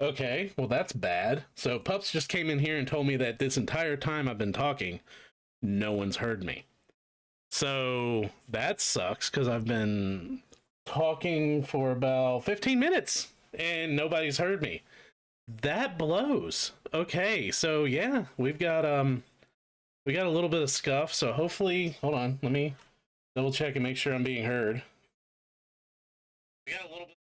Okay, well that's bad. So Pups just came in here and told me that this entire time I've been talking, no one's heard me. So that sucks because I've been talking for about 15 minutes and nobody's heard me. That blows. Okay, so yeah, we got a little bit of scuff, so hopefully, hold on, let me double check and make sure I'm being heard. We got a little bit.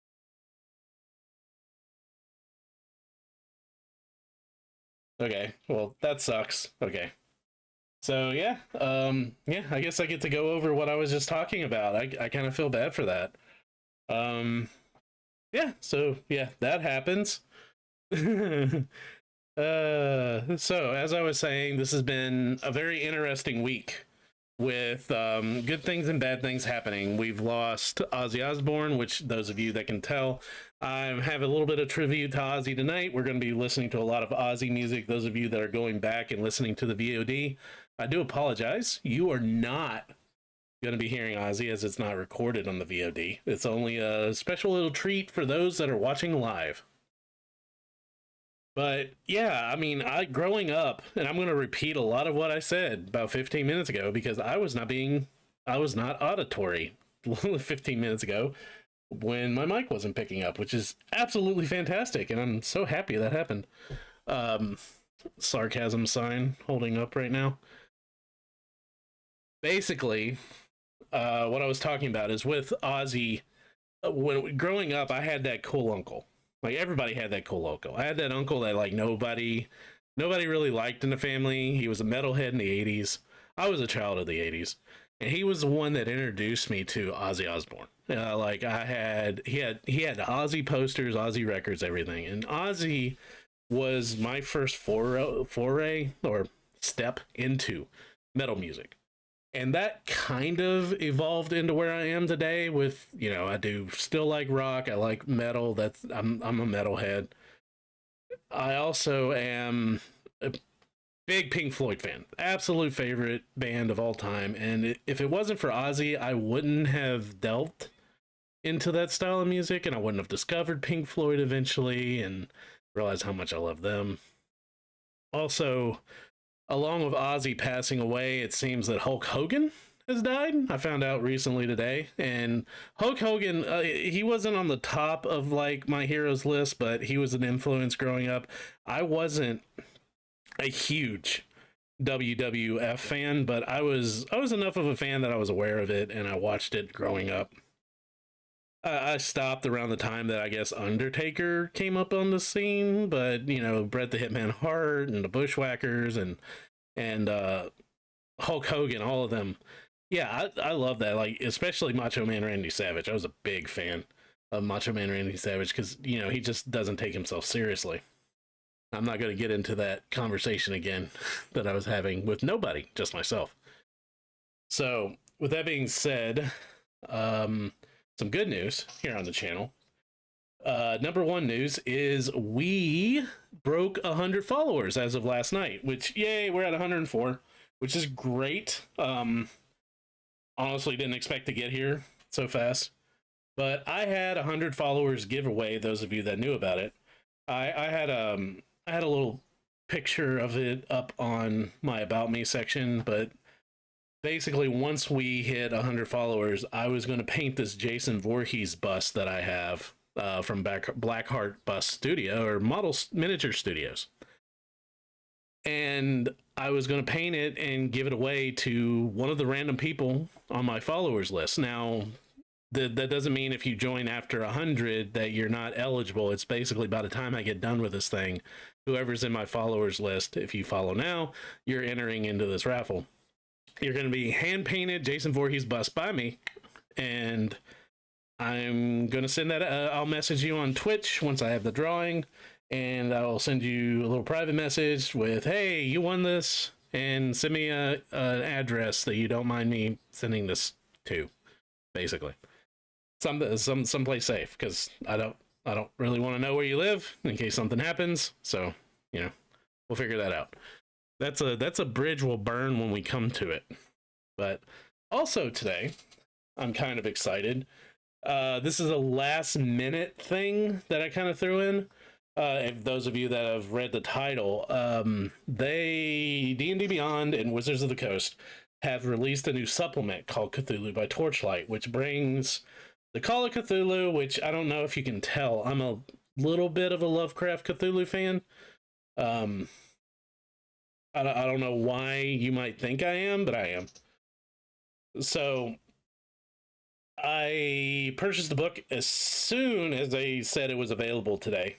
Okay, well, that sucks. Okay. So yeah, I guess I get to go over what I was just talking about. I kind of feel bad for that. Um, yeah, so yeah, that happens. So as I was saying, this has been a very interesting week with good things and bad things happening. We've lost Ozzy Osbourne, which those of you that can tell, I have a little bit of tribute to Ozzy tonight. We're going to be listening to a lot of Ozzy music. Those of you that are going back and listening to the VOD, I do apologize. You are not going to be hearing Ozzy as it's not recorded on the VOD. It's only a special little treat for those that are watching live. But yeah, I mean, I growing up, and I'm going to repeat a lot of what I said about 15 minutes ago because I was not auditory 15 minutes ago when my mic wasn't picking up, which is absolutely fantastic, and I'm so happy that happened. Um, Sarcasm sign holding up right now. Basically, what I was talking about is with Ozzy. When growing up, I had that cool uncle. Like everybody had that cool uncle. I had that uncle that like nobody really liked in the family. He was a metalhead in the 80s. I was a child of the 80s. And he was the one that introduced me to Ozzy Osbourne. Like I had he had Ozzy posters, Ozzy records, everything. And Ozzy was my first foray or step into metal music, and that kind of evolved into where I am today. With I do still like rock. I like metal. I'm a metalhead. I also am a big Pink Floyd fan. Absolute favorite band of all time. And if it wasn't for Ozzy, I wouldn't have delved into that style of music, and I wouldn't have discovered Pink Floyd eventually and realized how much I love them. Also, along with Ozzy passing away, it seems that Hulk Hogan has died. I found out recently today, and Hulk Hogan, he wasn't on the top of like my heroes list, but he was an influence growing up. I wasn't a huge WWF fan, but I was enough of a fan that I was aware of it, and I watched it growing up. I stopped around the time that I guess Undertaker came up on the scene, but Bret the Hitman Hart and the Bushwhackers and Hulk Hogan, all of them. Yeah, I love that. Like especially Macho Man Randy Savage. I was a big fan of Macho Man Randy Savage because he just doesn't take himself seriously. I'm not going to get into that conversation again that I was having with nobody, just myself. So with that being said, um, some good news here on the channel. Number one news is we broke 100 followers as of last night, which, yay, we're at 104, which is great. Honestly, didn't expect to get here so fast. But I had 100 followers giveaway, those of you that knew about it. I had a little picture of it up on my About Me section, but basically once we hit 100 followers, I was going to paint this Jason Voorhees bust that I have from Blackheart Bust Studio or Model Miniature Studios, and I was going to paint it and give it away to one of the random people on my followers list. Now, that doesn't mean if you join after 100 that you're not eligible. It's basically by the time I get done with this thing, whoever's in my followers list, if you follow now, you're entering into this raffle. You're going to be hand painted Jason Voorhees bust by me, and I'm going to send that. I'll message you on Twitch once I have the drawing, and I'll send you a little private message with, "Hey, you won this," and send me an address that you don't mind me sending this to. Basically, someplace safe because I don't really want to know where you live in case something happens. So we'll figure that out. That's a bridge we'll burn when we come to it. But also today, I'm kind of excited. This is a last minute thing that I kind of threw in. If those of you that have read the title, they D&D Beyond and Wizards of the Coast have released a new supplement called Cthulhu by Torchlight, which brings the Call of Cthulhu, which I don't know if you can tell, I'm a little bit of a Lovecraft Cthulhu fan. Um, I don't know why you might think I am, but I am. So I purchased the book as soon as they said it was available today.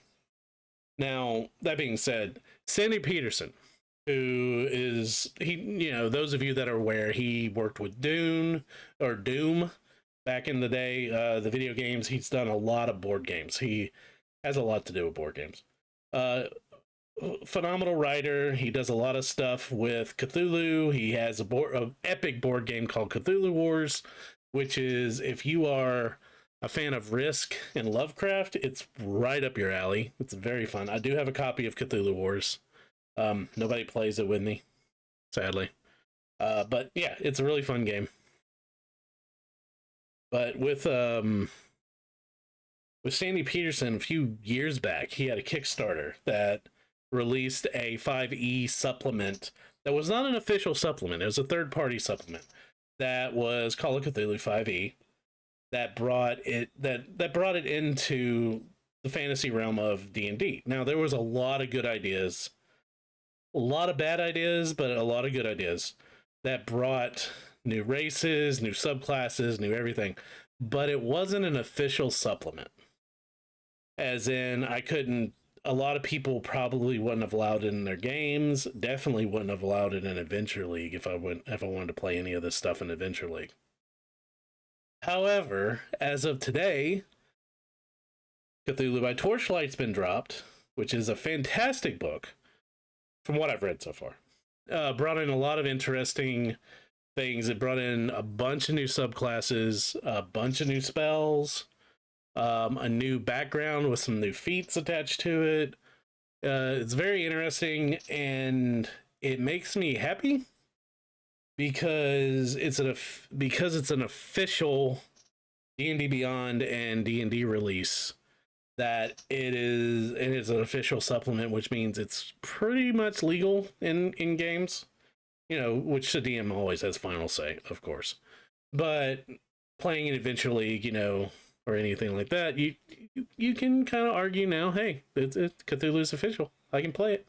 Now, that being said, Sandy Peterson, who is those of you that are aware, he worked with Doom back in the day, the video games. He's done a lot of board games. He has a lot to do with board games. Phenomenal writer. He does a lot of stuff with Cthulhu. He has a epic board game called Cthulhu Wars, which is, if you are a fan of Risk and Lovecraft, it's right up your alley. It's very fun. I do have a copy of Cthulhu Wars. Nobody plays it with me, sadly. But yeah, it's a really fun game. But with Sandy Peterson, a few years back, he had a Kickstarter that released a 5e supplement that was not an official supplement. It was a third-party supplement that was Call of Cthulhu 5e that brought it into the fantasy realm of D&D. Now, there was a lot of good ideas, a lot of bad ideas, but a lot of good ideas that brought new races, new subclasses, new everything. But it wasn't an official supplement. As in, a lot of people probably wouldn't have allowed it in their games. Definitely wouldn't have allowed it in Adventure League if I wanted to play any of this stuff in Adventure League. However, as of today, Cthulhu by Torchlight's been dropped, which is a fantastic book from what I've read so far. Brought in a lot of interesting things. It brought in a bunch of new subclasses, a bunch of new spells, a new background with some new feats attached to it. It's very interesting, and it makes me happy because it's an official D&D Beyond and D&D release. That it is an official supplement, which means it's pretty much legal in games. Which the DM always has final say, of course. But playing in Adventure League, or anything like that, you can kind of argue now, hey, it's Cthulhu's official. I can play it.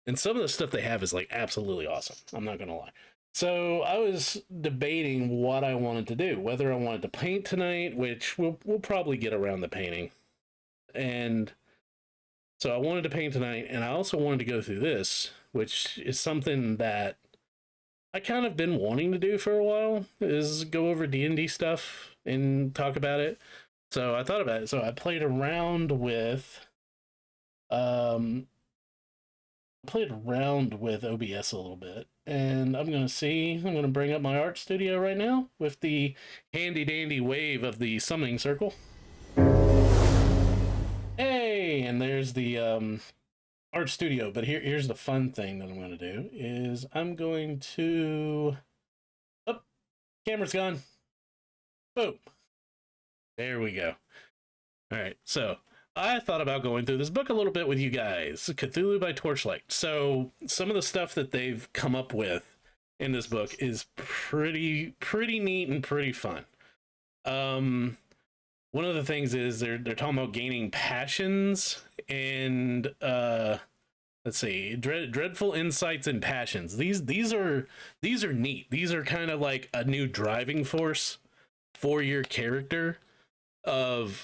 And some of the stuff they have is like absolutely awesome. I'm not gonna lie. So I was debating what I wanted to do, whether I wanted to paint tonight, which we'll probably get around the painting. And so I wanted to paint tonight, and I also wanted to go through this, which is something that I kind of been wanting to do for a while, is go over D&D stuff and talk about it. So I thought about it. So I played around with OBS a little bit, and I'm going to bring up my art studio right now with the handy dandy wave of the summoning circle. Hey, and there's the art studio. But here's the fun thing that I'm going to do is I'm going to... Oh, camera's gone. Boom. There we go. All right, so I thought about going through this book a little bit with you guys. Cthulhu by Torchlight. So some of the stuff that they've come up with in this book is pretty neat and pretty fun. One of the things is they're talking about gaining passions and let's see, dreadful insights and passions. These are neat. These are kind of like a new driving force for your character. To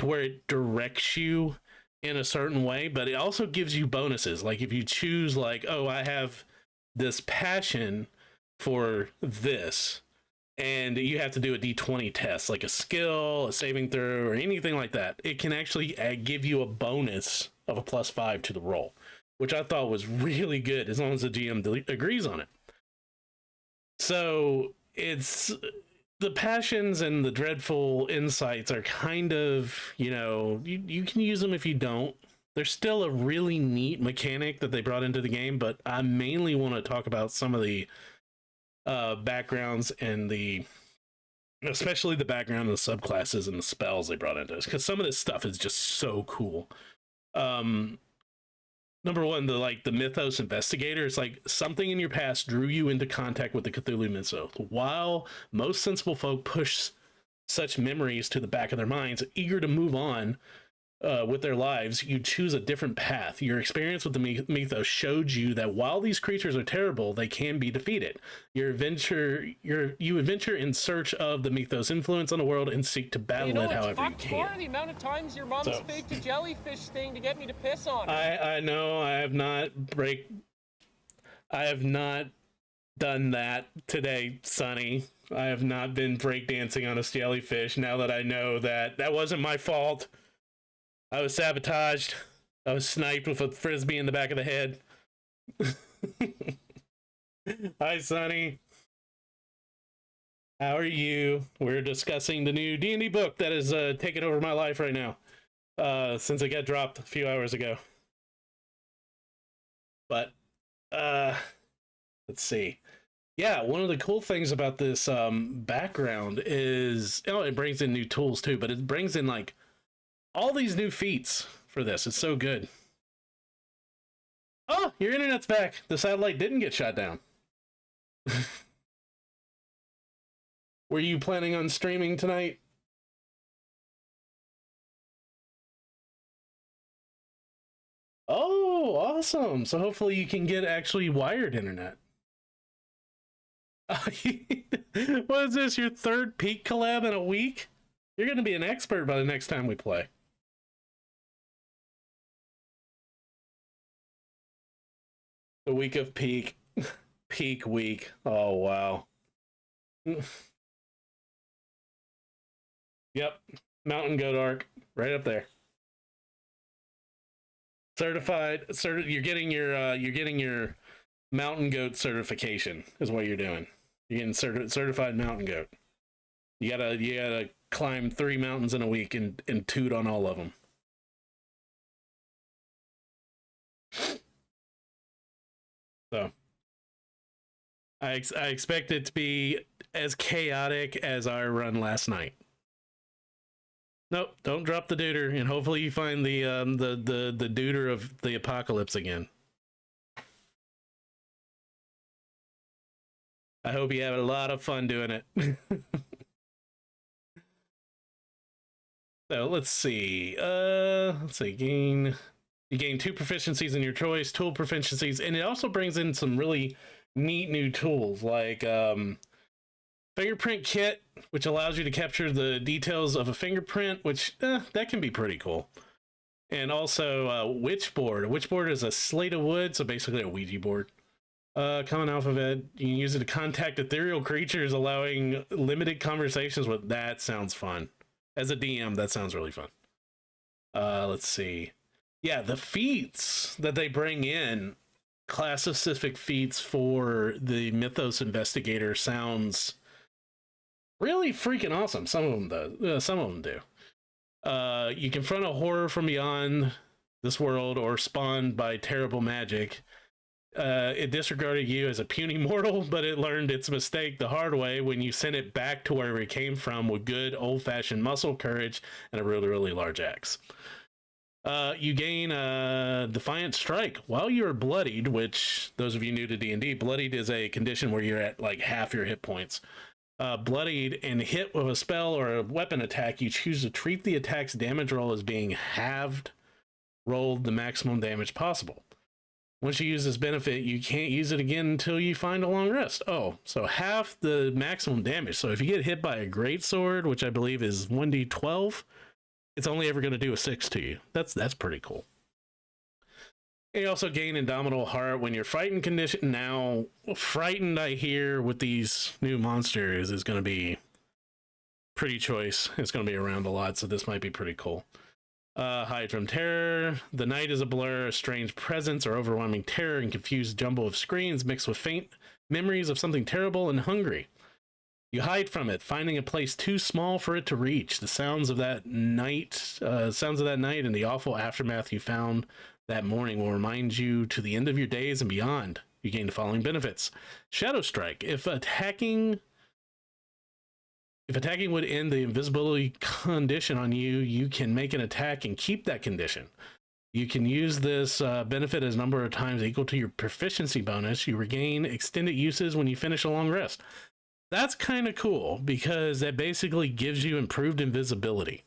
where it directs you in a certain way, but it also gives you bonuses. Like if you choose, like, oh, I have this passion for this, and you have to do a d20 test, like a skill, a saving throw, or anything like that, it can actually give you a bonus of a +5 to the roll, which I thought was really good, as long as the GM agrees on it. So it's the passions and the dreadful insights are kind of, you can use them if you don't. They're still a really neat mechanic that they brought into the game, but I mainly want to talk about some of the backgrounds and the especially the background and the subclasses and the spells they brought into this, because some of this stuff is just so cool. Um, Number one, the Mythos Investigator is like something in your past drew you into contact with the Cthulhu Mythos. While most sensible folk push such memories to the back of their minds, eager to move on with their lives, you choose a different path. Your experience with the mythos showed you that while these creatures are terrible, they can be defeated. You adventure in search of the mythos' influence on the world and seek to battle it however you can. The amount of times your mom's faked a jellyfish thing to get me to piss on her. I know I have not done that today, Sonny. I have not been breakdancing on a jellyfish. Now that I know that wasn't my fault. I was sabotaged. I was sniped with a frisbee in the back of the head. Hi, Sonny. How are you? We're discussing the new D&D book that is taking over my life right now, since it got dropped a few hours ago. But, let's see. Yeah, one of the cool things about this background is, it brings in new tools too, but it brings in like all these new feats for this. It's so good. Oh, your internet's back. The satellite didn't get shot down. Were you planning on streaming tonight? Oh, awesome. So hopefully you can get actually wired internet. What is this, your third Peak collab in a week? You're going to be an expert by the next time we play. The week of Peak. Peak week. Oh, wow. Yep. Mountain Goat Arc. Right up there. Certified. You're getting your Mountain Goat certification is what you're doing. You're getting certified Mountain Goat. You gotta climb 3 mountains in a week and toot on all of them. So I expect it to be as chaotic as our run last night. Nope, don't drop the deuter, and hopefully you find the deuter of the apocalypse again. I hope you have a lot of fun doing it. So let's see. You gain 2 proficiencies in your choice, tool proficiencies, and it also brings in some really neat new tools like fingerprint kit, which allows you to capture the details of a fingerprint, which that can be pretty cool. And also witch board. A witch board is a slate of wood, so basically a Ouija board. Common alphabet. You can use it to contact ethereal creatures, allowing limited conversations with. That sounds fun. As a DM, that sounds really fun. Let's see. Yeah, the feats that they bring in, class-specific feats for the Mythos Investigator, sounds really freaking awesome. Some of them do. You confront a horror from beyond this world or spawned by terrible magic. It disregarded you as a puny mortal, but it learned its mistake the hard way when you sent it back to wherever it came from with good old-fashioned muscle courage and a really, really large axe. You gain a Defiant Strike while you're bloodied, which, those of you new to D&D, bloodied is a condition where you're at like half your hit points. Bloodied and hit with a spell or a weapon attack, you choose to treat the attack's damage roll as being halved, rolled the maximum damage possible. Once you use this benefit, you can't use it again until you find a long rest. Oh, so half the maximum damage. So if you get hit by a greatsword, which I believe is 1d12, it's only ever going to do a 6 to you. That's pretty cool. And you also gain Indomitable Heart when you're frightened condition. Now, frightened, I hear, with these new monsters is going to be pretty choice. It's going to be around a lot, so this might be pretty cool. Hide from terror. The night is a blur, a strange presence or overwhelming terror and confused jumble of screens mixed with faint memories of something terrible and hungry. You hide from it, finding a place too small for it to reach. The sounds of that night and the awful aftermath you found that morning will remind you to the end of your days and beyond. You gain the following benefits. Shadow Strike. If attacking If attacking would end the invisibility condition on you, you can make an attack and keep that condition. You can use this benefit as number of times equal to your proficiency bonus. You regain extended uses when you finish a long rest. That's kind of cool because that basically gives you improved invisibility.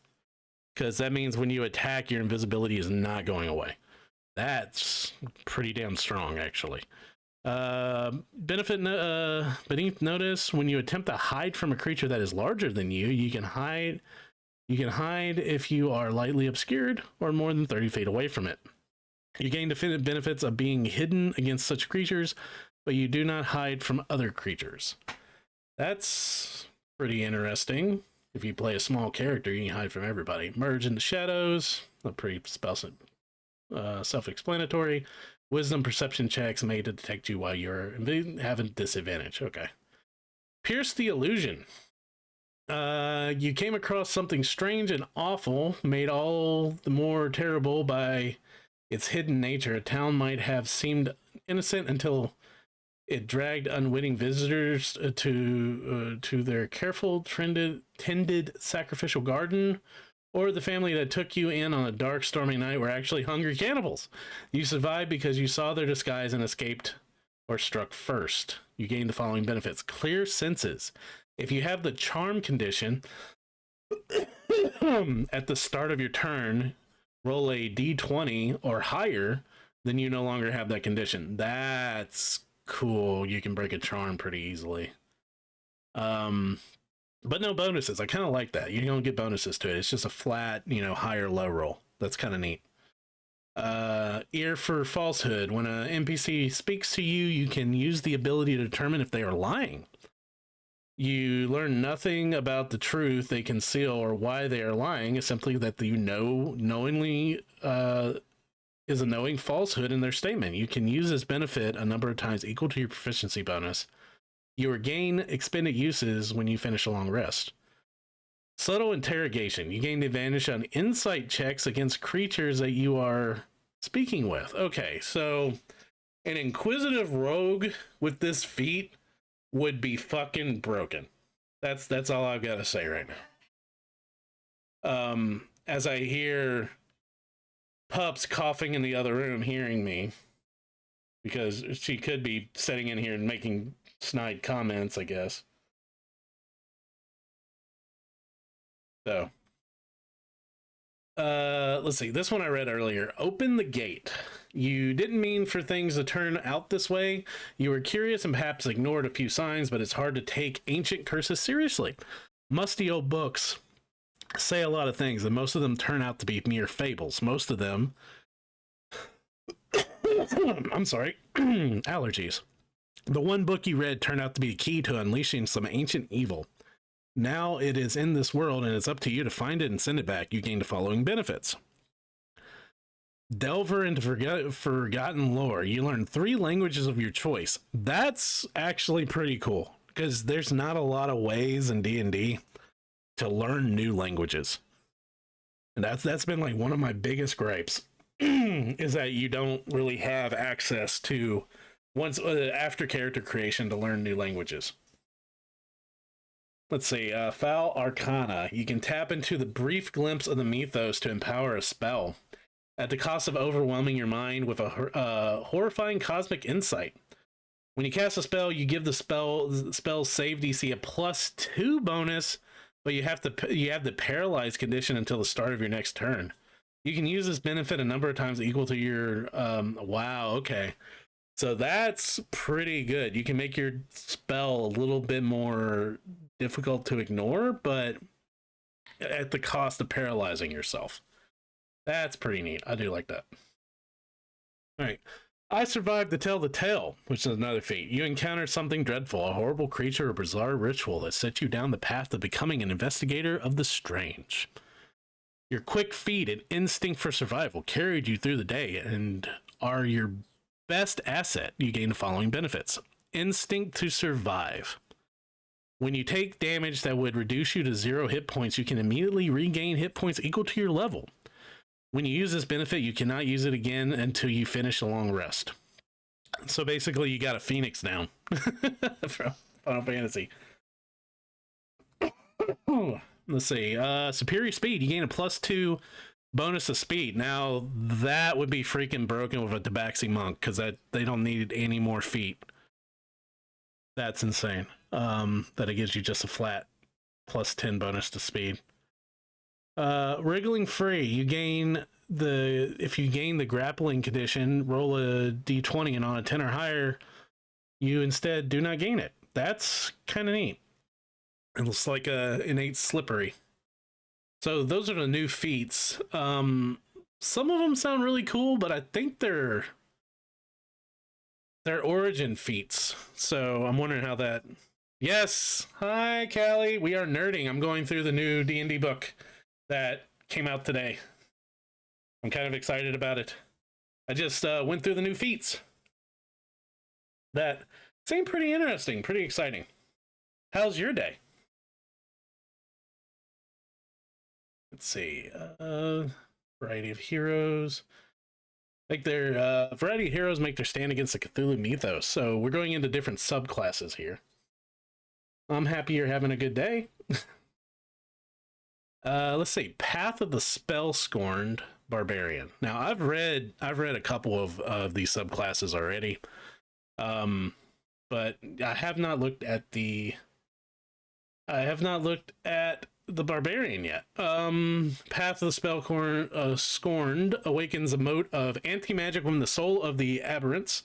Because that means when you attack, your invisibility is not going away. That's pretty damn strong, actually. Benefit beneath notice: when you attempt to hide from a creature that is larger than you, you can hide. You can hide if you are lightly obscured or more than 30 feet away from it. You gain definitive benefits of being hidden against such creatures, but you do not hide from other creatures. That's pretty interesting. If you play a small character, you can hide from everybody. Merge in the shadows. Pretty self-explanatory. Wisdom perception checks made to detect you while you're having disadvantage. Okay. Pierce the illusion. You came across something strange and awful, made all the more terrible by its hidden nature. A town might have seemed innocent until it dragged unwitting visitors to their careful, tended sacrificial garden, or the family that took you in on a dark, stormy night were actually hungry cannibals. You survived because you saw their disguise and escaped or struck first. You gained the following benefits. Clear senses. If you have the charm condition, at the start of your turn, roll a d20 or higher, then you no longer have that condition. That's cool. You can break a charm pretty easily. But no bonuses. I kind of like that. You don't get bonuses to it. It's just a flat, high or low roll. That's kind of neat. Ear for falsehood. When an NPC speaks to you, you can use the ability to determine if they are lying. You learn nothing about the truth they conceal or why they are lying. It's simply that knowingly is a knowing falsehood in their statement. You can use this benefit a number of times equal to your proficiency bonus. You regain expended uses when you finish a long rest. Subtle interrogation. You gain the advantage on insight checks against creatures that you are speaking with. Okay, so an inquisitive rogue with this feat would be fucking broken. That's all I've got to say right now. As I hear Pups coughing in the other room, hearing me, because she could be sitting in here and making snide comments, I guess. So, let's see. This one I read earlier. Open the gate. You didn't mean for things to turn out this way. You were curious and perhaps ignored a few signs, but it's hard to take ancient curses seriously. Musty old books say a lot of things, and most of them turn out to be mere fables. Most of them... I'm sorry. Allergies. The one book you read turned out to be the key to unleashing some ancient evil. Now it is in this world, and it's up to you to find it and send it back. You gain the following benefits. Delver into forgotten lore. You learn 3 languages of your choice. That's actually pretty cool, because there's not a lot of ways in D&D to learn new languages. And that's been like one of my biggest gripes, is that you don't really have access to, once after character creation, to learn new languages. Let's see, Foul Arcana. You can tap into the brief glimpse of the mythos to empower a spell, at the cost of overwhelming your mind with a horrifying cosmic insight. When you cast a spell, you give the spell's save DC a +2 bonus, but you have the paralyzed condition until the start of your next turn. You can use this benefit a number of times equal to your... wow, okay. So that's pretty good. You can make your spell a little bit more difficult to ignore, but at the cost of paralyzing yourself. That's pretty neat. I do like that. All right. I survived to tell the tale, which is another feat. You encounter something dreadful, a horrible creature or bizarre ritual that sets you down the path of becoming an investigator of the strange. Your quick feet and instinct for survival carried you through the day and are your best asset. You gain the following benefits. Instinct to survive. When you take damage that would reduce you to 0 hit points, you can immediately regain hit points equal to your level. When you use this benefit, you cannot use it again until you finish a long rest. So basically, you got a Phoenix now from Final Fantasy. Let's see. Superior speed. You gain a +2 bonus of speed. Now that would be freaking broken with a Tabaxi monk because they don't need any more feet. That's insane. That it gives you just a flat +10 bonus to speed. Wriggling free. You gain if you gain the grappling condition, roll a d20 and on a 10 or higher, you instead do not gain it. That's kind of neat. It looks like a innate slippery. So those are the new feats. Some of them sound really cool, but I think they're origin feats. So I'm wondering how that. Yes, hi Callie. We are nerding. I'm going through the new D&D book that came out today. I'm kind of excited about it. I just went through the new feats. That seemed pretty interesting, pretty exciting. How's your day? Let's see. Variety of heroes. Like their variety of heroes make their stand against the Cthulhu mythos. So we're going into different subclasses here. I'm happy you're having a good day. Let's see. Path of the Spell Scorned Barbarian. Now I've read a couple of these subclasses already. But I have not looked at the Barbarian yet. Path of the Spell Scorned awakens a mote of anti-magic from the soul of the aberrants.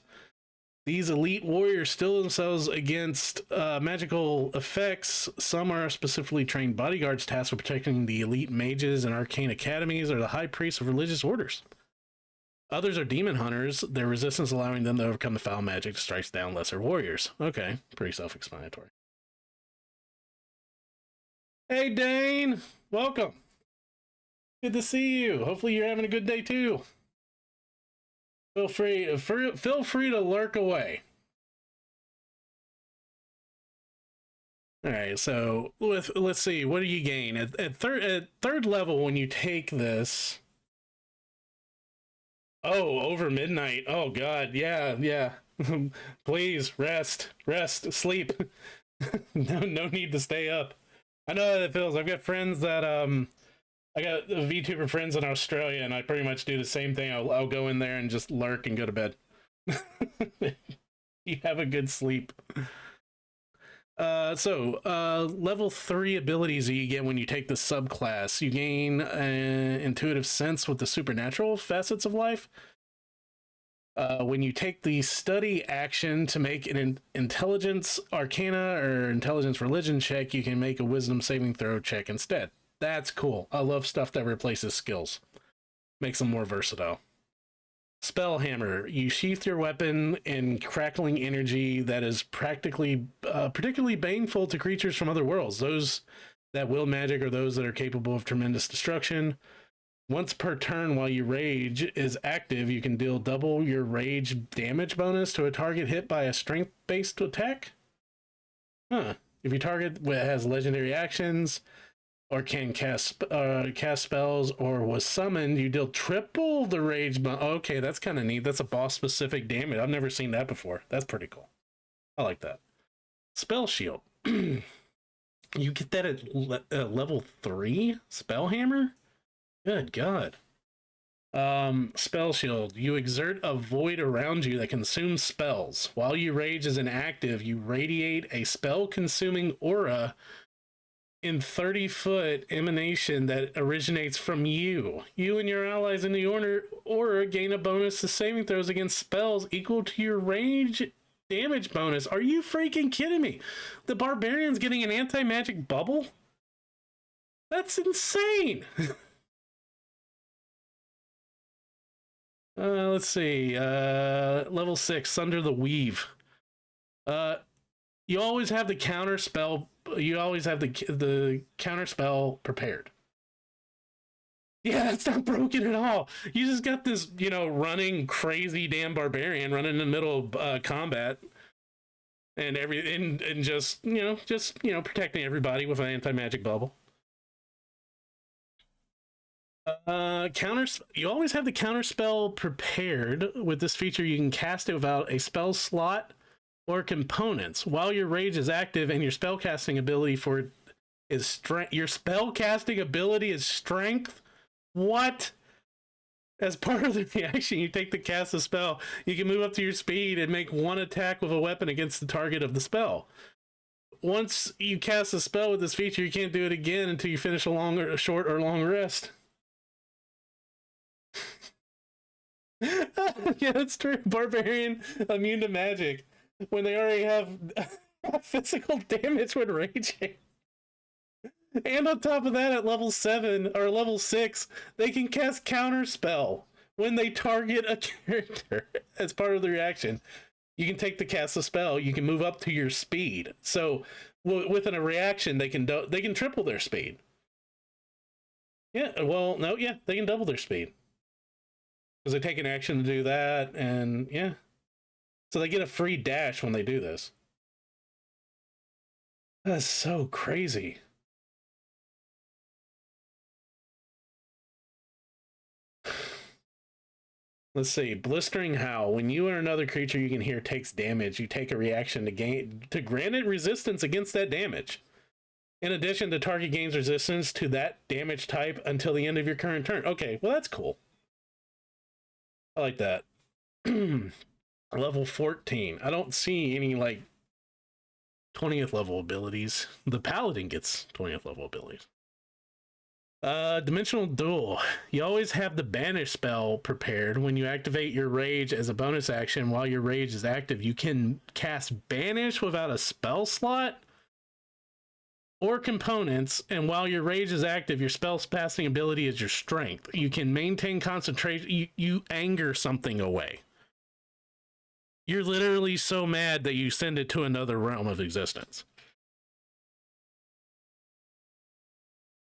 These elite warriors still themselves against magical effects. Some are specifically trained bodyguards tasked with protecting the elite mages and arcane academies or the high priests of religious orders. Others are demon hunters, their resistance allowing them to overcome the foul magic that strikes down lesser warriors. Okay, pretty self-explanatory. Hey Dane, welcome. Good to see you. Hopefully you're having a good day too. Feel free to lurk away. All right, so let's see. What do you gain at third level when you take this? Oh, over midnight. Oh God, yeah. Please rest, sleep. No need to stay up. I know how it feels. I've got friends that I got VTuber friends in Australia, and I pretty much do the same thing. I'll go in there and just lurk and go to bed. You have a good sleep. Level 3 abilities that you get when you take the subclass. You gain an intuitive sense with the supernatural facets of life. When you take the study action to make an intelligence arcana or intelligence religion check, you can make a wisdom saving throw check instead. That's cool. I love stuff that replaces skills. Makes them more versatile. Spellhammer. You sheath your weapon in crackling energy that is particularly baneful to creatures from other worlds. Those that will magic or those that are capable of tremendous destruction. Once per turn while you rage is active, you can deal double your rage damage bonus to a target hit by a strength-based attack. Huh. If your target has legendary actions or can cast spells or was summoned, you deal triple the rage bonus. Okay, that's kind of neat. That's a boss-specific damage. I've never seen that before. That's pretty cool. I like that. Spell Shield. You get that at level 3? Spellhammer? Good God. Spell Shield. You exert a void around you that consumes spells. While you rage is inactive, you radiate a spell-consuming aura in 30-foot emanation that originates from you. You and your allies in the aura gain a bonus to saving throws against spells equal to your rage damage bonus. Are you freaking kidding me? The Barbarian's getting an anti-magic bubble? That's insane! Let's see. Level 6, Under the Weave. You always have the counter spell. You always have the counter spell prepared. Yeah, that's not broken at all. You just got this, running crazy damn barbarian running in the middle of combat, and just protecting everybody with an anti-magic bubble. You always have the counter spell prepared. With this feature, you can cast it without a spell slot or components while your rage is active, and your spellcasting ability for is strength. Your spell casting ability is strength. What? As part of the reaction, you take the cast a spell. You can move up to your speed and make one attack with a weapon against the target of the spell. Once you cast a spell with this feature, you can't do it again until you finish a short or long rest. Yeah, that's true. Barbarian immune to magic when they already have physical damage when raging. And on top of that, at level 7 or level 6, they can cast Counterspell when they target a character as part of the reaction. You can take the cast a spell. You can move up to your speed. So within a reaction, they can triple their speed. Yeah, well, no, yeah, they can double their speed because they take an action to do that, and yeah, so they get a free dash when they do this. That's so crazy. Let's see. Blistering Howl. When you or another creature you can hear takes damage, you take a reaction to grant it resistance against that damage. In addition, the target gains resistance to that damage type until the end of your current turn. Okay, well that's cool. I like that. Level 14. I don't see any like 20th level abilities. The Paladin gets 20th level abilities. Dimensional Duel. You always have the Banish spell prepared. When you activate your Rage as a bonus action while your Rage is active, you can cast Banish without a spell slot or components, and while your Rage is active, your spell casting ability is your Strength. You can maintain concentration. You anger something away. You're literally so mad that you send it to another realm of existence.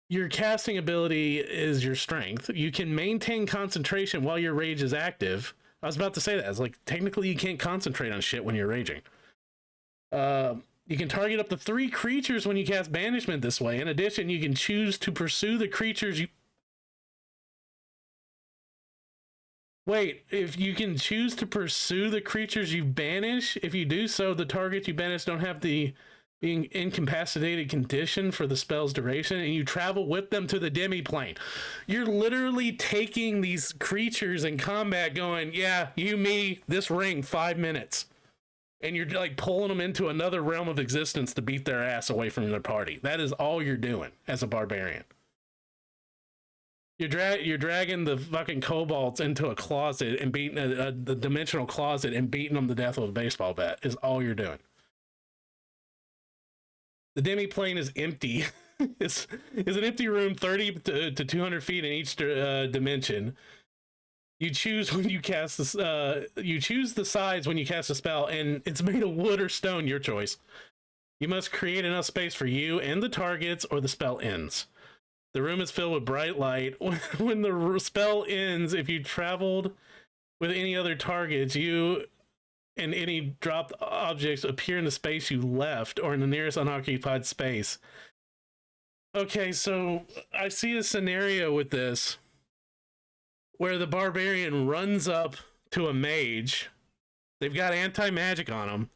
Your casting ability is your strength. You can maintain concentration while your rage is active. I was about to say that. It's like, technically you can't concentrate on shit when you're raging. You can target up to 3 creatures when you cast banishment this way. In addition, you can choose to pursue the creatures you... Wait, if you can choose to pursue the creatures you banish, if you do so, the targets you banish don't have the being incapacitated condition for the spell's duration, and you travel with them to the demi-plane. You're literally taking these creatures in combat going, yeah, you, me, this ring, 5 minutes. And you're like pulling them into another realm of existence to beat their ass away from their party. That is all you're doing as a barbarian. You're dragging the fucking kobolds into a closet and beating the dimensional closet and beating them to death with a baseball bat is all you're doing. The demi-plane is empty. It's an empty room 30 to 200 feet in each dimension. You choose when you cast this. You choose the sides when you cast a spell, and it's made of wood or stone, your choice. You must create enough space for you and the targets, or the spell ends. The room is filled with bright light. When the spell ends, if you traveled with any other targets, you and any dropped objects appear in the space you left or in the nearest unoccupied space. Okay, so I see a scenario with this where the barbarian runs up to a mage. They've got anti-magic on them.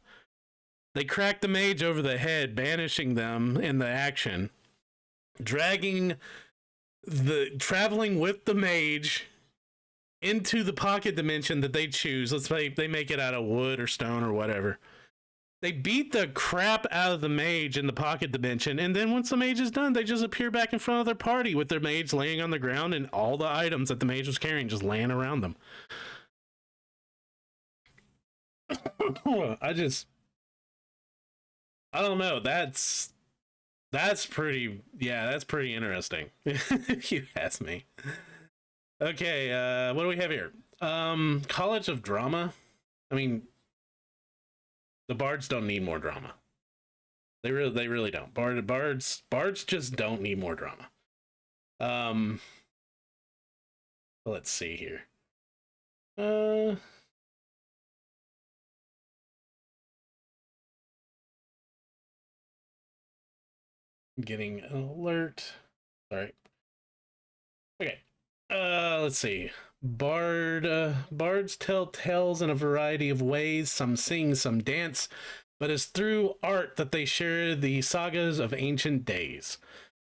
They crack the mage over the head, banishing them in the action, traveling with the mage into the pocket dimension that they choose. Let's say they make it out of wood or stone or whatever. They beat the crap out of the mage in the pocket dimension, and then once the mage is done, they just appear back in front of their party with their mage laying on the ground and all the items that the mage was carrying just laying around them. I don't know. That's pretty, yeah, that's pretty interesting, if you ask me. Okay, what do we have here? College of Drama. I mean, the bards don't need more drama. They really don't. Bards just don't need more drama. Let's see here. Getting an alert. Sorry. Okay. Let's see. Bards tell tales in a variety of ways. Some sing, some dance. but it's through art that they share the sagas of ancient days.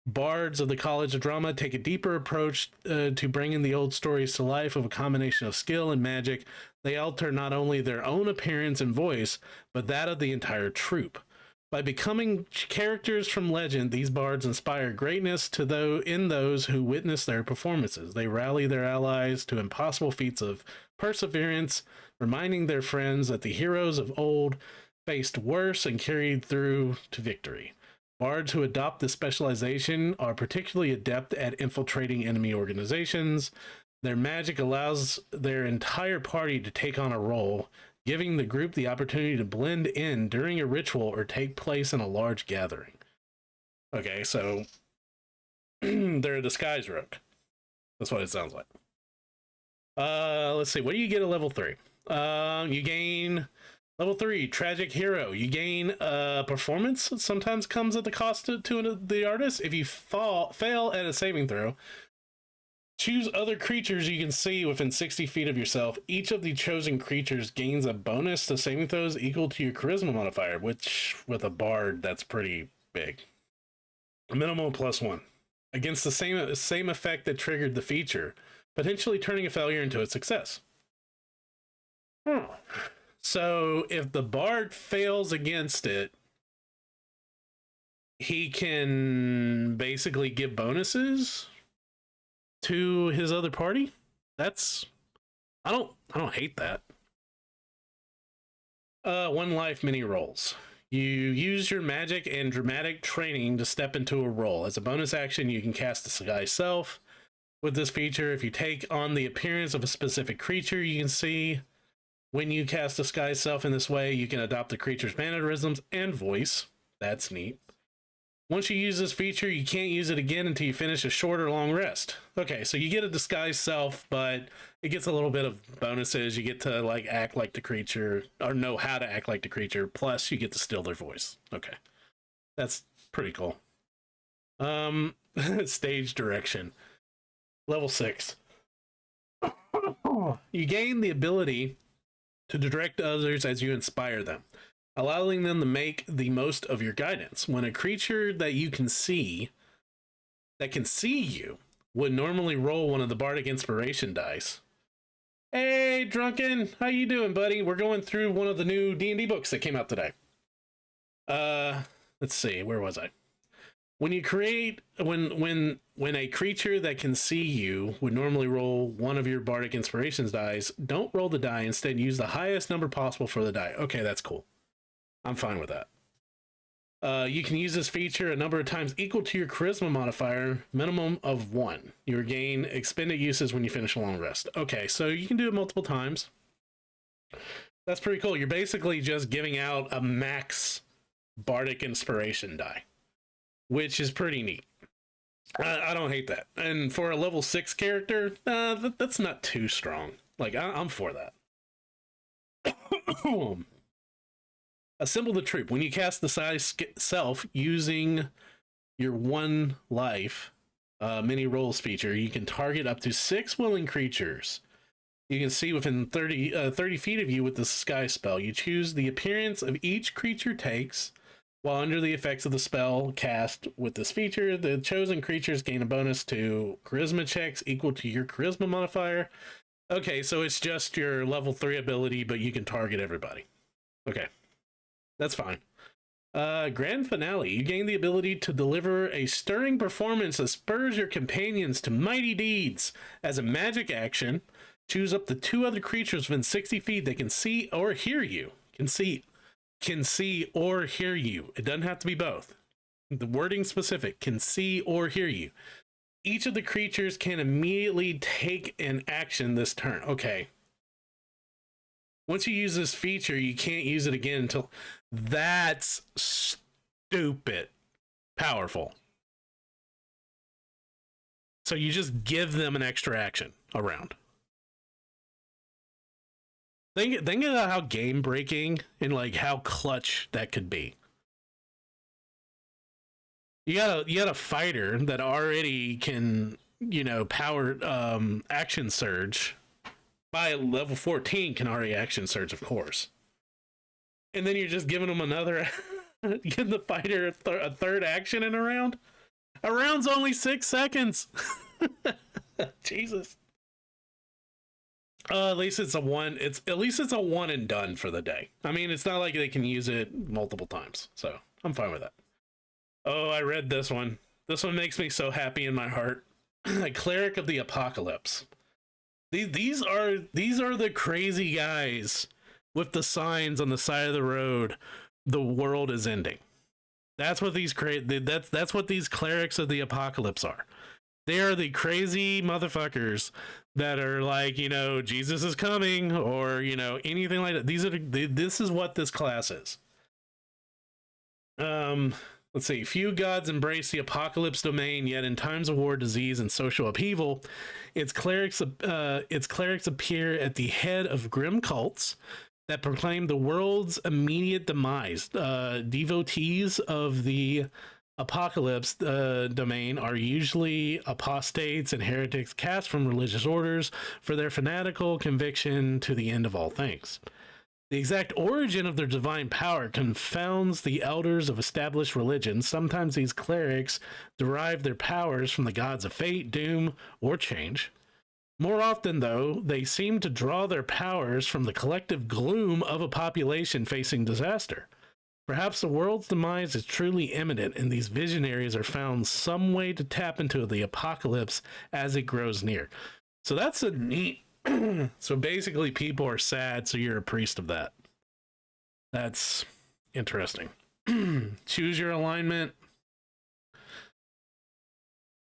Bards of the College of Drama take a deeper approach to bringing the old stories to life with a combination of skill and magic. They alter not only their own appearance and voice, but that of the entire troupe. By becoming characters from legend, these bards inspire greatness in those who witness their performances. They rally their allies to impossible feats of perseverance, reminding their friends that the heroes of old faced worse and carried through to victory. Bards who adopt this specialization are particularly adept at infiltrating enemy organizations. Their magic allows their entire party to take on a role, giving the group the opportunity to blend in during a ritual or take place in a large gathering. Okay, so they're a disguise rogue. That's what it sounds like. Let's see. What do you get at level 3? You gain level 3, Tragic Hero. You gain performance. Sometimes comes at the cost to the artist. If you fail at a saving throw, choose other creatures you can see within 60 feet of yourself. Each of the chosen creatures gains a bonus to saving throws equal to your charisma modifier, which with a bard, that's pretty big. A minimum +1. Against the same effect that triggered the feature, potentially turning a failure into a success. So if the bard fails against it, he can basically give bonuses to his other party. That's I don't hate that. 1 life mini rolls. You use your magic and dramatic training to step into a role. As a bonus action, you can cast Disguise Self. With this feature, if you take on the appearance of a specific creature you can see, when you cast Disguise Self in this way, you can adopt the creature's mannerisms and voice. That's neat. Once you use this feature, you can't use it again until you finish a short or long rest. Okay, so you get a Disguise Self, but it gets a little bit of bonuses. You get to like act like the creature, or know how to act like the creature, plus you get to steal their voice. Okay. That's pretty cool. Stage direction. Level 6. You gain the ability to direct others as you inspire them, allowing them to make the most of your guidance. When a creature that can see you would normally roll one of the bardic inspiration dice. Hey, Drunken, how you doing, buddy? We're going through one of the new D&D books that came out today. Let's see, where was I? When you create when a creature that can see you would normally roll one of your bardic inspirations dice, don't roll the die, instead use the highest number possible for the die. Okay, that's cool. I'm fine with that. You can use this feature a number of times equal to your charisma modifier, minimum of 1. You gain expended uses when you finish a long rest. Okay, so you can do it multiple times. That's pretty cool. You're basically just giving out a max bardic inspiration die, which is pretty neat. I don't hate that. And for a level 6 character, that's not too strong. Like, I'm for that. Assemble the troop. When you cast the size self using your 1 life mini rolls feature, you can target up to 6 willing creatures you can see within 30 feet of you with the sky spell. You choose the appearance of each creature takes. While under the effects of the spell cast with this feature, the chosen creatures gain a bonus to charisma checks equal to your charisma modifier. Okay, so it's just your level 3 ability, but you can target everybody. Okay, that's fine. Grand finale. You gain the ability to deliver a stirring performance that spurs your companions to mighty deeds. As a magic action, choose up to 2 other creatures within 60 feet that can see or hear you. Can see or hear you. It doesn't have to be both. The wording specific, can see or hear you. Each of the creatures can immediately take an action this turn. Okay. Once you use this feature, you can't use it again until... That's stupid powerful. So you just give them an extra action around. Think about how game breaking and like how clutch that could be. You got a fighter that already can, power action surge. By level 14 can already action surge, of course. and then you're just giving them another, giving the fighter a third action in a round. A round's only 6 seconds. Jesus. At least it's a one. At least it's a one and done for the day. I mean, it's not like they can use it multiple times, so I'm fine with that. Oh, I read this one. This one makes me so happy in my heart. A cleric of the apocalypse. These are the crazy guys with the signs on the side of the road. The world is ending. That's what that's what these clerics of the apocalypse are. They are the crazy motherfuckers that are like, Jesus is coming, or anything like that. This is what this class is. Let's see. Few gods embrace the apocalypse domain, yet in times of war, disease, and social upheaval, its clerics appear at the head of grim cults that proclaim the world's immediate demise. Devotees of the apocalypse domain are usually apostates and heretics cast from religious orders for their fanatical conviction to the end of all things. The exact origin of their divine power confounds the elders of established religions. Sometimes these clerics derive their powers from the gods of fate, doom, or change. More often, though, they seem to draw their powers from the collective gloom of a population facing disaster. Perhaps the world's demise is truly imminent, and these visionaries are found some way to tap into the apocalypse as it grows near. So that's a neat... So basically, people are sad, so you're a priest of that. That's interesting. Choose your alignment.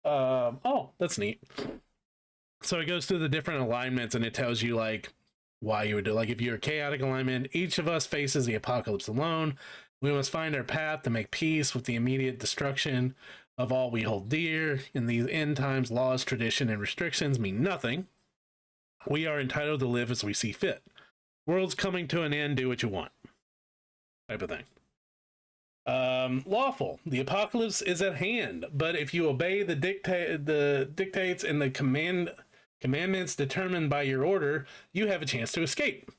Oh, that's neat. So it goes through the different alignments, and it tells you, like, why you would do. Like, if you're a chaotic alignment, each of us faces the apocalypse alone. We must find our path to make peace with the immediate destruction of all we hold dear. In these end times, laws, tradition, and restrictions mean nothing. We are entitled to live as we see fit. World's coming to an end, do what you want. Type of thing. Lawful. The apocalypse is at hand, but if you obey the dictates and the commandments determined by your order, you have a chance to escape.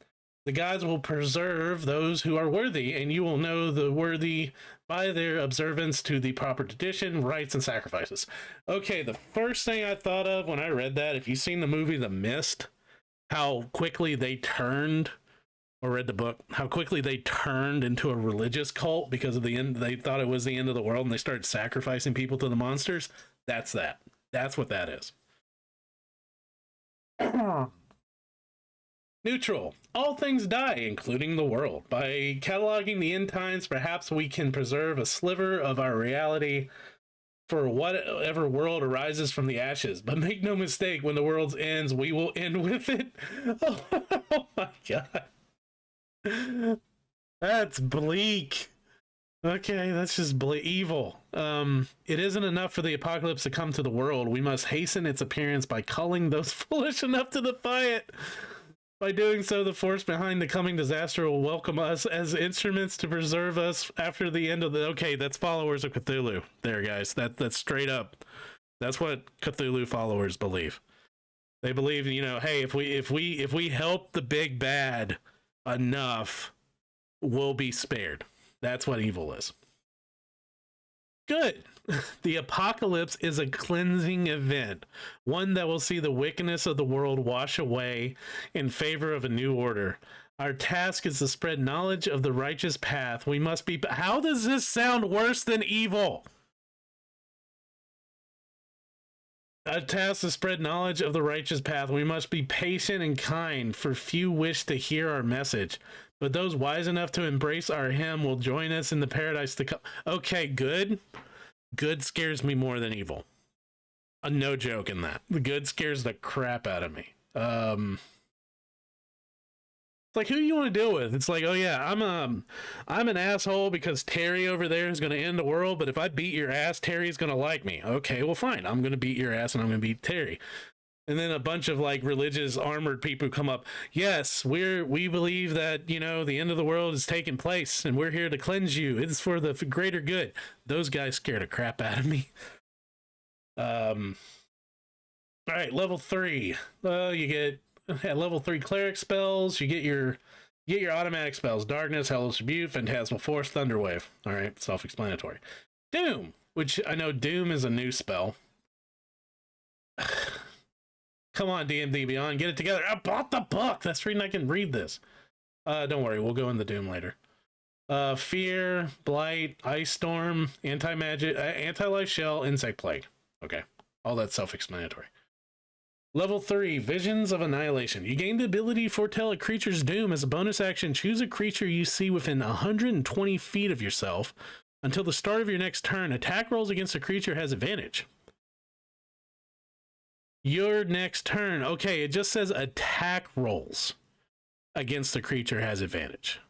The gods will preserve those who are worthy, and you will know the worthy by their observance to the proper tradition, rites, and sacrifices. Okay, the first thing I thought of when I read that, if you've seen the movie The Mist, how quickly they turned, or read the book, how quickly they turned into a religious cult because of the end. They thought it was the end of the world, and they started sacrificing people to the monsters. That's that. That's what that is. Neutral. All things die, including the world. By cataloging the end times, perhaps we can preserve a sliver of our reality for whatever world arises from the ashes. But make no mistake, when the world ends, we will end with it. Oh my god. That's bleak. Okay, that's just evil. It isn't enough for the apocalypse to come to the world. We must hasten its appearance by culling those foolish enough to defy it. By doing so, the force behind the coming disaster will welcome us as instruments to preserve us after the end of the... Okay, that's followers of Cthulhu. There, guys. That's straight up. That's what Cthulhu followers believe. They believe, hey, if we help the big bad enough, we'll be spared. That's what evil is. Good. The apocalypse is a cleansing event, one that will see the wickedness of the world wash away in favor of a new order. Our task is to spread knowledge of the righteous path. We must be... How does this sound worse than evil? Our task to spread knowledge of the righteous path. We must be patient and kind, for few wish to hear our message. But those wise enough to embrace our hymn will join us in the paradise to come. Okay, good. Good scares me more than evil. No joke in that. The good scares the crap out of me. It's like, who do you want to deal with? It's like, oh yeah, I'm an asshole because Terry over there is going to end the world, but if I beat your ass, Terry's going to like me. Okay, well fine. I'm going to beat your ass and I'm going to beat Terry. And then a bunch of like religious armored people come up. Yes, we believe that, the end of the world is taking place and we're here to cleanse you. It's for the greater good. Those guys scare the crap out of me. All right, level 3. You get at level 3 cleric spells. You Get your automatic spells: Darkness, Hellish Rebuke, Phantasmal Force, Thunderwave. All right, self-explanatory. Doom, which I know Doom is a new spell. Come on, D&D Beyond, get it together. I bought the book. That's the reason I can read this. Don't worry, we'll go into Doom later. Fear, Blight, Ice Storm, Anti-Magic, Anti-Life Shell, Insect Plague. Okay, all that's self-explanatory. Level 3, Visions of Annihilation. You gain the ability to foretell a creature's doom. As a bonus action, choose a creature you see within 120 feet of yourself. Until the start of your next turn, attack rolls against a creature has advantage. Your next turn. Okay, it just says attack rolls against the creature has advantage.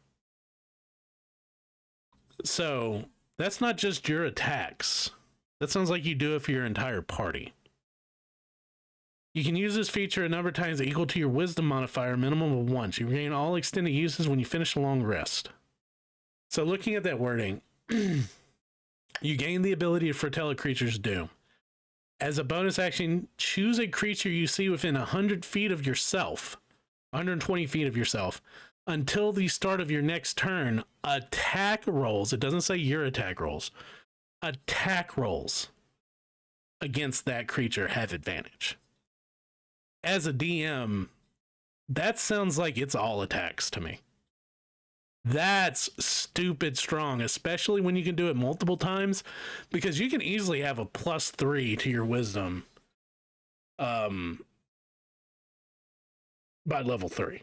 So, that's not just your attacks. That sounds like you do it for your entire party. You can use this feature a number of times equal to your wisdom modifier, minimum of once. You regain all extended uses when you finish a long rest. So looking at that wording, you gain the ability to foretell a creature's doom. As a bonus action, choose a creature you see within 100 feet of yourself, 120 feet of yourself, until the start of your next turn. Attack rolls, it doesn't say your attack rolls, attack rolls against that creature have advantage. As a DM, that sounds like it's all attacks to me. That's stupid strong, especially when you can do it multiple times, because you can easily have a +3 to your wisdom by level 3.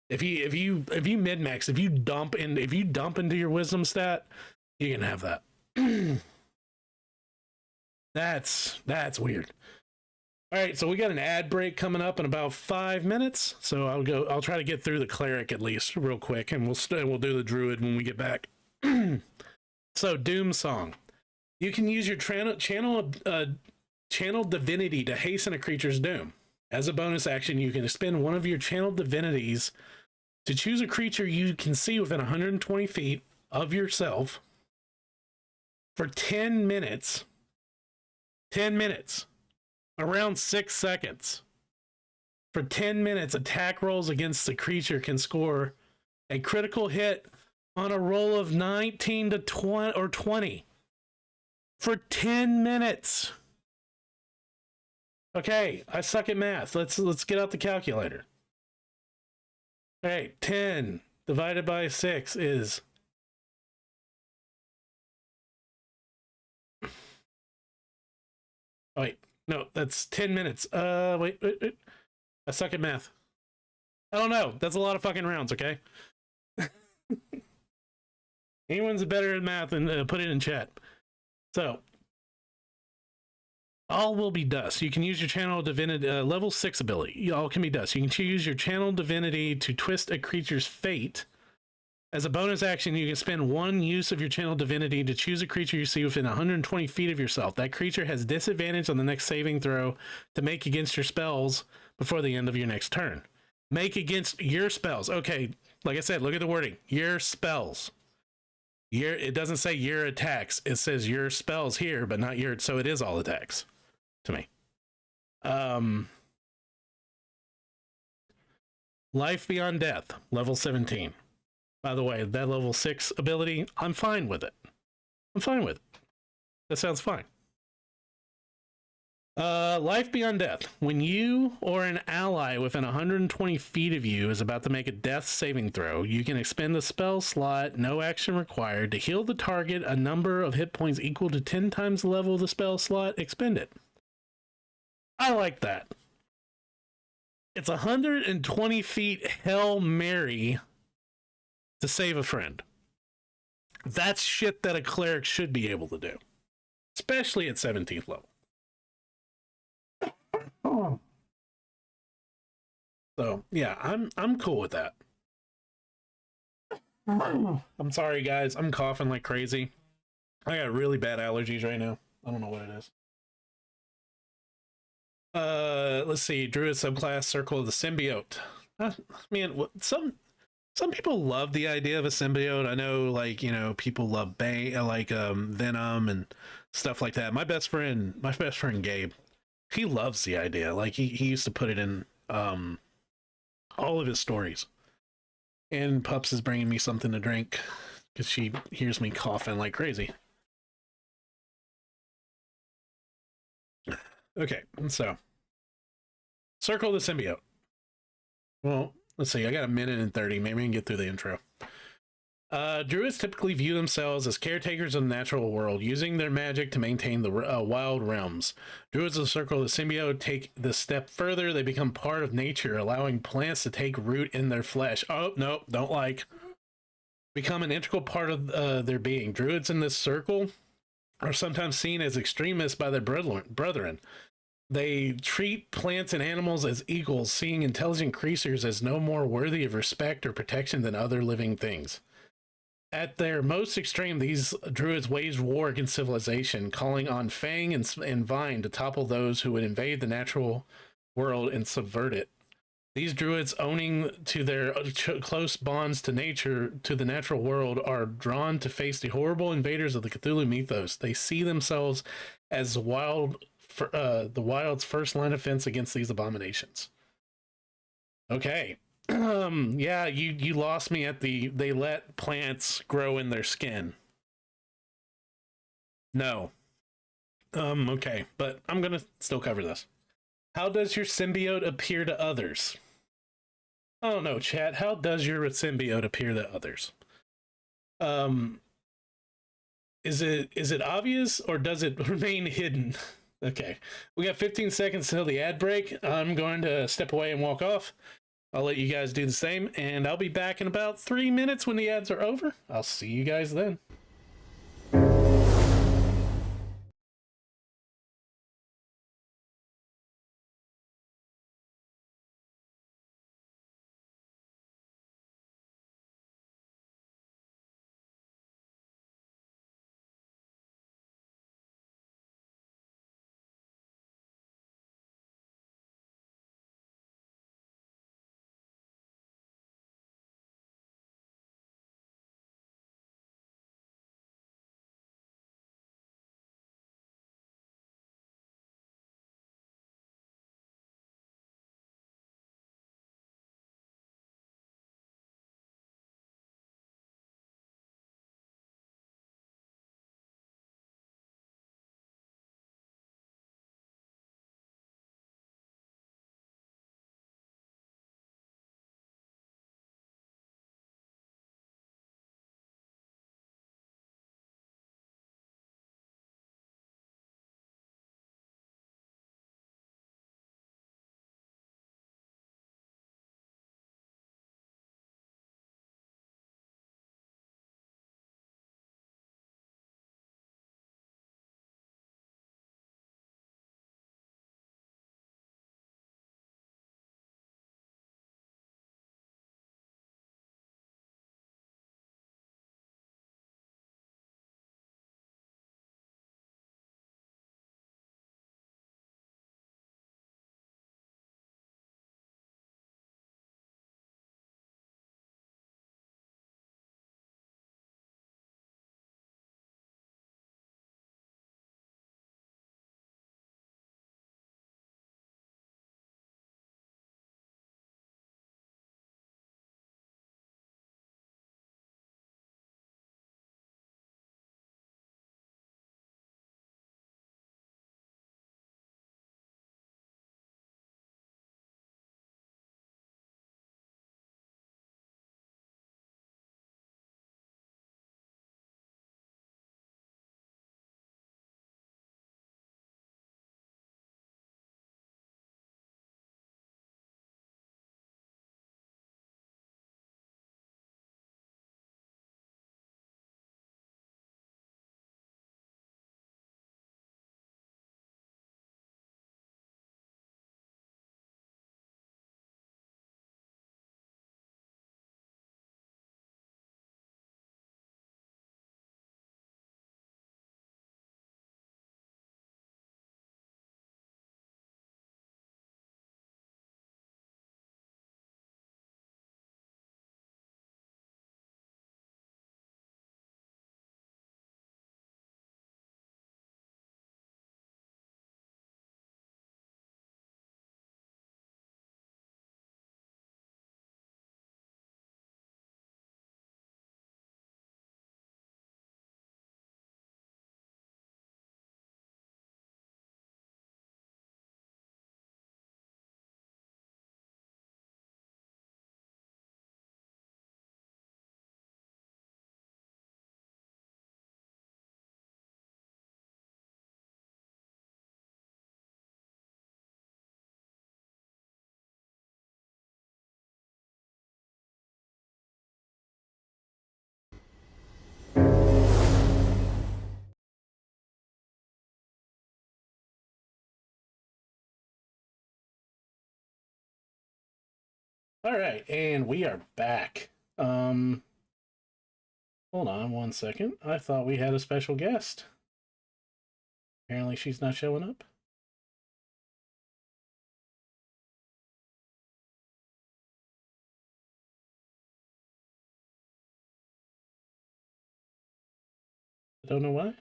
If you min-max, if you dump into your wisdom stat, you can have that. That's weird. All right, so we got an ad break coming up in about 5 minutes. So I'll try to get through the cleric at least real quick, and we'll do the druid when we get back. So Doom Song. You can use your channel divinity to hasten a creature's doom. As a bonus action, you can spend one of your channel divinities to choose a creature you can see within 120 feet of yourself for 10 minutes. 10 minutes. Around 6 seconds. For 10 minutes, attack rolls against the creature can score a critical hit on a roll of 19 to 20 or 20. For 10 minutes. Okay, I suck at math. Let's get out the calculator. All right, 10 divided by 6 is... Oh, wait. No, that's 10 minutes. Wait. I suck at math. I don't know. That's a lot of fucking rounds, okay? Anyone's better at math, and put it in chat. So, all will be dust. You can use your channel divinity, level 6 ability. All can be dust. You can choose your channel divinity to twist a creature's fate. As a bonus action, you can spend one use of your channel divinity to choose a creature you see within 120 feet of yourself. That creature has disadvantage on the next saving throw to make against your spells before the end of your next turn. Make against your spells. Okay, like I said, look at the wording. Your spells. It doesn't say your attacks. It says your spells here, but not your... So it is all attacks to me. Life Beyond Death, level 17. By the way, that level 6 ability, I'm fine with it. I'm fine with it. That sounds fine. Life Beyond Death. When you or an ally within 120 feet of you is about to make a death saving throw, you can expend a spell slot, no action required, to heal the target a number of hit points equal to 10 times the level of the spell slot expended. I like that. It's 120 feet Hail Mary to save a friend. That's shit that a cleric should be able to do, especially at 17th level. So yeah, I'm cool with that. I'm sorry guys, I'm coughing like crazy. I got really bad allergies right now. I don't know what it is. Let's see, Druid subclass, Circle of the Symbiote. Man, some people love the idea of a symbiote. I know, like, you know, people love Venom and stuff like that. My best friend Gabe, he loves the idea. Like he used to put it in all of his stories. And Pups is bringing me something to drink because she hears me coughing like crazy. Okay, so circle the symbiote. Well, let's see. I got a minute and 30. Maybe we can get through the intro. Druids typically view themselves as caretakers of the natural world, using their magic to maintain the wild realms. Druids of the Circle of the Symbiote take the step further. They become part of nature, allowing plants to take root in their flesh. Oh, no, don't like. Become an integral part of their being. Druids in this circle are sometimes seen as extremists by their brethren. They treat plants and animals as equals, seeing intelligent creatures as no more worthy of respect or protection than other living things. At their most extreme, these druids waged war against civilization, calling on Fang and Vine to topple those who would invade the natural world and subvert it. These druids, owning to their close bonds to nature, to the natural world, are drawn to face the horrible invaders of the Cthulhu mythos. They see themselves as the wild's first line of defense against these abominations. Okay. Yeah, you lost me at they let plants grow in their skin. No. Okay, but I'm gonna still cover this. How does your symbiote appear to others? Oh no, chat. How does your symbiote appear to others? Um, is it obvious or does it remain hidden? Okay, we got 15 seconds till the ad break. I'm going to step away and walk off. I'll let you guys do the same, and I'll be back in about 3 minutes when the ads are over. I'll see you guys then. All right, and we are back. Hold on one second. I thought we had a special guest. Apparently she's not showing up. I don't know why.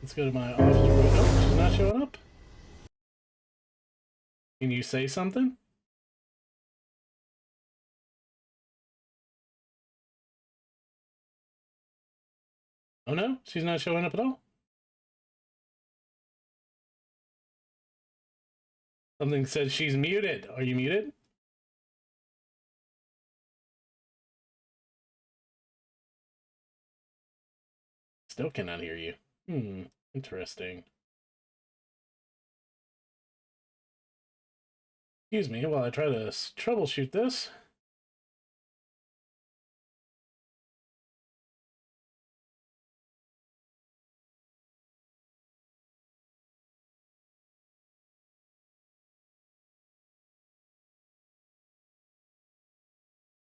Let's go to my office. Oh, she's not showing up. Can you say something? Oh no, she's not showing up at all. Something says she's muted. Are you muted? Still cannot hear you. Interesting. Excuse me while I try to troubleshoot this.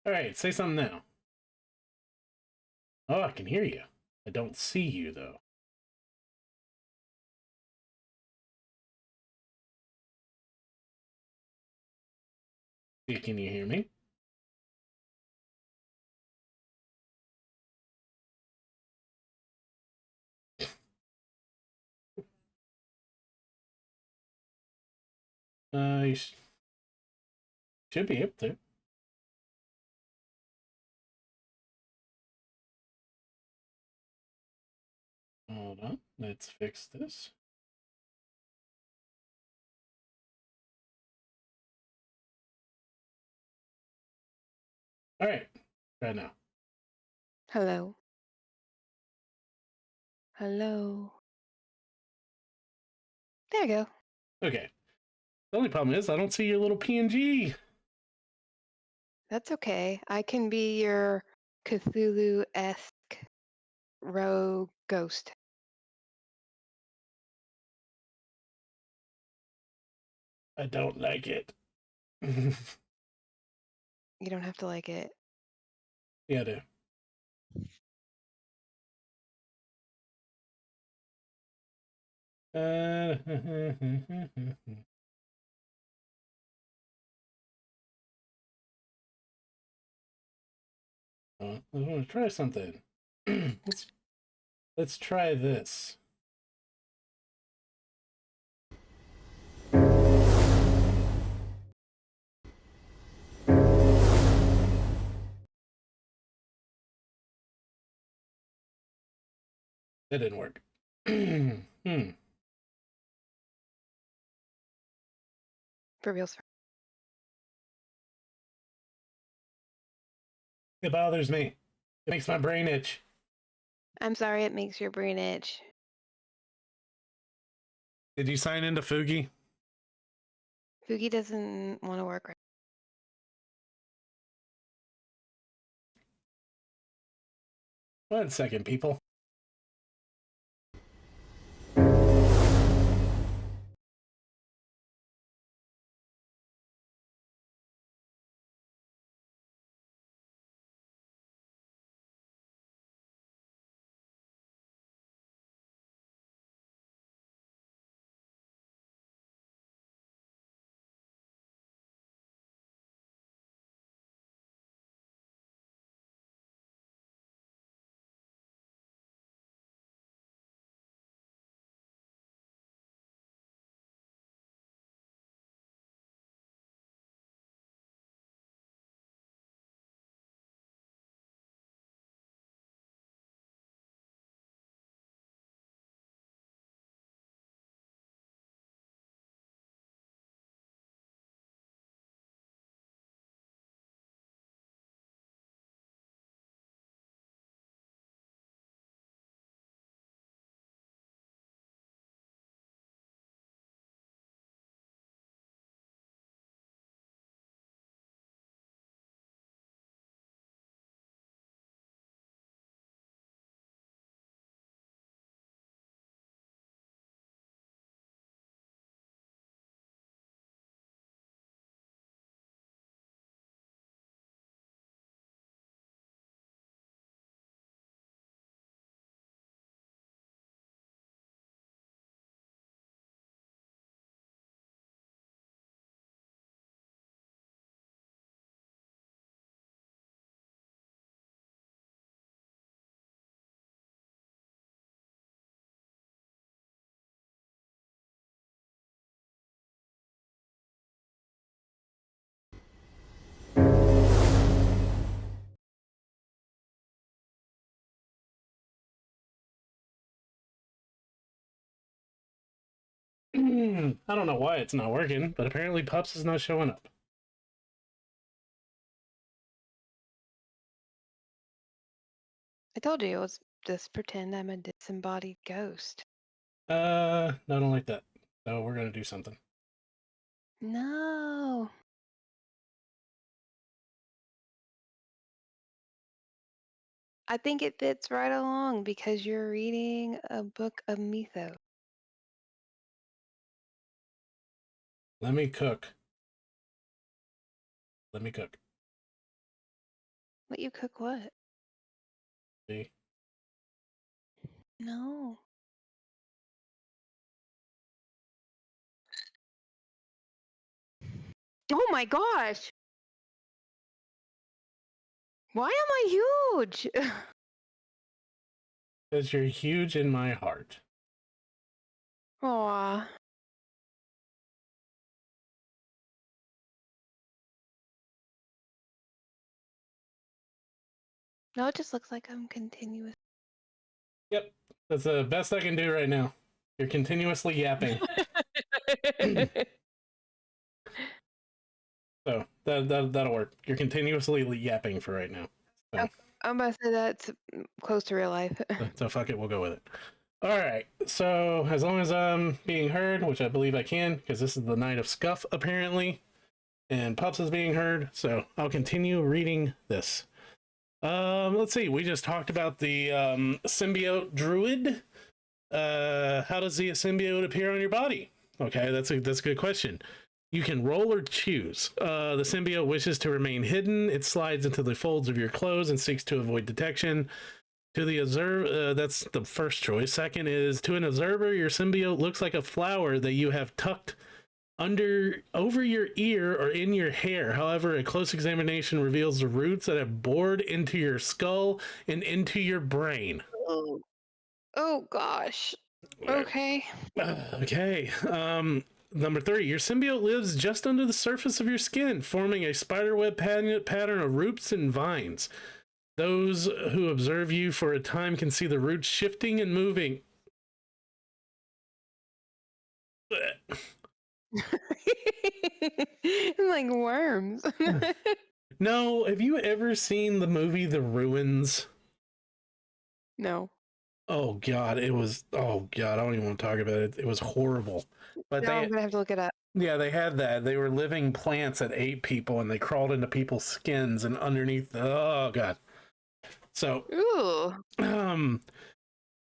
All right, say something now. Oh, I can hear you. I don't see you, though. Can you hear me? You should be able to. Hold on. Let's fix this. All right. Try now. Hello. Hello. There you go. Okay. The only problem is I don't see your little PNG. That's okay. I can be your Cthulhu-esque rogue ghost. I don't like it. You don't have to like it. Yeah, I do. I want to try something. let's try this. That didn't work. For real. It bothers me. It makes my brain itch. I'm sorry it makes your brain itch. Did you sign into Fugi? Fugi doesn't want to work right. 1 second, people. I don't know why it's not working, but apparently Pups is not showing up. I told you it was just pretend I'm a disembodied ghost. No, I don't like that. So we're gonna do something. No. I think it fits right along because you're reading a book of mythos. Let me cook. Let me cook. Let you cook what? See? No. Oh my gosh. Why am I huge? Because you're huge in my heart. Aw. No, it just looks like I'm continuous. Yep. That's the best I can do right now. You're continuously yapping. So that'll work. You're continuously yapping for right now. So, I'm about to say that's close to real life. so fuck it, we'll go with it. All right. So as long as I'm being heard, which I believe I can, because this is the night of scuff apparently, and Pups is being heard, so I'll continue reading this. Let's see. We just talked about the symbiote druid. How does the symbiote appear on your body? Okay, that's a good question. You can roll or choose. The symbiote wishes to remain hidden. It slides into the folds of your clothes and seeks to avoid detection. To the observer, that's the first choice. Second is to an observer, your symbiote looks like a flower that you have tucked over your ear or in your hair. However, a close examination reveals the roots that have bored into your skull and into your brain. Oh gosh. Okay. Okay. Number 3, your symbiote lives just under the surface of your skin, forming a spiderweb pattern of roots and vines. Those who observe you for a time can see the roots shifting and moving. Like worms. No, have you ever seen the movie The Ruins? No. Oh god, it was. Oh god, I don't even want to talk about it. It was horrible. But No, I'm gonna have to look it up. yeah, they had that. They were living plants that ate people, and they crawled into people's skins and underneath. Oh god. So, Ooh.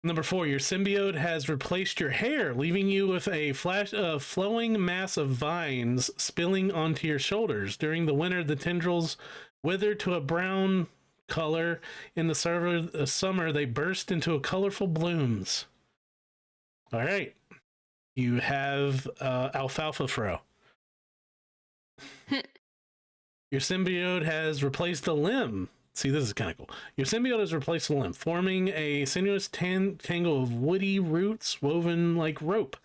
number 4, your symbiote has replaced your hair, leaving you with a flowing mass of vines spilling onto your shoulders. During the winter, the tendrils wither to a brown color. In the summer, they burst into colorful blooms. All right. You have alfalfa fro. Your symbiote has replaced a limb. See, this is kind of cool. Your symbiote has replaced a limb, forming a sinuous tangle of woody roots woven like rope.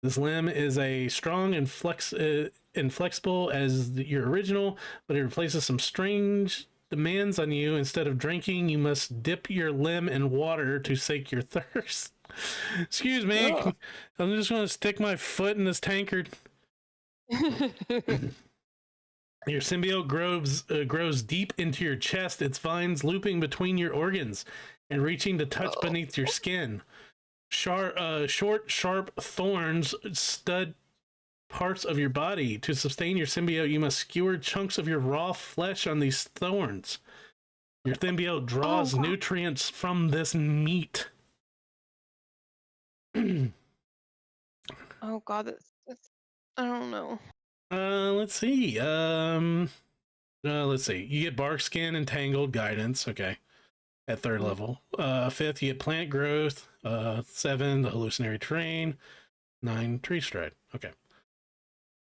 This limb is as strong and flexible as your original, but it replaces some strange demands on you. Instead of drinking, you must dip your limb in water to sate your thirst. Excuse me. Ugh. I'm just going to stick my foot in this tankard. Your symbiote grows deep into your chest, its vines looping between your organs and reaching to touch beneath your skin. Short, sharp thorns stud parts of your body. To sustain your symbiote, you must skewer chunks of your raw flesh on these thorns. Your symbiote draws nutrients from this meat. Oh god, that's I don't know. Let's see. Let's see. You get bark skin and tangled guidance. Okay. At 3rd level. 5th, you get plant growth. 7, the hallucinatory terrain. 9, tree stride. Okay.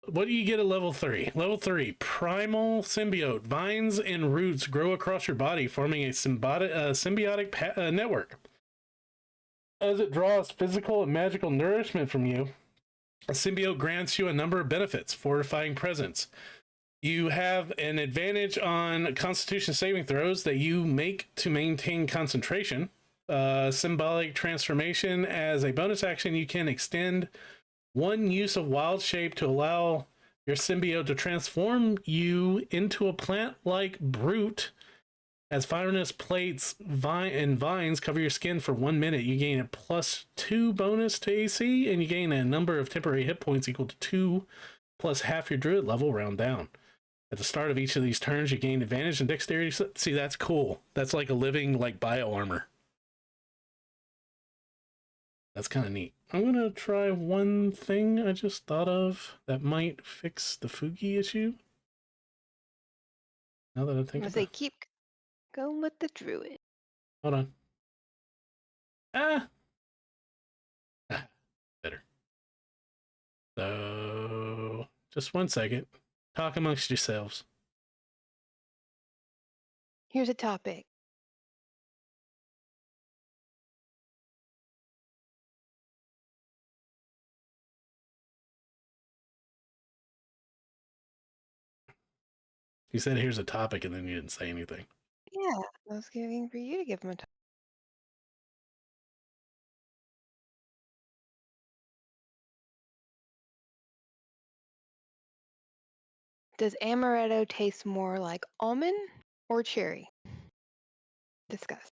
What do you get at level 3? Level 3, primal symbiote. Vines and roots grow across your body, forming a symbiotic network. As it draws physical and magical nourishment from you, a symbiote grants you a number of benefits, fortifying presence. You have an advantage on Constitution saving throws that you make to maintain concentration. Symbolic transformation. As a bonus action, you can extend One use of wild shape to allow your symbiote to transform you into a plant-like brute. As fibrinous plates and vines cover your skin for 1 minute, you gain a +2 bonus to AC, and you gain a number of temporary hit points equal to 2 plus half your druid level round down. At the start of each of these turns, you gain advantage and dexterity. See, that's cool. That's like a living, like, bio armor. That's kind of neat. I'm going to try one thing I just thought of that might fix the Fugi issue. Now that I think about it. They keep going with the druid. Hold on. Ah! Better. So, just 1 second. Talk amongst yourselves. Here's a topic. You said here's a topic and then you didn't say anything. Yeah, I was waiting for you to give them a topic. Does amaretto taste more like almond or cherry? Discuss.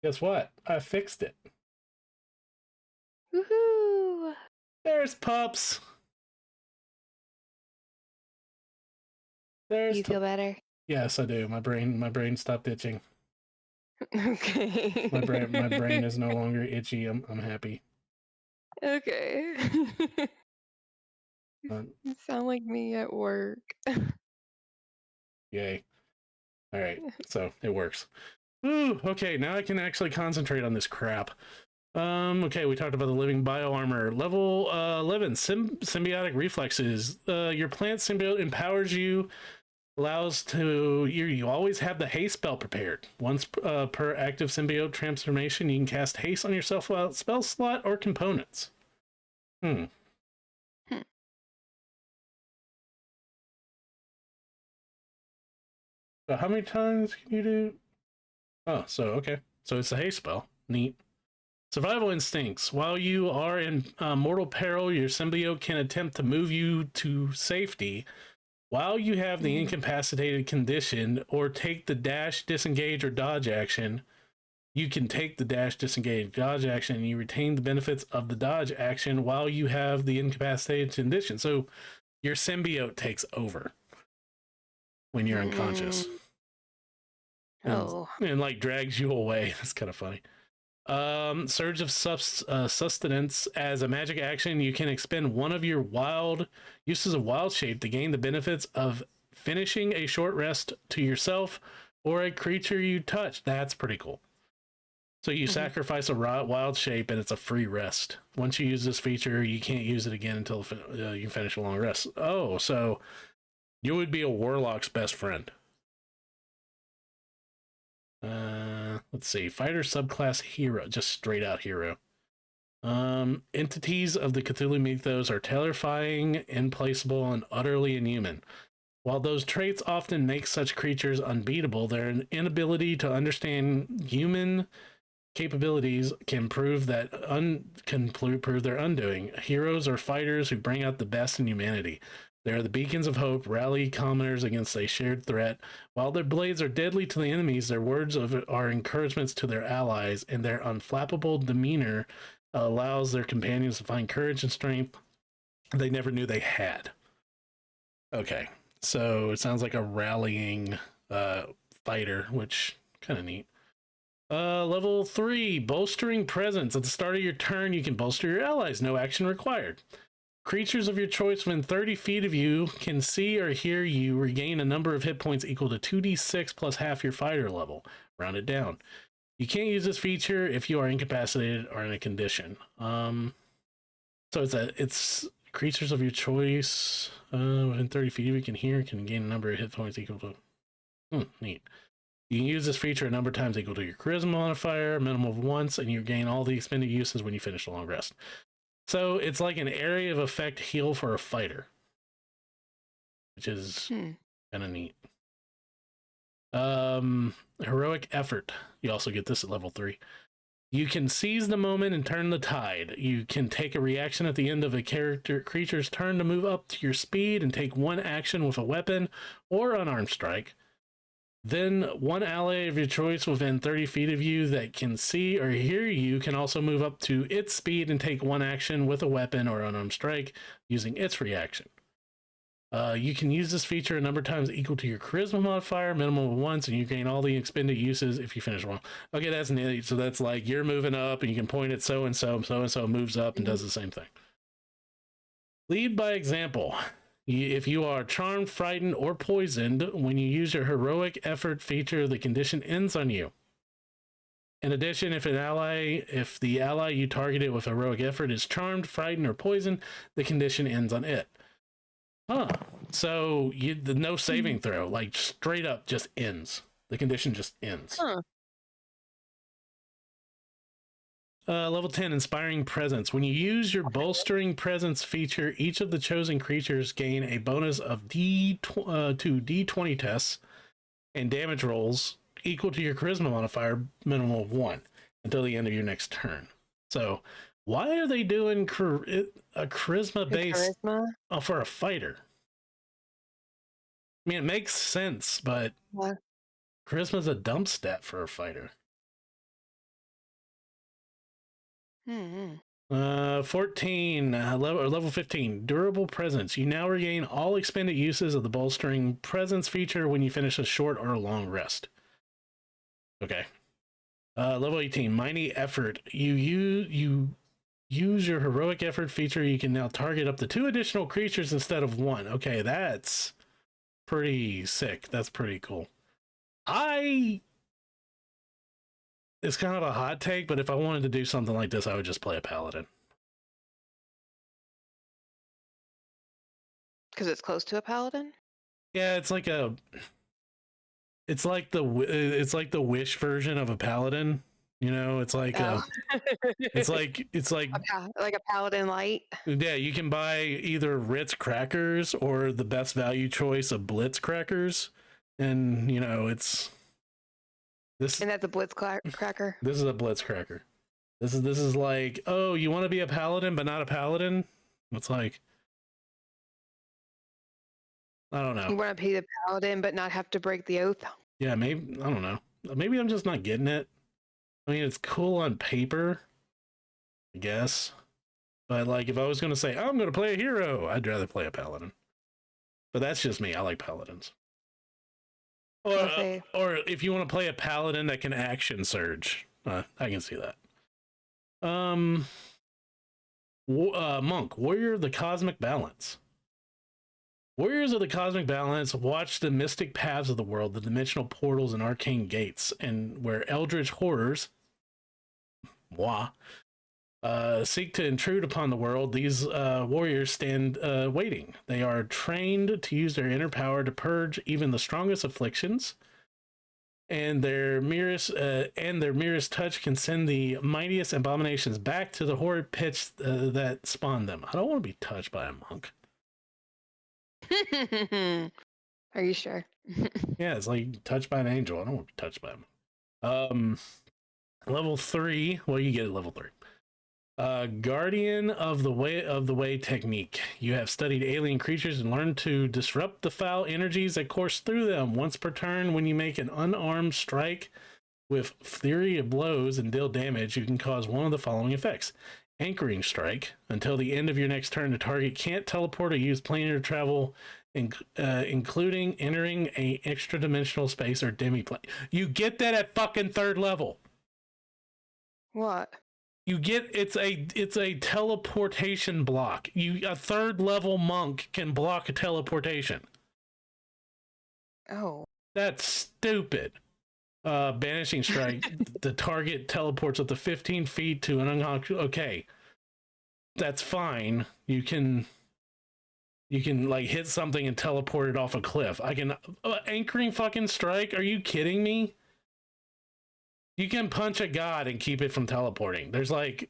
Guess what? I fixed it. Woohoo! There's pups. There's You feel better? Yes, I do. My brain stopped itching. Okay. My brain is no longer itchy. I'm happy. Okay. You sound like me at work. Yay. All right. So it works. Ooh, okay, now I can actually concentrate on this crap. Okay, we talked about the living bio armor. Level 11, symbiotic reflexes. Your plant symbiote empowers you, allows to you always have the haste spell prepared. Once per active symbiote transformation, you can cast haste on yourself without spell slot or components. So how many times can you do? Oh, so okay. So it's a haste spell. Neat. Survival instincts. While you are in mortal peril, your symbiote can attempt to move you to safety. While you have the incapacitated condition or take the dash, disengage, or dodge action, you can take the dash, disengage, dodge action, and you retain the benefits of the dodge action while you have the incapacitated condition. So your symbiote takes over when you're unconscious. And like drags you away. That's kind of funny. Surge of sustenance. As a magic action, you can expend one of your uses of wild shape to gain the benefits of finishing a short rest to yourself or a creature you touch. That's pretty cool. So you sacrifice a wild shape and it's a free rest. Once you use this feature, you can't use it again until you finish a long rest. Oh, so you would be a warlock's best friend. Let's see. Fighter subclass hero, just straight out hero. Entities of the Cthulhu mythos are terrifying, implaceable, and utterly inhuman. While those traits often make such creatures unbeatable, their inability to understand human capabilities can prove their undoing. Heroes are fighters who bring out the best in humanity. They are the beacons of hope, rally commoners against a shared threat. While their blades are deadly to the enemies, their words are encouragements to their allies, and their unflappable demeanor allows their companions to find courage and strength they never knew they had. Okay, so it sounds like a rallying fighter, which kind of neat. Level 3, bolstering presence. At the start of your turn, you can bolster your allies. No action required. Creatures of your choice within 30 feet of you can see or hear you regain a number of hit points equal to 2d6 plus half your fighter level. Round it down. You can't use this feature if you are incapacitated or in a condition. So it's creatures of your choice within 30 feet of you can hear can gain a number of hit points equal to... neat. You can use this feature a number of times equal to your charisma modifier, a minimum of once, and you gain all the expended uses when you finish a long rest. So it's like an area of effect heal for a fighter, which is kind of neat. Heroic effort. You also get this at level 3. You can seize the moment and turn the tide. You can take a reaction at the end of a creature's turn to move up to your speed and take one action with a weapon or unarmed strike. Then one ally of your choice within 30 feet of you that can see or hear you can also move up to its speed and take one action with a weapon or unarmed strike using its reaction. You can use this feature a number of times equal to your charisma modifier, minimum of once, and you gain all the expended uses if you finish one. Okay, that's neat. So that's like you're moving up and you can point at so and so moves up and does the same thing. Lead by example. If you are charmed, frightened, or poisoned, when you use your heroic effort feature, the condition ends on you. In addition, if the ally you targeted with heroic effort is charmed, frightened, or poisoned, the condition ends on it. Huh. So no saving throw, like straight up just ends. The condition just ends. Huh. Level 10, Inspiring Presence. When you use your Bolstering Presence feature, each of the chosen creatures gain a bonus of to D20 tests and damage rolls equal to your Charisma modifier, minimum of 1, until the end of your next turn. So, why are they doing a Charisma base for a fighter? I mean, it makes sense, but Charisma's a dump stat for a fighter. 14, level 15, Durable Presence. You now regain all expended uses of the Bolstering Presence feature when you finish a short or a long rest. Okay. Level 18, Mighty Effort. You use your Heroic Effort feature. You can now target up to 2 additional creatures instead of 1. Okay, that's pretty sick. That's pretty cool. It's kind of a hot take, but if I wanted to do something like this, I would just play a paladin. Because it's close to a paladin? Yeah, it's like the Wish version of a paladin. You know, it's like it's like a paladin light. Yeah, you can buy either Ritz crackers or the best value choice of Blitz crackers, and you know it's this. And that's a Blitz cracker. This is a Blitz cracker. This is like, oh, you want to be a paladin but not a paladin? It's like, I don't know. You want to be the paladin but not have to break the oath? Yeah, maybe, I don't know. Maybe I'm just not getting it. I mean, it's cool on paper, I guess. But like, if I was going to say, I'm going to play a hero, I'd rather play a paladin. But that's just me. I like paladins. Or if you want to play a paladin that can action surge, I can see that. Monk, Warrior of the Cosmic Balance. Warriors of the Cosmic Balance watch the mystic paths of the world, the dimensional portals and arcane gates, and where eldritch horrors seek to intrude upon the world. These warriors stand waiting. They are trained to use their inner power to purge even the strongest afflictions, and their merest touch can send the mightiest abominations back to the horrid pits that spawned them. I don't want to be touched by a monk. Are you sure? Yeah, it's like touched by an angel. I don't want to be touched by him. Level 3. Well, you get it level 3. Guardian of the Way technique. You have studied alien creatures and learned to disrupt the foul energies that course through them. Once per turn, when you make an unarmed strike with flurry of blows and deal damage, you can cause one of the following effects. Anchoring strike. Until the end of your next turn, the target can't teleport or use planar travel, including entering a extra dimensional space or demiplane. You get that at fucking 3rd level. What? You get it's a teleportation block. A 3rd level monk can block a teleportation. Oh. That's stupid. Banishing strike. The target teleports up to 15 feet to an unlocked. Okay, that's fine. You can like hit something and teleport it off a cliff. I can anchoring fucking strike. Are you kidding me? You can punch a god and keep it from teleporting. There's like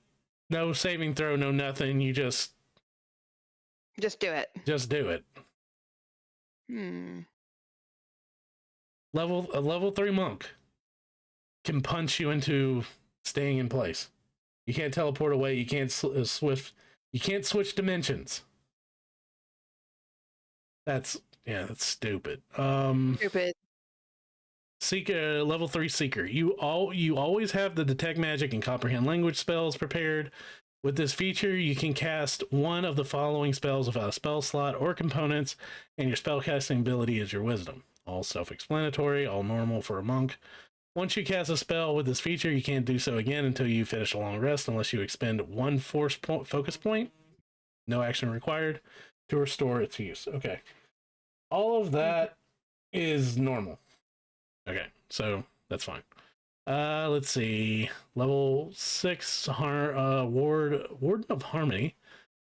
no saving throw, no nothing. You just do it. Just do it. A level 3 monk can punch you into staying in place. You can't teleport away. You can't swift. You can't switch dimensions. That's stupid. Stupid. Seeker, level 3 seeker. You always have the detect magic and comprehend language spells prepared. With this feature, you can cast one of the following spells without a spell slot or components, and your spellcasting ability is your wisdom. All self-explanatory, all normal for a monk. Once you cast a spell with this feature, you can't do so again until you finish a long rest, unless you expend one focus point. No action required to restore its use. Okay. All of that is normal. Okay, so that's fine. Let's see. Level 6, Warden of Harmony.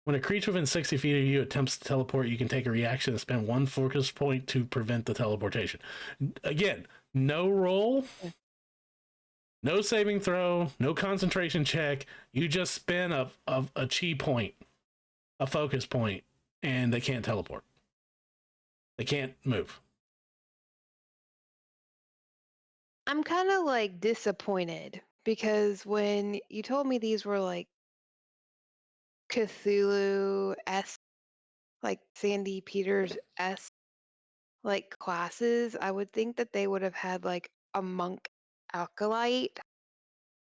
When a creature within 60 feet of you attempts to teleport, you can take a reaction and spend one focus point to prevent the teleportation. Again, no roll, no saving throw, no concentration check. You just spend a chi point, a focus point, and they can't teleport. They can't move. I'm kind of like disappointed because when you told me these were like Cthulhu-esque, like Sandy Peters-esque, like classes, I would think that they would have had like a monk acolyte.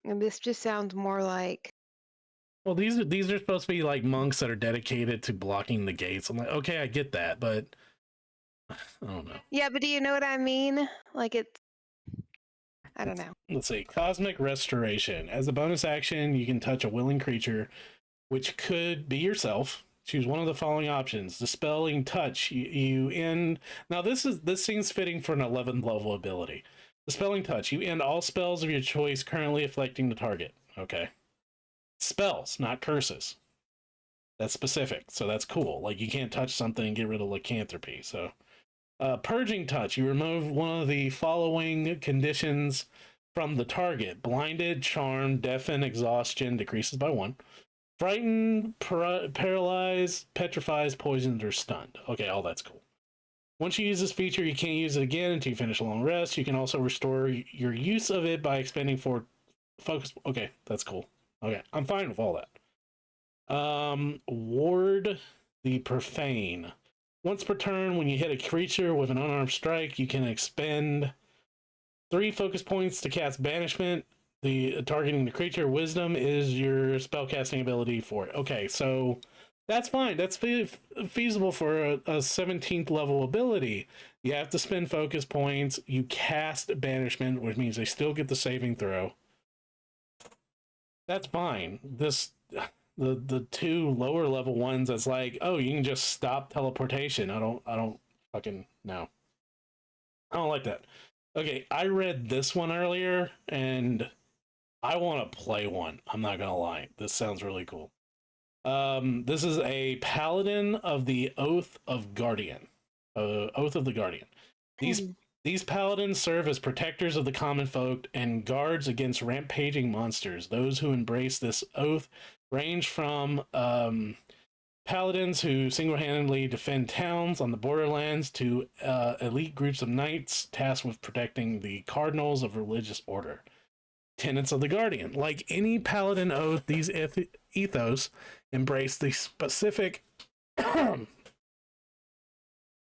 And this just sounds more like. Well, these are supposed to be like monks that are dedicated to blocking the gates. I'm like, okay, I get that, but I don't know. Yeah, but do you know what I mean? Like it's. I don't know. Let's see. Cosmic Restoration. As a bonus action, you can touch a willing creature, which could be yourself. Choose one of the following options. Dispelling Touch. You end. Now, this seems fitting for an 11th level ability. Dispelling Touch. You end all spells of your choice currently afflicting the target. Okay. Spells, not curses. That's specific, so that's cool. Like, you can't touch something and get rid of lycanthropy. So, Purging Touch. You remove one of the following conditions from the target. Blinded, Charmed, Deafen, Exhaustion decreases by 1. Frightened, Paralyzed, Petrifies, Poisoned, or Stunned. Okay, all that's cool. Once you use this feature, you can't use it again until you finish a long rest. You can also restore your use of it by expending 4 focus. Okay, that's cool. Okay, I'm fine with all that. Ward the Profane. Once per turn, when you hit a creature with an unarmed strike, you can expend 3 focus points to cast Banishment. The targeting the creature. Wisdom is your spellcasting ability for it. Okay, so that's fine. That's feasible for a 17th level ability. You have to spend focus points. You cast Banishment, which means they still get the saving throw. That's fine. The 2 lower level ones, that's like, oh, you can just stop teleportation. I don't fucking know. I don't like that. Okay, I read this one earlier and I want to play one. I'm not gonna lie. This sounds really cool. This is a Paladin of the Oath of Guardian. Oath of the Guardian. These paladins serve as protectors of the common folk and guards against rampaging monsters. Those who embrace this oath range from paladins who single-handedly defend towns on the borderlands to elite groups of knights tasked with protecting the cardinals of religious order. Tenets of the Guardian. Like any paladin oath, these ethos embrace the specific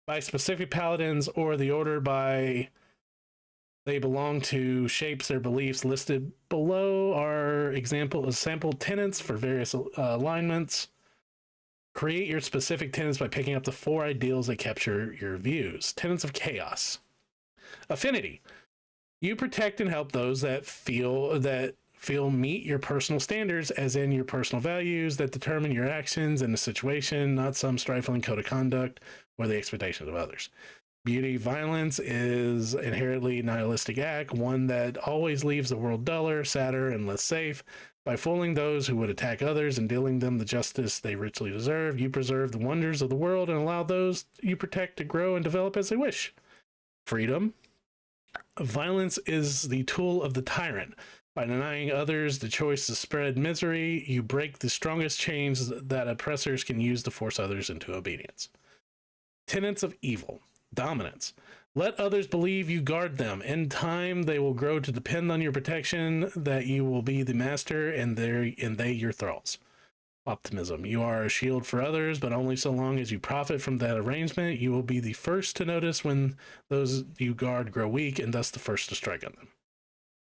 by specific paladins or the order by they belong to shapes their beliefs. Listed below are sample tenets for various alignments. Create your specific tenets by picking up the 4 ideals that capture your views. Tenets of Chaos. Affinity. You protect and help those that feel meet your personal standards, as in your personal values that determine your actions in a situation, not some stifling code of conduct or the expectations of others. Beauty. Violence is inherently nihilistic act, one that always leaves the world duller, sadder, and less safe. By fooling those who would attack others and dealing them the justice they richly deserve, you preserve the wonders of the world and allow those you protect to grow and develop as they wish. Freedom. Violence is the tool of the tyrant. By denying others the choice to spread misery, you break the strongest chains that oppressors can use to force others into obedience. Tenets of Evil. Dominance. Let others believe you guard them. In time, they will grow to depend on your protection, that you will be the master and they your thralls. Optimism. You are a shield for others, but only so long as you profit from that arrangement. You will be the first to notice when those you guard grow weak, and thus the first to strike on them.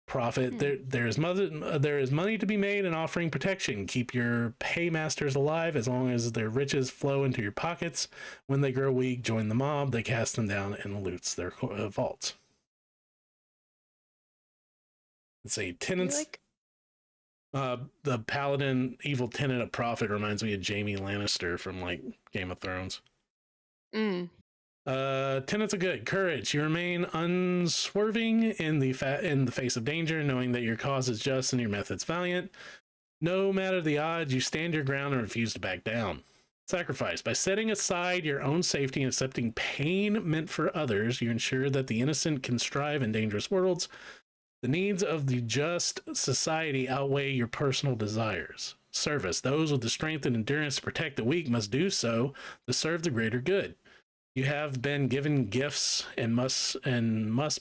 Profit. There is money to be made in offering protection. Keep your paymasters alive as long as their riches flow into your pockets. When they grow weak, join the mob. They cast them down and loots their vaults. Let's see. Tenants. The paladin evil tenant of profit reminds me of Jaime Lannister from like Game of Thrones. Tenets of good. Courage. You remain unswerving in the face of danger, knowing that your cause is just and your methods valiant. No matter the odds, you stand your ground and refuse to back down. Sacrifice. By setting aside your own safety and accepting pain meant for others, you ensure that the innocent can strive in dangerous worlds. The needs of the just society outweigh your personal desires. Service. Those with the strength and endurance to protect the weak must do so to serve the greater good. You have been given gifts and must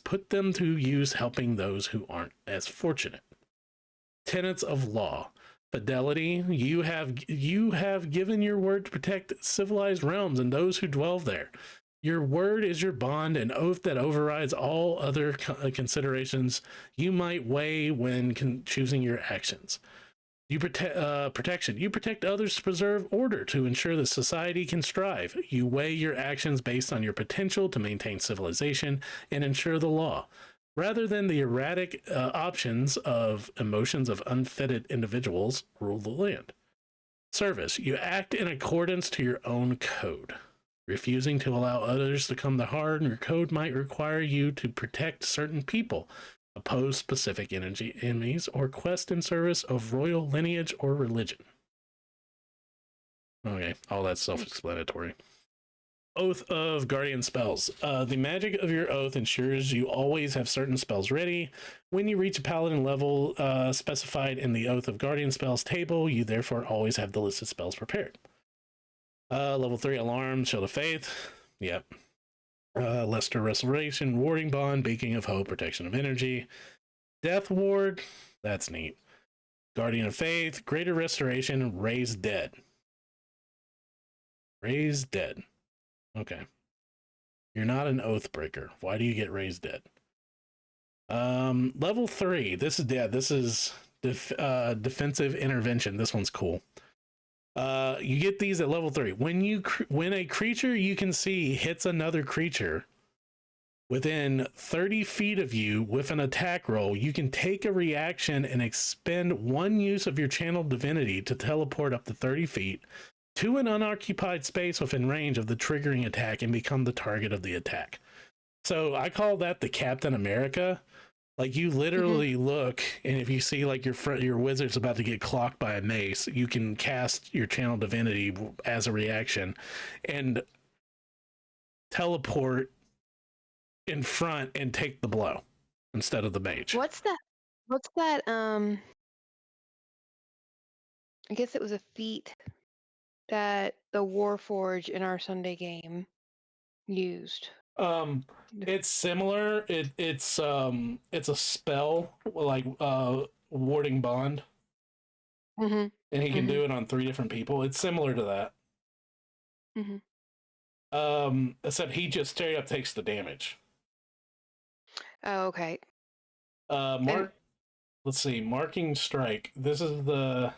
put them to use helping those who aren't as fortunate. Tenets of law. Fidelity. You have given your word to protect civilized realms and those who dwell there. Your word is your bond, an oath that overrides all other considerations you might weigh when choosing your actions. You protection. You protect others to preserve order, to ensure that society can strive. You weigh your actions based on your potential to maintain civilization and ensure the law, rather than the erratic options of emotions of unfitted individuals rule the land. Service. You act in accordance to your own code. Refusing to allow others to come to harm, your code might require you to protect certain people, oppose specific enemies, or quest in service of royal lineage or religion. Okay, all that's self-explanatory. Oath of Guardian Spells. The magic of your oath ensures you always have certain spells ready. When you reach a paladin level specified in the Oath of Guardian Spells table, you therefore always have the listed spells prepared. Level 3 Alarm, Shield of Faith. Yep. Lester Restoration, Warding Bond, Beacon of Hope, Protection of Energy. Death Ward. That's neat. Guardian of Faith, Greater Restoration, Raise Dead. Raise Dead. Okay. You're not an Oathbreaker. Why do you get Raised Dead? Level 3. This is Defensive Intervention. This one's cool. You get these at level 3. When a creature you can see hits another creature within 30 feet of you with an attack roll, you can take a reaction and expend one use of your channeled divinity to teleport up to 30 feet to an unoccupied space within range of the triggering attack and become the target of the attack. So I call that the Captain America. Like, you literally look, and if you see like your wizard's about to get clocked by a mace, you can cast your channel divinity as a reaction and teleport in front and take the blow instead of the mage. What's that? I guess it was a feat that the Warforged in our Sunday game used. It's similar. It's a spell like Warding Bond. And he can do it on 3 different people. It's similar to that. Except he just straight up takes the damage. Oh, okay. Let's see, Marking Strike. This is the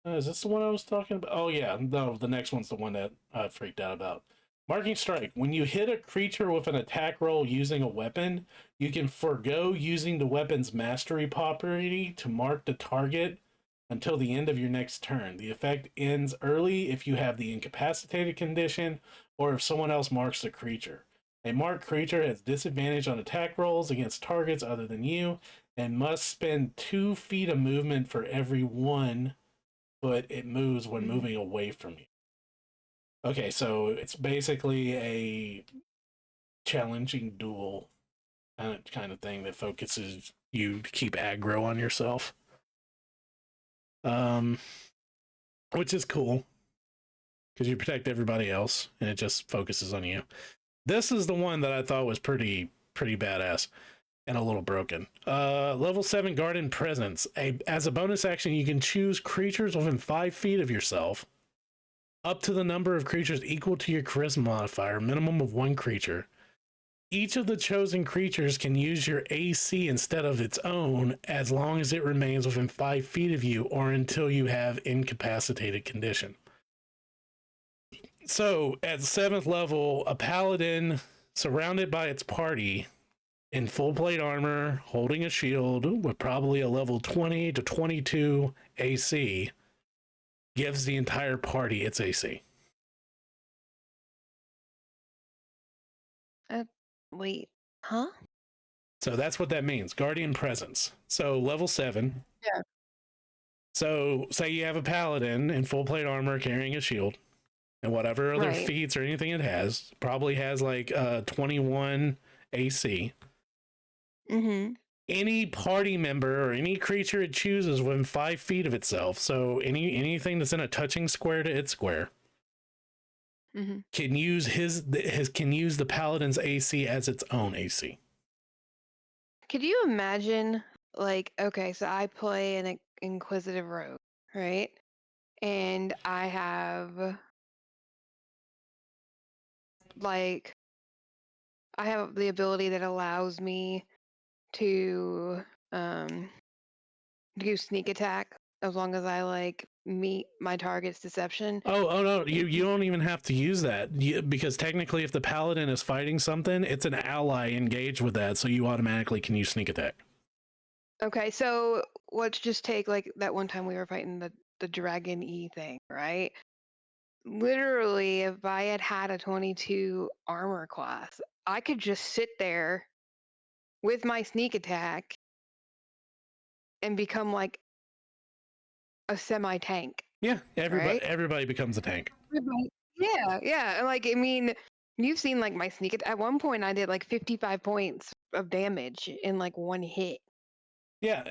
is this the one I was talking about? Oh yeah, no, the next one's the one that I freaked out about. Marking Strike. When you hit a creature with an attack roll using a weapon, you can forego using the weapon's mastery property to mark the target until the end of your next turn. The effect ends early if you have the incapacitated condition or if someone else marks the creature. A marked creature has disadvantage on attack rolls against targets other than you and must spend 2 feet of movement for every 1 foot it moves when moving away from you. Okay, so it's basically a challenging duel kind of thing that focuses you to keep aggro on yourself. Which is cool because you protect everybody else and it just focuses on you. This is the one that I thought was pretty badass and a little broken. Level 7 Garden Presence. As a bonus action, you can choose creatures within 5 feet of yourself, up to the number of creatures equal to your charisma modifier, minimum of 1 creature. Each of the chosen creatures can use your AC instead of its own as long as it remains within 5 feet of you or until you have incapacitated condition. So at 7th level, a paladin surrounded by its party in full plate armor, holding a shield with probably a level 20 to 22 AC, gives the entire party its AC. Wait, huh? So that's what that means. Guardian Presence. So level 7. Yeah. So say you have a paladin in full plate armor carrying a shield, and whatever other feats or anything it has, probably has like 21 AC. Mm-hmm. Any party member or any creature it chooses within 5 feet of itself, so anything that's in a touching square to its square, can use can use the paladin's AC as its own AC. Could you imagine, like, okay, so I play an inquisitive rogue, right? And I have the ability that allows me to do sneak attack as long as I meet my target's deception. Oh no, you don't even have to use that because technically if the paladin is fighting something, it's an ally engaged with that, so you automatically can use sneak attack. Okay, so let's just take like that one time we were fighting the dragon E thing, right? Literally, if I had a 22 armor class, I could just sit there with my sneak attack and become like a semi tank. Yeah, everybody becomes a tank. Yeah. Like, I mean, you've seen like my sneak attack. At one point, I did like 55 points of damage in like one hit. Yeah,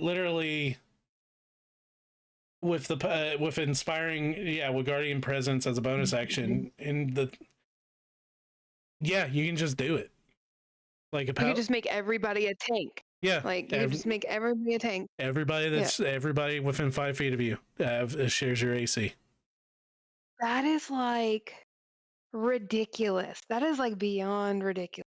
literally. With the with inspiring, with Guardian Presence as a bonus action you can just do it. Like you could just make everybody a tank. Yeah, like you could just make everybody a tank. Everybody within 5 feet of you shares your AC. That is like ridiculous. That is like beyond ridiculous.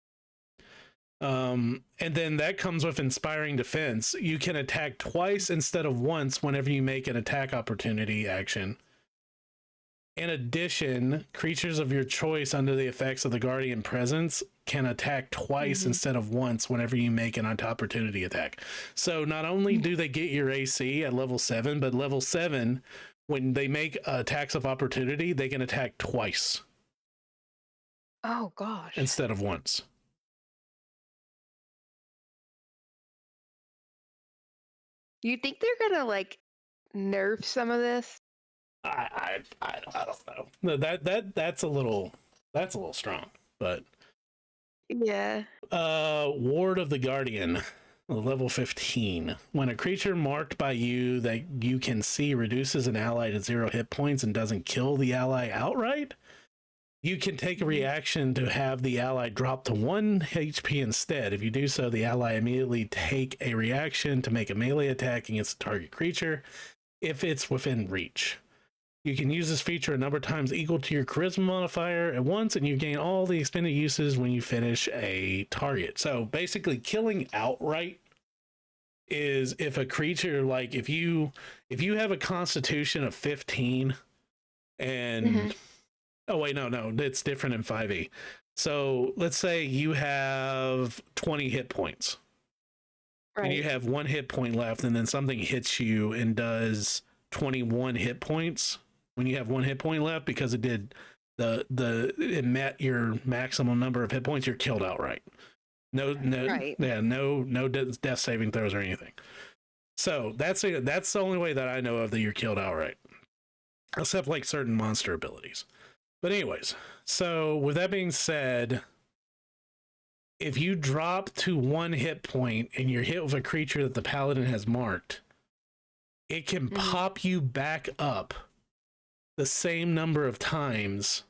And then that comes with inspiring defense. You can attack twice instead of once whenever you make an attack opportunity action. In addition, creatures of your choice under the effects of the Guardian Presence can attack twice instead of once whenever you make an opportunity attack. So not only do they get your AC at level 7, but level 7, when they make attacks of opportunity, they can attack twice. Oh, gosh. Instead of once. You think they're gonna like nerf some of this? I don't know. That's a little strong, but yeah. Ward of the Guardian, level 15. When a creature marked by you that you can see reduces an ally to 0 hit points and doesn't kill the ally outright, you can take a reaction to have the ally drop to 1 HP instead. If you do so, the ally immediately take a reaction to make a melee attack against the target creature if it's within reach. You can use this feature a number of times equal to your charisma modifier at once, and you gain all the expended uses when you finish a target. So basically, killing outright is if a creature, like if you have a constitution of 15 and oh wait, no, it's different in 5e. So let's say you have 20 hit points. Right. And you have 1 hit point left, and then something hits you and does 21 hit points when you have 1 hit point left because it did it met your maximum number of hit points, you're killed outright. No death saving throws or anything. So that's the only way that I know of that you're killed outright, except like certain monster abilities. But anyways, so with that being said, if you drop to 1 hit point and you're hit with a creature that the paladin has marked, it can pop you back up the same number of times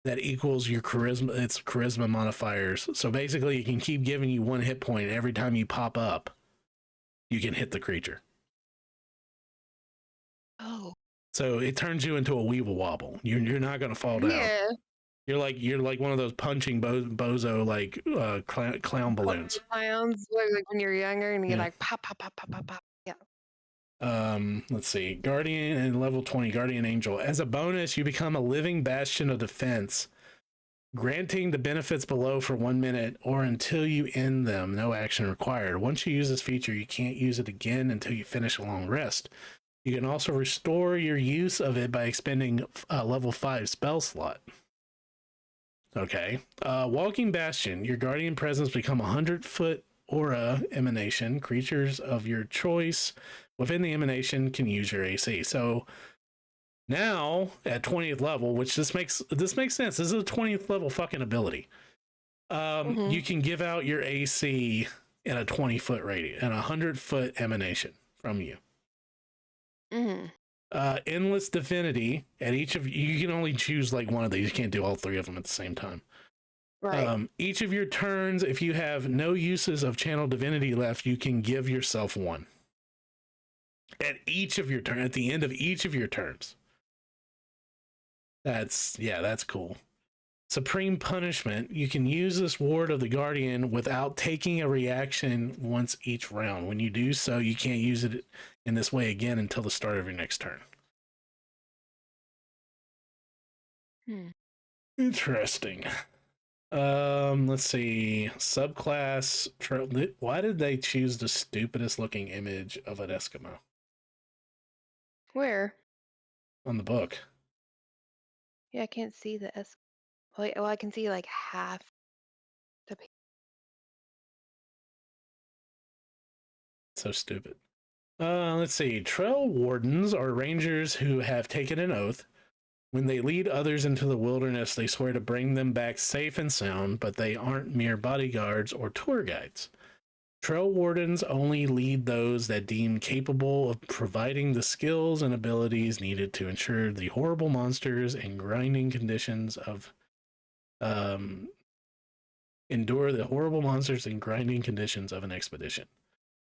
that equals your charisma. It's charisma modifiers. So basically, it can keep giving you 1 hit point every time you pop up. You can hit the creature. Oh. So it turns you into a weeble wobble. You're not gonna fall down. Yeah. You're like one of those punching bozo like clown balloons. Clowns, like when you're younger and you're like pop, pop, pop, pop, pop, pop. Yeah. Let's see. Guardian and level 20, Guardian Angel. As a bonus, you become a living bastion of defense, granting the benefits below for 1 minute or until you end them. No action required. Once you use this feature, you can't use it again until you finish a long rest. You can also restore your use of it by expending a level 5 spell slot. Okay. Walking Bastion. Your guardian presence become a 100-foot aura emanation. Creatures of your choice within the emanation can use your AC. So now at 20th level, which this makes sense. This is a 20th level fucking ability. You can give out your AC in a 20-foot radius and a 100-foot emanation from you. Endless Divinity. At each of you can only choose like one of these. You can't do all 3 of them at the same time. Right. Each of your turns, if you have no uses of Channel Divinity left, you can give yourself 1. At each of your turn, at the end of each of your turns. That's cool. Supreme Punishment. You can use this ward of the Guardian without taking a reaction once each round. When you do so, you can't use it in this way again until the start of your next turn. Interesting. Let's see. Subclass. Why did they choose the stupidest looking image of an Eskimo? Where? On the book. Yeah, I can't see the S. Well, I can see like half the. So stupid. Let's see. Trail Wardens are rangers who have taken an oath. When they lead others into the wilderness, they swear to bring them back safe and sound, but they aren't mere bodyguards or tour guides. Trail Wardens only lead those that deem capable of providing the skills and abilities needed to ensure the horrible monsters and grinding conditions of endure the horrible monsters and grinding conditions of an expedition.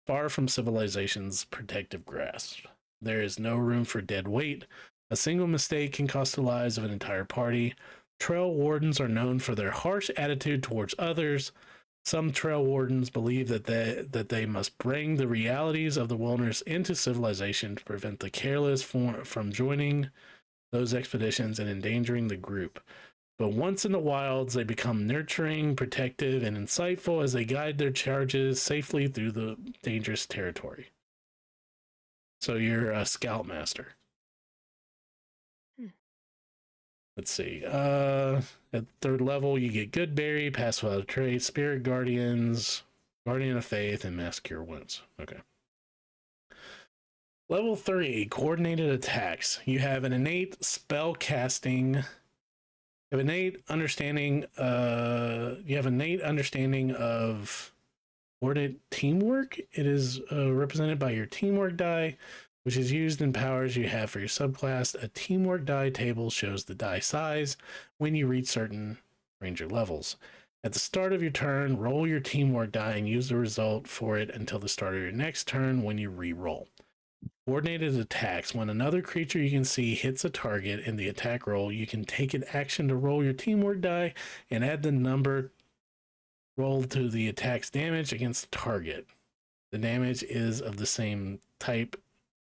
Far from civilization's protective grasp, there is no room for dead weight. A single mistake can cost the lives of an entire party. Trail Wardens are known for their harsh attitude towards others. Some Trail Wardens believe that they must bring the realities of the wilderness into civilization to prevent the careless from joining those expeditions and endangering the group. But once in the wilds, they become nurturing, protective, and insightful as they guide their charges safely through the dangerous territory. So you're a scoutmaster. Let's see. At 3rd level, you get Good Berry, Pass Without a Trace, Spirit Guardians, Guardian of Faith, and Mass Cure Wounds. Okay. Level 3, Coordinated Attacks. You have an innate spell casting. You have innate understanding. You have innate understanding of coordinate teamwork. It is represented by your teamwork die, which is used in powers you have for your subclass. A teamwork die table shows the die size when you reach certain ranger levels. At the start of your turn, roll your teamwork die and use the result for it until the start of your next turn when you re-roll. Coordinated attacks. When another creature you can see hits a target in the attack roll, you can take an action to roll your teamwork die and add the number rolled to the attack's damage against the target. The damage is of the same type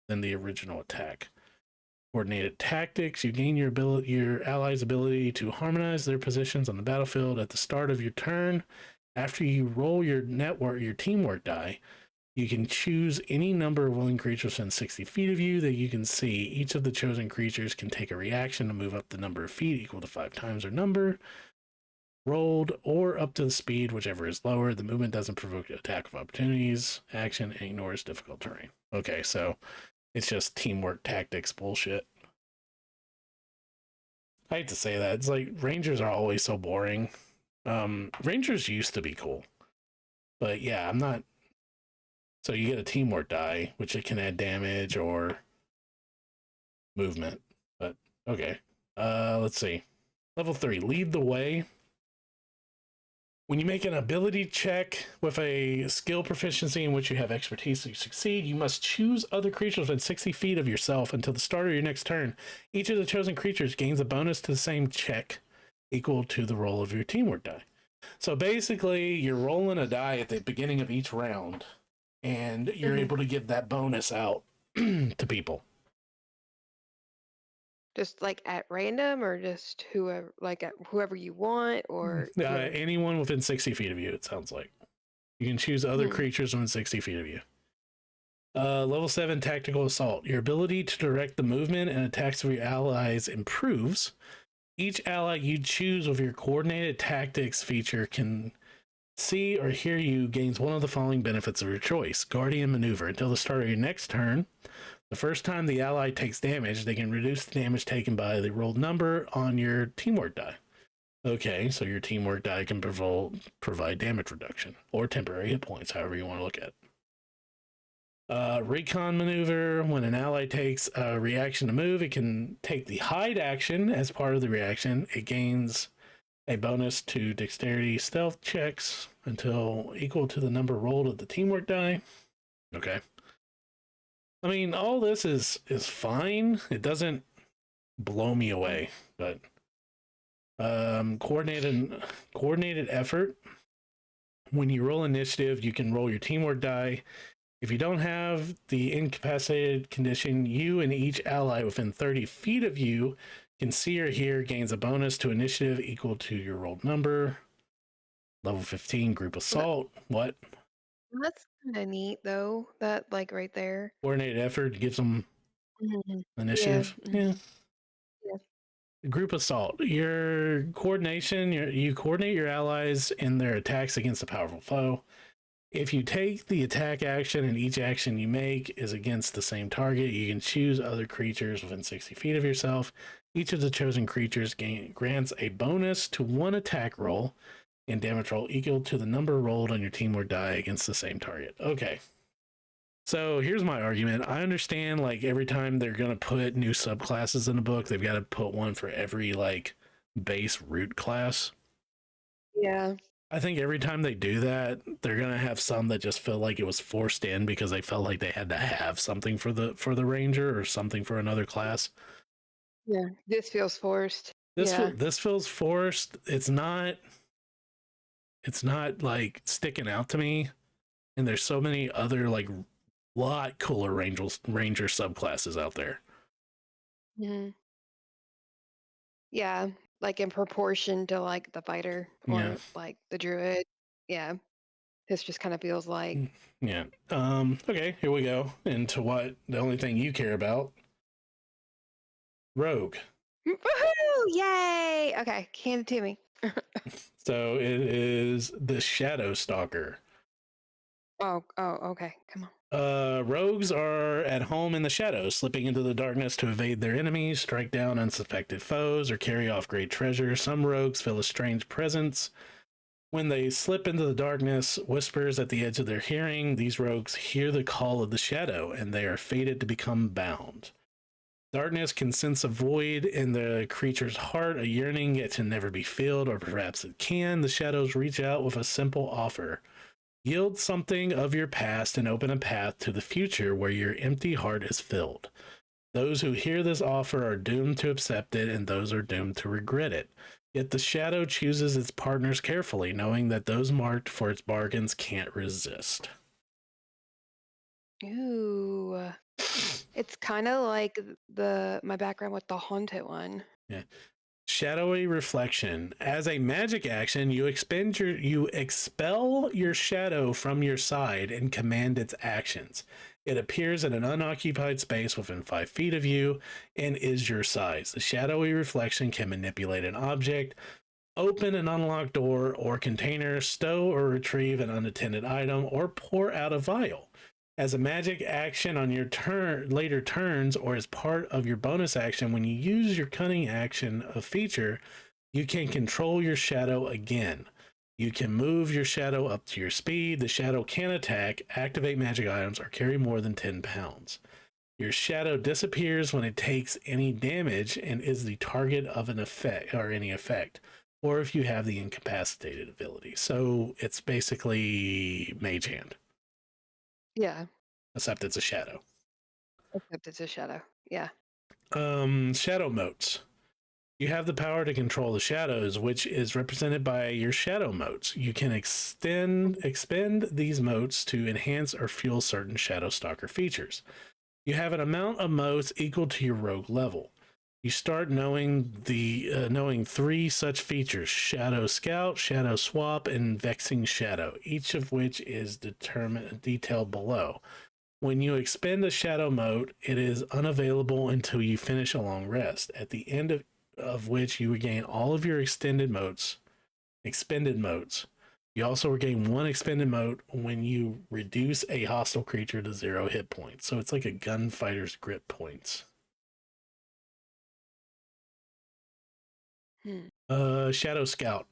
than the original attack. Coordinated tactics. You gain your allies' ability to harmonize their positions on the battlefield at the start of your turn. After you roll your teamwork die, you can choose any number of willing creatures within 60 feet of you that you can see. Each of the chosen creatures can take a reaction to move up the number of feet equal to 5 times their number rolled, or up to the speed, whichever is lower. The movement doesn't provoke attack of opportunities, action, and ignores difficult terrain. Okay, so it's just teamwork tactics bullshit. I hate to say that. It's like Rangers are always so boring. Rangers used to be cool. But yeah, I'm not. So you get a teamwork die, which it can add damage or movement. But okay. Let's see. Level 3, lead the way. When you make an ability check with a skill proficiency in which you have expertise to succeed, you must choose other creatures within 60 feet of yourself until the start of your next turn. Each of the chosen creatures gains a bonus to the same check equal to the roll of your teamwork die. So basically, you're rolling a die at the beginning of each round, and you're able to give that bonus out to people. Just like at random, or just whoever, like at whoever you want, or Anyone within 60 feet of you, it sounds like. You can choose other creatures within 60 feet of you. Level 7, Tactical Assault. Your ability to direct the movement and attacks of your allies improves. Each ally you choose with your coordinated tactics feature can see or hear you gains one of the following benefits of your choice. Guardian Maneuver. Until the start of your next turn, the first time the ally takes damage, they can reduce the damage taken by the rolled number on your teamwork die. Okay, so your teamwork die can provide damage reduction or temporary hit points, however you want to look at it. Recon Maneuver. When an ally takes a reaction to move, it can take the hide action as part of the reaction. It gains a bonus to dexterity stealth checks until equal to the number rolled of the teamwork die. Okay. I mean, all this is fine. It doesn't blow me away, but coordinated effort. When you roll initiative, you can roll your teamwork die. If you don't have the incapacitated condition, you and each ally within 30 feet of you can see or hear gains a bonus to initiative equal to your rolled number. Level 15, Group Assault. What? That's kind of neat, though. That, like, right there. Coordinated effort gives them initiative. Yeah. Group Assault. Your coordination, you coordinate your allies in their attacks against a powerful foe. If you take the attack action and each action you make is against the same target, you can choose other creatures within 60 feet of yourself. Each of the chosen creatures grants a bonus to one attack roll and damage roll equal to the number rolled on your teamwork die against the same target. Okay. So here's my argument. I understand, like, every time they're going to put new subclasses in a book, they've got to put one for every, like, base root class. Yeah. I think every time they do that, they're going to have some that just feel like it was forced in because they felt like they had to have something for the ranger or something for another class. Yeah, this feels forced. This feels forced. It's not like sticking out to me. And there's so many other, like, lot cooler ranger subclasses out there. Yeah, like in proportion to, like, the fighter or like the druid. Yeah, this just kind of feels like. Yeah. Okay, here we go into what the only thing you care about. Rogue. Woohoo! Yay! Okay, hand it to me. So it is the Shadow Stalker. Oh, okay. Come on. Rogues are at home in the shadows, slipping into the darkness to evade their enemies, strike down unsuspected foes, or carry off great treasure. Some rogues feel a strange presence. When they slip into the darkness, whispers at the edge of their hearing, these rogues hear the call of the shadow, and they are fated to become bound. Darkness can sense a void in the creature's heart, a yearning yet to never be filled, or perhaps it can. The shadows reach out with a simple offer. Yield something of your past and open a path to the future where your empty heart is filled. Those who hear this offer are doomed to accept it, and those are doomed to regret it. Yet the shadow chooses its partners carefully, knowing that those marked for its bargains can't resist. Ooh. It's kind of like my background with the Haunted one. Yeah. Shadowy Reflection. As a magic action, you expel your shadow from your side and command its actions. It appears in an unoccupied space within 5 feet of you and is your size. The shadowy reflection can manipulate an object, open an unlocked door or container, stow or retrieve an unattended item, or pour out a vial. As a magic action on your later turns, or as part of your bonus action, when you use your cunning action feature, you can control your shadow again. You can move your shadow up to your speed. The shadow can attack, activate magic items, or carry more than 10 pounds. Your shadow disappears when it takes any damage and is the target of an effect or any effect, or if you have the incapacitated ability. So it's basically Mage Hand, Yeah. except it's a shadow. Except it's a shadow. Yeah. Shadow motes. You have the power to control the shadows, which is represented by your shadow motes. You can expend these motes to enhance or fuel certain shadow stalker features. You have an amount of motes equal to your rogue level. You start knowing knowing 3 such features: Shadow Scout, Shadow Swap, and Vexing Shadow, each of which is detailed below. When you expend a shadow mote, it is unavailable until you finish a long rest, at the end of which you regain all of your expended motes. You also regain 1 expended mote when you reduce a hostile creature to 0 hit points. So it's like a gunfighter's grip points. Shadow Scout.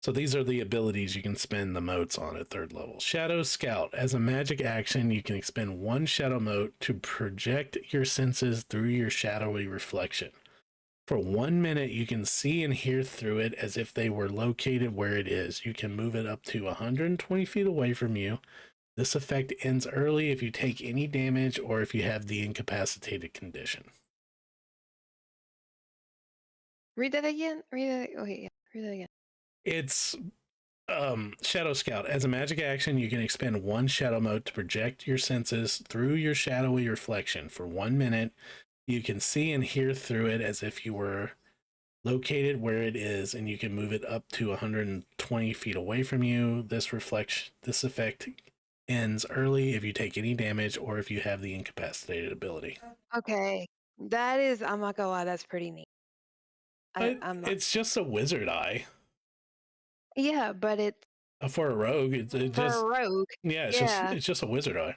So these are the abilities you can spend the motes on at 3rd level. Shadow Scout. As a magic action, you can expend 1 shadow mote to project your senses through your shadowy reflection. For 1 minute, you can see and hear through it as if they were located where it is. You can move it up to 120 feet away from you. This effect ends early if you take any damage or if you have the incapacitated condition. Read that again. Okay, yeah. Read that again. It's Shadow Scout. As a magic action, you can expend 1 shadow mote to project your senses through your shadowy reflection. For 1 minute, you can see and hear through it as if you were located where it is, and you can move it up to 120 feet away from you. This effect ends early if you take any damage or if you have the incapacitated ability. Okay. That is, I'm not gonna lie, that's pretty neat. I'm not. It's just a wizard eye. Yeah, but it's For a rogue, it for just, a rogue. yeah, Yeah. it's just a wizard eye.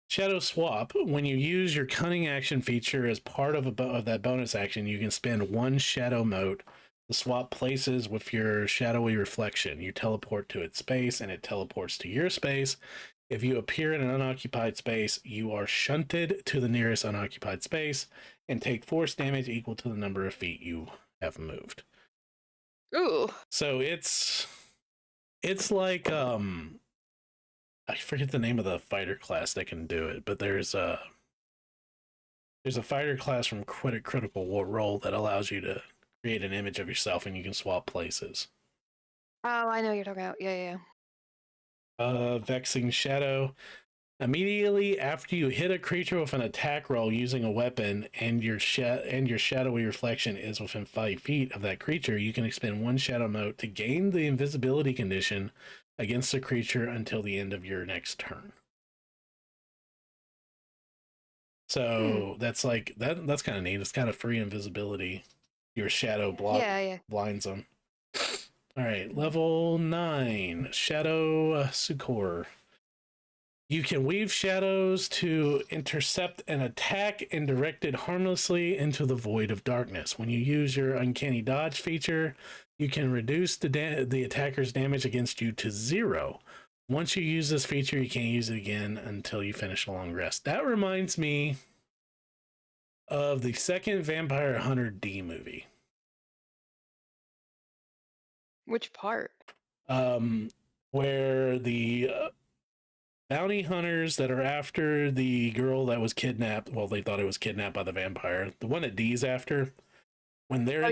Shadow Swap. When you use your cunning action feature as part of that bonus action, you can spend 1 shadow mote to swap places with your shadowy reflection. You teleport to its space and it teleports to your space. If you appear in an unoccupied space, you are shunted to the nearest unoccupied space and take force damage equal to the number of feet you have moved. Ooh. So it's like I forget the name of the fighter class that can do it, but there's a fighter class from Critical Role that allows you to create an image of yourself and you can swap places. Oh, I know what you're talking about. Yeah. Vexing Shadow. Immediately after you hit a creature with an attack roll using a weapon and your shadowy reflection is within 5 feet of that creature, you can expend 1 shadow mote to gain the invisibility condition against the creature until the end of your next turn. So that's like that's kind of neat. It's kind of free invisibility. Your shadow blinds them. All right, level 9, Shadow Succor. You can weave shadows to intercept an attack and direct it harmlessly into the void of darkness. When you use your uncanny dodge feature, you can reduce the attacker's damage against you to 0. Once you use this feature, you can't use it again until you finish a long rest. That reminds me of the second Vampire Hunter D movie. Which part? Where the bounty hunters that are after the girl that was kidnapped, well, they thought it was kidnapped by the vampire, the one that D's after, when they're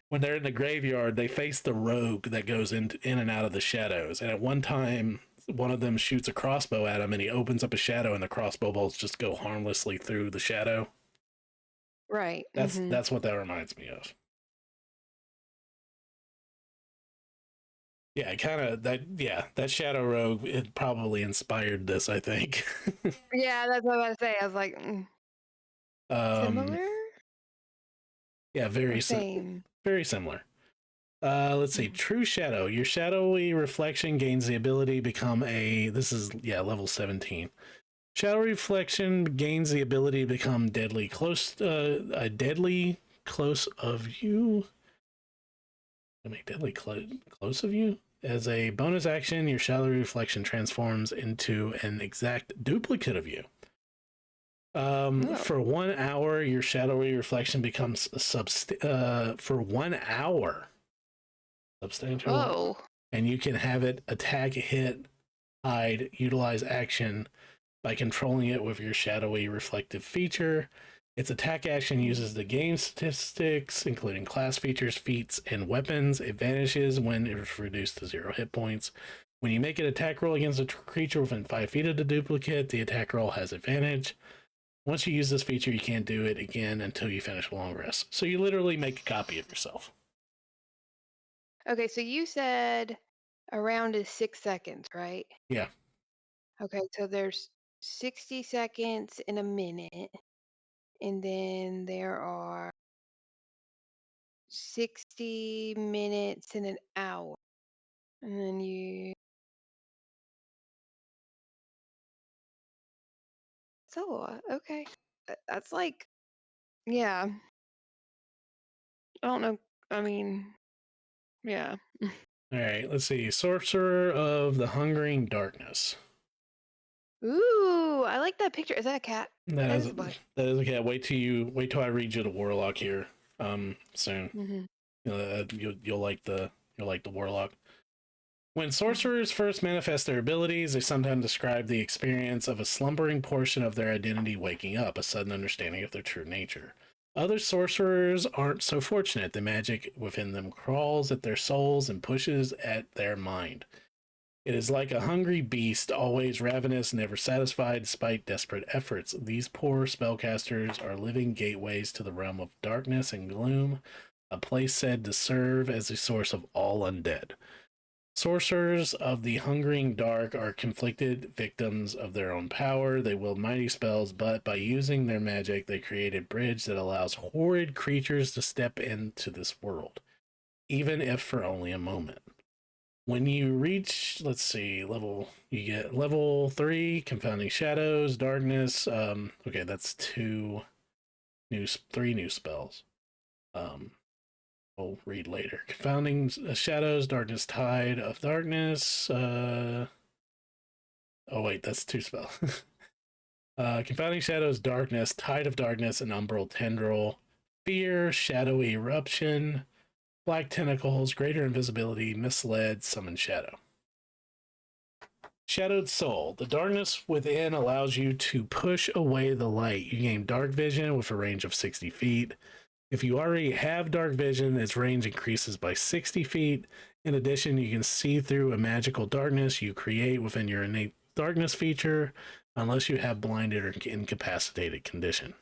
when they're in the graveyard, they face the rogue that goes in and out of the shadows, and at one time one of them shoots a crossbow at him and he opens up a shadow and the crossbow bolts just go harmlessly through the shadow. Right. That's what that reminds me of. Yeah, that Shadow Rogue, it probably inspired this, I think. Yeah, that's what I was about to say. I was like, similar? Yeah, very same. Very similar. Let's see. True Shadow. Your shadowy reflection gains the ability to become level 17. Shadow reflection gains the ability to become a deadly close of you. I mean, deadly close of you? As a bonus action, your shadowy reflection transforms into an exact duplicate of you. For 1 hour, your shadowy reflection becomes for 1 hour substantial. Whoa. And you can have it attack, hit, hide, utilize action by controlling it with your shadowy reflective feature. Its attack action uses the game statistics, including class features, feats, and weapons. It vanishes when it is reduced to 0 hit points. When you make an attack roll against a creature within 5 feet of the duplicate, the attack roll has advantage. Once you use this feature, you can't do it again until you finish a long rest. So you literally make a copy of yourself. Okay, so you said a round is 6 seconds, right? Yeah. Okay, so there's 60 seconds in a minute, and then there are 60 minutes in an hour. And then it's a lot. Okay. That's like, yeah. I don't know. I mean, yeah. All right, let's see. Sorcerer of the Hungering Darkness. Ooh, I like that picture. Is that a cat? That is a bug. that is okay. Wait till I read you the warlock here. Soon. You'll like the warlock. When sorcerers first manifest their abilities, they sometimes describe the experience of a slumbering portion of their identity waking up, a sudden understanding of their true nature. Other sorcerers aren't so fortunate. The magic within them crawls at their souls and pushes at their mind. It is like a hungry beast, always ravenous, never satisfied despite desperate efforts. These poor spellcasters are living gateways to the realm of darkness and gloom, a place said to serve as the source of all undead. Sorcerers of the Hungering Dark are conflicted victims of their own power. They wield mighty spells, but by using their magic, they create a bridge that allows horrid creatures to step into this world, even if for only a moment. When you reach, let's see, you get level 3, Confounding Shadows, Darkness. Okay, that's 3 new spells. We'll read later. Confounding Shadows, Darkness, Tide of Darkness. Oh wait, that's 2 spells. Confounding Shadows, Darkness, Tide of Darkness, and Umbral Tendril. Fear, Shadowy Eruption, Black Tentacles, Greater Invisibility, Misled, Summon Shadow. Shadowed Soul. The darkness within allows you to push away the light. You gain dark vision with a range of 60 feet. If you already have dark vision, its range increases by 60 feet. In addition, you can see through a magical darkness you create within your innate darkness feature, unless you have blinded or incapacitated condition.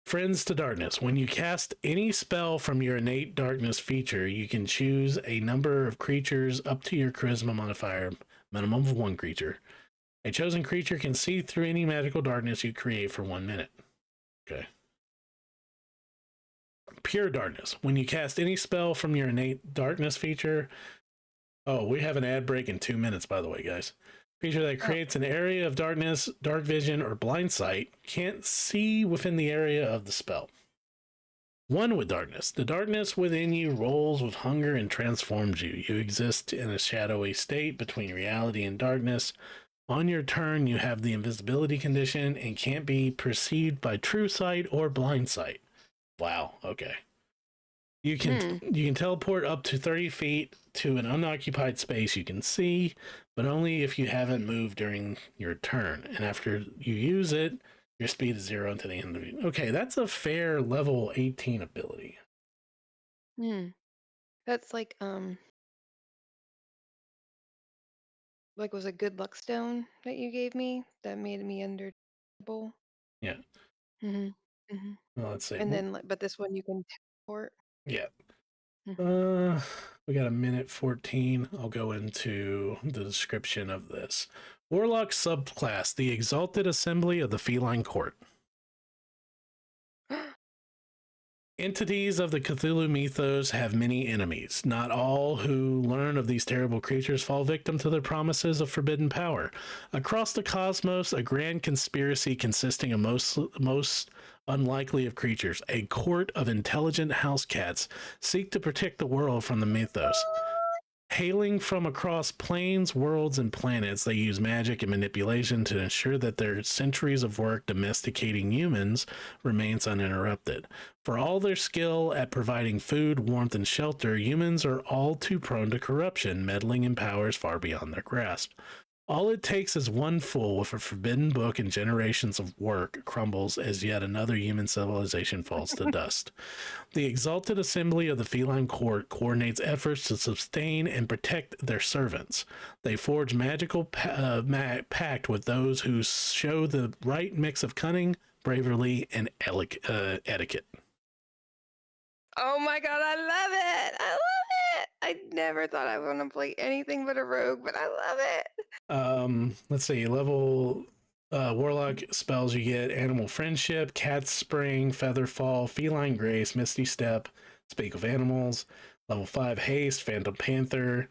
Friends to Darkness. When you cast any spell from your innate darkness feature, you can choose a number of creatures up to your charisma modifier, minimum of 1 creature. A chosen creature can see through any magical darkness you create for 1 minute. Okay. Pure Darkness. When you cast any spell from your innate darkness feature... Oh, we have an ad break in 2 minutes, by the way, guys. Feature that creates an area of darkness, dark vision, or blind sight, can't see within the area of the spell. One with darkness. The darkness within you rolls with hunger and transforms you. You exist in a shadowy state between reality and darkness. On your turn, you have the invisibility condition and can't be perceived by true sight or blind sight. Wow, okay. You can teleport up to 30 feet to an unoccupied space you can see, but only if you haven't moved during your turn. And after you use it, your speed is 0 until the end of it. Okay, that's a fair level 18 ability. That's like was a good luck stone that you gave me that made me understandable. Yeah. Well, Let's see. And then, but this one you can teleport. Yeah. We got a minute 14. I'll go into the description of this. Warlock subclass, the Exalted Assembly of the Feline Court. Entities of the Cthulhu mythos have many enemies. Not all who learn of these terrible creatures fall victim to their promises of forbidden power. Across the cosmos, a grand conspiracy consisting of most unlikely of creatures, a court of intelligent house cats, seek to protect the world from the mythos. Hailing from across planes, worlds, and planets, they use magic and manipulation to ensure that their centuries of work domesticating humans remains uninterrupted. For all their skill at providing food, warmth, and shelter, humans are all too prone to corruption, meddling in powers far beyond their grasp. All it takes is one fool with a forbidden book, and generations of work crumbles as yet another human civilization falls to dust. The exalted assembly of the feline court coordinates efforts to sustain and protect their servants. They forge magical pact with those who show the right mix of cunning, bravery, and etiquette. Oh my god, I love it! I love it! I never thought I would want to play anything but a rogue, but I love it. Let's see, level warlock spells you get: animal friendship, cat's spring, feather fall, feline grace, misty step, speak of animals. Level 5 haste, phantom panther.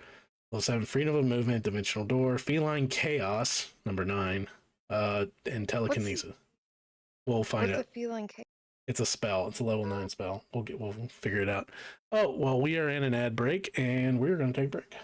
Level 7 freedom of movement, dimensional door, feline chaos, number 9, and telekinesis. We'll find What's out. a feline chaos? It's a spell. It's a level 9 spell. We'll figure it out. Oh, well, we are in an ad break, and we're going to take a break.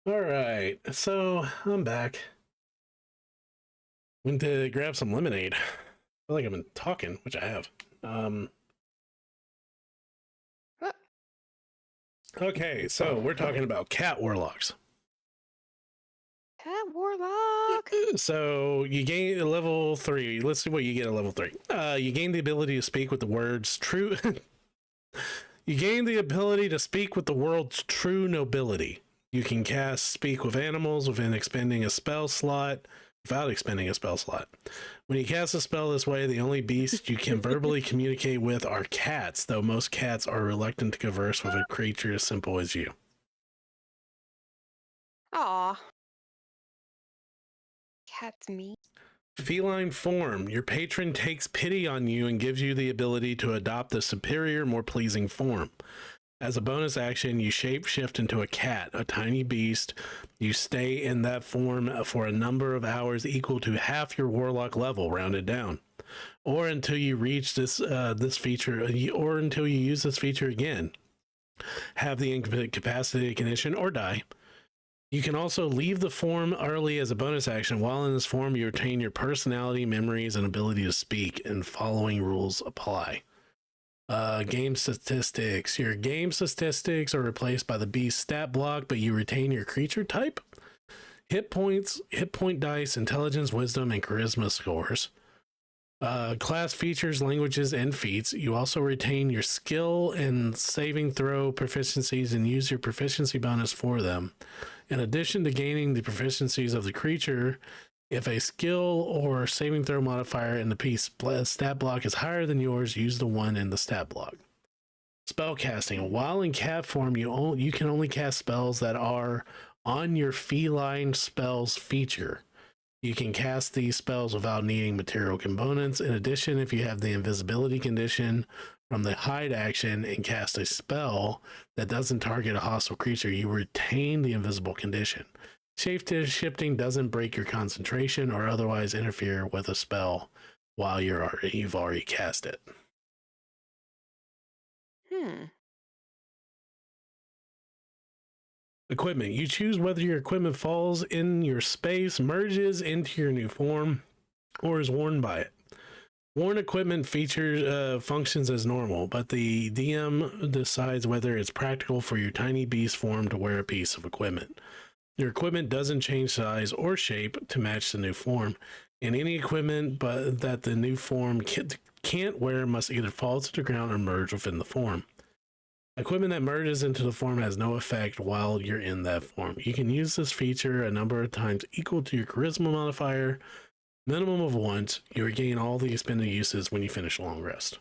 All right, so I'm back. Went to grab some lemonade. I feel like I've been talking, which I have. What? Okay, so we're talking about cat warlocks. Cat Warlock. So you gain a level 3. Let's see what you get at level 3. You gain the ability to speak with the words true. You gain the ability to speak with the world's true nobility. You can cast speak with animals without expending a spell slot. When you cast a spell this way, the only beast you can verbally communicate with are cats, though most cats are reluctant to converse with a creature as simple as you. Aw. Cat's me. Feline form. Your patron takes pity on you and gives you the ability to adopt a superior, more pleasing form. As a bonus action, you shapeshift into a cat, a tiny beast. You stay in that form for a number of hours equal to half your warlock level, rounded down, or until you reach this feature, or until you use this feature again. Have the incapacitated condition or die. You can also leave the form early as a bonus action. While in this form, you retain your personality, memories, and ability to speak, and following rules apply. Game statistics. Your game statistics are replaced by the beast stat block, but you retain your creature type. Hit points, hit point dice, intelligence, wisdom, and charisma scores. Class features, languages, and feats. You also retain your skill and saving throw proficiencies and use your proficiency bonus for them. In addition to gaining the proficiencies of the creature, if a skill or saving throw modifier in the piece stat block is higher than yours, use the one in the stat block. Spell casting. While in cat form, you can only cast spells that are on your feline spells feature. You can cast these spells without needing material components. In addition, if you have the invisibility condition from the hide action and cast a spell that doesn't target a hostile creature, you retain the invisible condition. Shape-shifting doesn't break your concentration or otherwise interfere with a spell while you've already cast it. Equipment. You choose whether your equipment falls in your space, merges into your new form, or is worn by it. Worn equipment features functions as normal, but the DM decides whether it's practical for your tiny beast form to wear a piece of equipment. Your equipment doesn't change size or shape to match the new form, and any equipment but that the new form can't wear must either fall to the ground or merge within the form. Equipment that merges into the form has no effect while you're in that form. You can use this feature a number of times equal to your charisma modifier, minimum of once. You regain all the expended uses when you finish a long rest.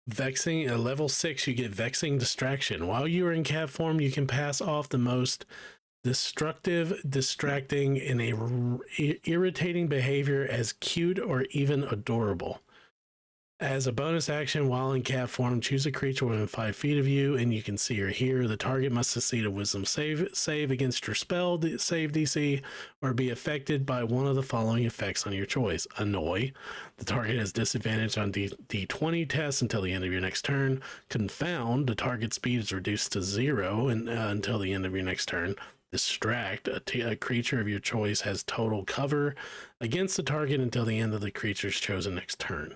Vexing. At level 6, you get Vexing Distraction. While you are in cat form, you can pass off the most destructive, distracting, and irritating behavior as cute or even adorable. As a bonus action, while in cat form, choose a creature within 5 feet of you, and you can see or hear. The target must succeed a wisdom save against your spell save DC, or be affected by one of the following effects on your choice. Annoy. The target has disadvantage on D20 tests until the end of your next turn. Confound. The target speed is reduced to 0 until the end of your next turn. Distract. A creature of your choice has total cover against the target until the end of the creature's chosen next turn.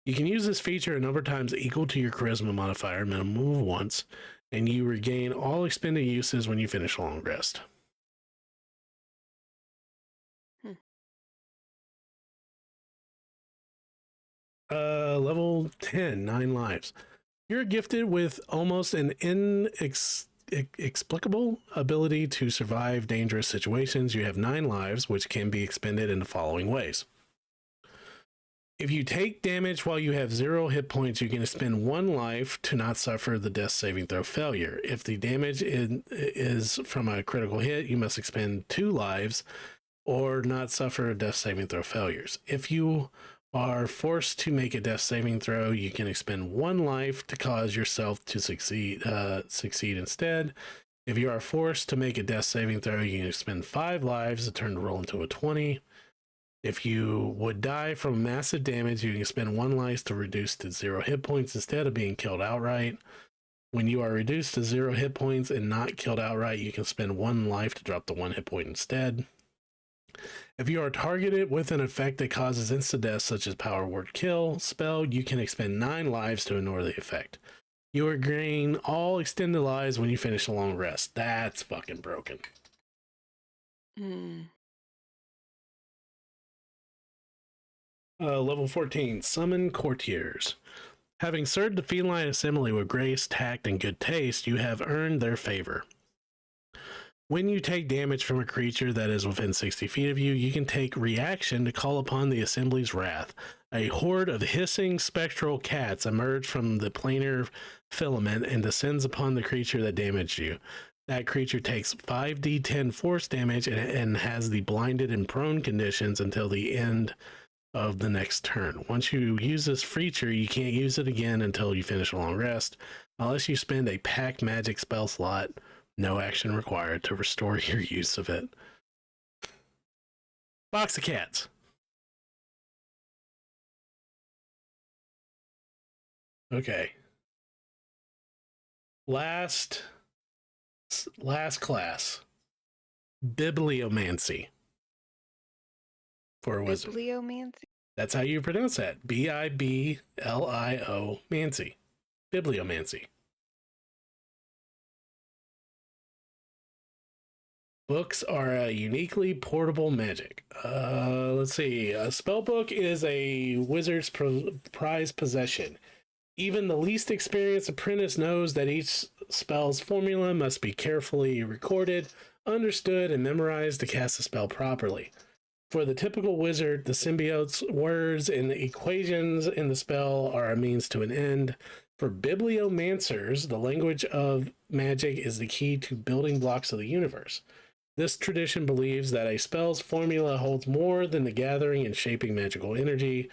You can use this feature a number of times equal to your charisma modifier, minimum of once, and you regain all expended uses when you finish a long rest. Level 10, 9 lives. You're gifted with almost an inexplicable ability to survive dangerous situations. You have 9 lives, which can be expended in the following ways. If you take damage while you have 0 hit points, you can spend 1 life to not suffer the death saving throw failure. If the damage is from a critical hit, you must expend 2 lives or not suffer death saving throw failures. If you are forced to make a death saving throw, you can expend 1 life to cause yourself to succeed instead. If you are forced to make a death saving throw, you can expend 5 lives to turn the roll into a 20. If you would die from massive damage, you can spend 1 life to reduce to 0 hit points instead of being killed outright. When you are reduced to 0 hit points and not killed outright, you can spend 1 life to drop the 1 hit point instead. If you are targeted with an effect that causes instant death, such as Power Word Kill spell, you can expend 9 lives to ignore the effect. You are gain all extended lives when you finish a long rest. That's fucking broken. Level 14, Summon Courtiers. Having served the feline assembly with grace, tact, and good taste, you have earned their favor. When you take damage from a creature that is within 60 feet of you, you can take reaction to call upon the assembly's wrath. A horde of hissing spectral cats emerge from the planar filament and descends upon the creature that damaged you. That creature takes 5d10 force damage and has the blinded and prone conditions until the end of the next turn. Once you use this feature, you can't use it again until you finish a long rest, unless you spend a pack magic spell slot. No action required to restore your use of it. Box of cats. Okay. Last class. Bibliomancy. For a wizard. Bibliomancy? That's how you pronounce that. Biblio mancy. Bibliomancy. Books are a uniquely portable magic. Let's see. A spell book is a wizard's prized possession. Even the least experienced apprentice knows that each spell's formula must be carefully recorded, understood, and memorized to cast a spell properly. For the typical wizard, the symbiote's words and the equations in the spell are a means to an end. For bibliomancers, the language of magic is the key to building blocks of the universe. This tradition believes that a spell's formula holds more than the gathering and shaping magical energy,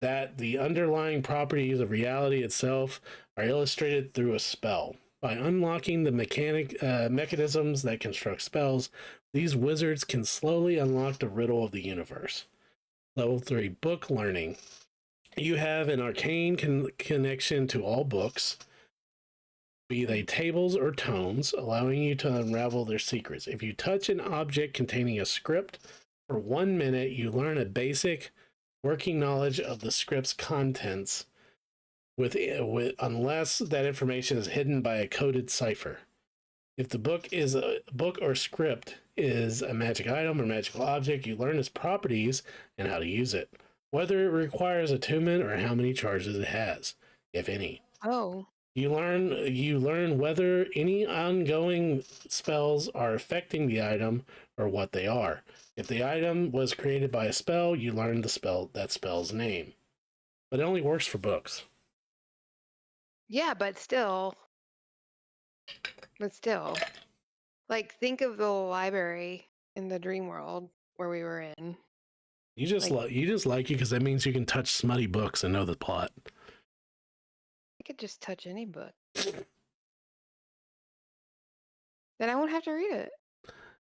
that the underlying properties of reality itself are illustrated through a spell. By unlocking the mechanisms that construct spells, these wizards can slowly unlock the riddle of the universe. Level 3, Book Learning. You have an arcane connection to all books, be they tables or tomes, allowing you to unravel their secrets. If you touch an object containing a script for 1 minute, you learn a basic working knowledge of the script's contents, unless that information is hidden by a coded cipher. If the book or script is a magic item or magical object, you learn its properties and how to use it, whether it requires attunement or how many charges it has, if any. Oh. You learn whether any ongoing spells are affecting the item or what they are. If the item was created by a spell, you learn that spell's name. But it only works for books. Yeah, but still. Like, think of the library in the dream world where we were in. You just like it because that means you can touch smutty books and know the plot. I could just touch any book. Then I won't have to read it.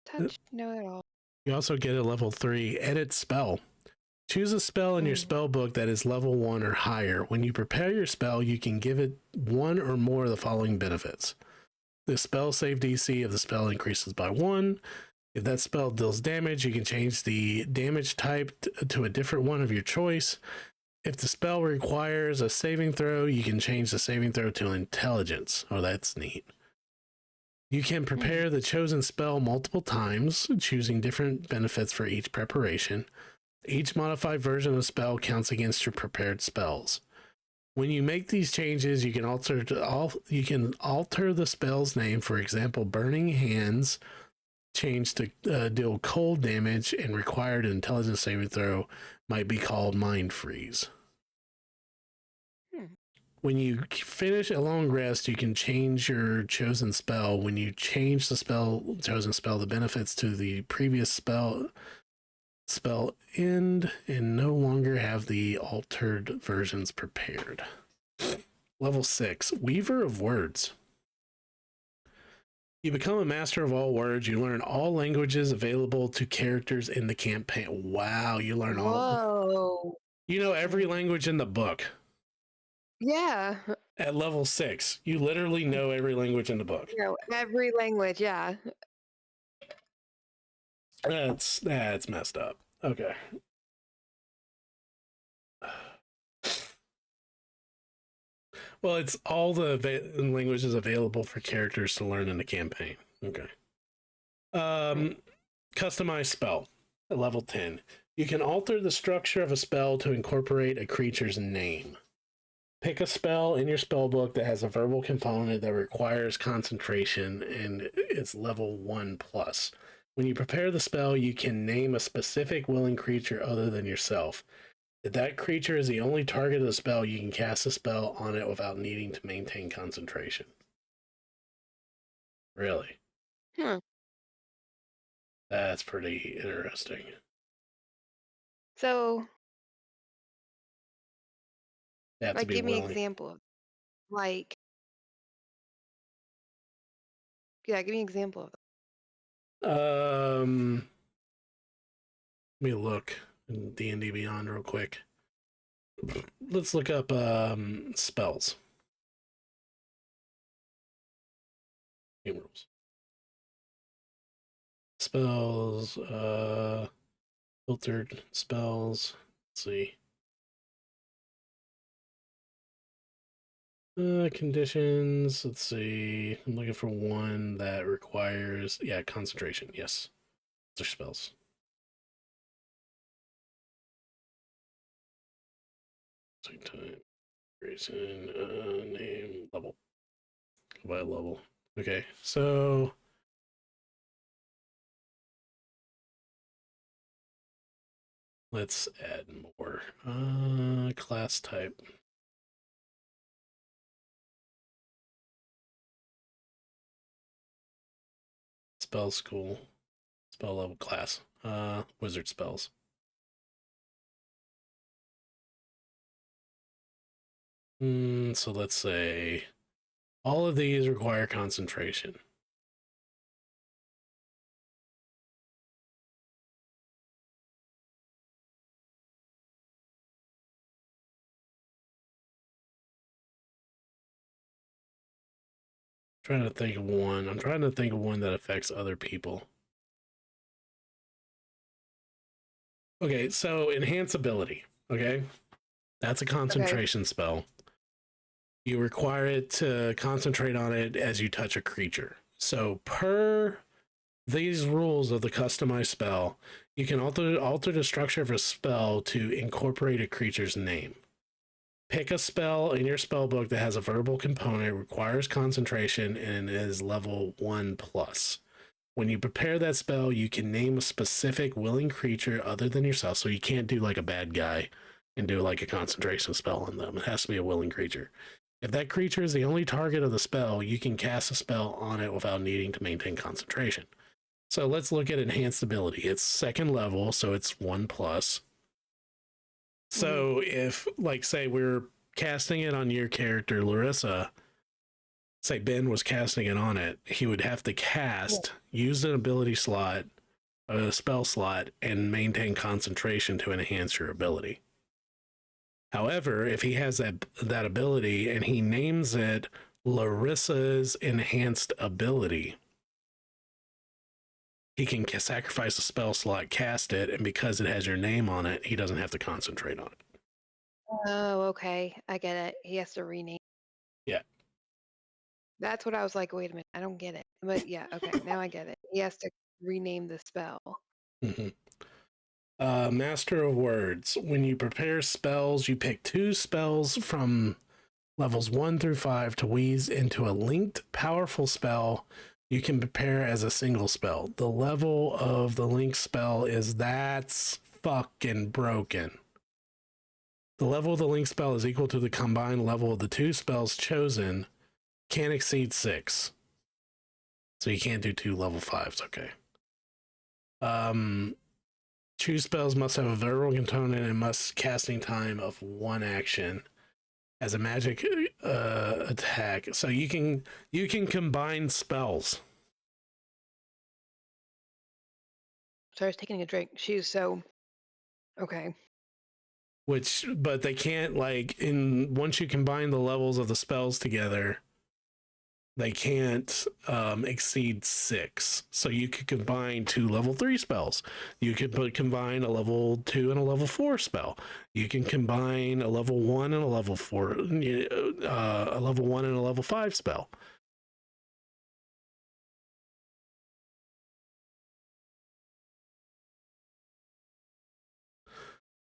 Touch, know it all. You also get a level 3 edit spell. Choose a spell in your spell book that is level 1 or higher. When you prepare your spell, you can give it one or more of the following benefits. The spell save DC of the spell increases by 1. If that spell deals damage, you can change the damage type to a different one of your choice. If the spell requires a saving throw, you can change the saving throw to intelligence. Oh, that's neat. You can prepare the chosen spell multiple times, choosing different benefits for each preparation. Each modified version of the spell counts against your prepared spells. When you make these changes, you can alter the spell's name. For example, Burning Hands change to deal cold damage and required an intelligence saving throw might be called Mind Freeze. When you finish a long rest, you can change your chosen spell. When you change the chosen spell, the benefits to the previous spell end and no longer have the altered versions prepared. Level 6, Weaver of Words. You become a master of all words. You learn all languages available to characters in the campaign. Wow, you learn all. You know every language in the book. Yeah. At level 6, you literally know every language in the book. You know, every language, yeah. That's messed up. Okay. Well, it's all the languages available for characters to learn in the campaign. Okay. Customize spell at level 10. You can alter the structure of a spell to incorporate a creature's name. Pick a spell in your spellbook that has a verbal component that requires concentration and it's level 1 plus. When you prepare the spell, you can name a specific willing creature other than yourself. If that creature is the only target of the spell, you can cast a spell on it without needing to maintain concentration. Really? Hmm. That's pretty interesting. So, They have to like, be give me an willing. example. Like, yeah, give me an example of Let me look in D&D Beyond real quick. Let's look up spells. Game rules. Spells, filtered spells. Let's see. Conditions. Let's see. I'm looking for one that requires, concentration. Yes. Those are spells. Time, reason, name, level. Go by level. Okay, so let's add more. Class type. Spell school. Spell level class. Wizard spells. So let's say all of these require concentration. Trying to think of one. I'm trying to think of one that affects other people. Okay, so enhance ability. Okay, that's a concentration spell. You require it to concentrate on it as you touch a creature. So per these rules of the customized spell, you can alter the structure of a spell to incorporate a creature's name. Pick a spell in your spellbook that has a verbal component, requires concentration, and is level 1 plus. When you prepare that spell, you can name a specific willing creature other than yourself. So you can't do like a bad guy and do like a concentration spell on them. It has to be a willing creature. If that creature is the only target of the spell, you can cast a spell on it without needing to maintain concentration. So let's look at enhanced ability. It's second level, so it's 1 plus. So if, like, say we're casting it on your character, Larissa, say Ben was casting it on it, he would have to cast, use an ability slot, a spell slot, and maintain concentration to enhance your ability. However, if he has that ability and he names it Larissa's enhanced ability, he can sacrifice a spell slot, cast it, and because it has your name on it, he doesn't have to concentrate on it. Oh, okay. I get it. He has to rename. Yeah. That's what I was like, wait a minute, I don't get it. But yeah, okay, now I get it. He has to rename the spell. Mm-hmm. Master of Words. When you prepare spells, you pick 2 spells from levels 1 through 5 to weave into a linked, powerful spell you can prepare as a single spell. The level of the linked spell is that's fucking broken. The level of the linked spell is equal to the combined level of the 2 spells chosen. Can't exceed 6. So you can't do 2 level 5s. Okay. Choose spells must have a verbal component and must casting time of 1 action as a magic attack. So you can combine spells. So I was taking a drink. She's so okay. but they can't once you combine the levels of the spells together, they can't exceed 6. So you could combine 2 level 3 spells. You could combine a level 2 and a level 4 spell. You can combine a level 1 and a level 4, a level 1 and a level 5 spell.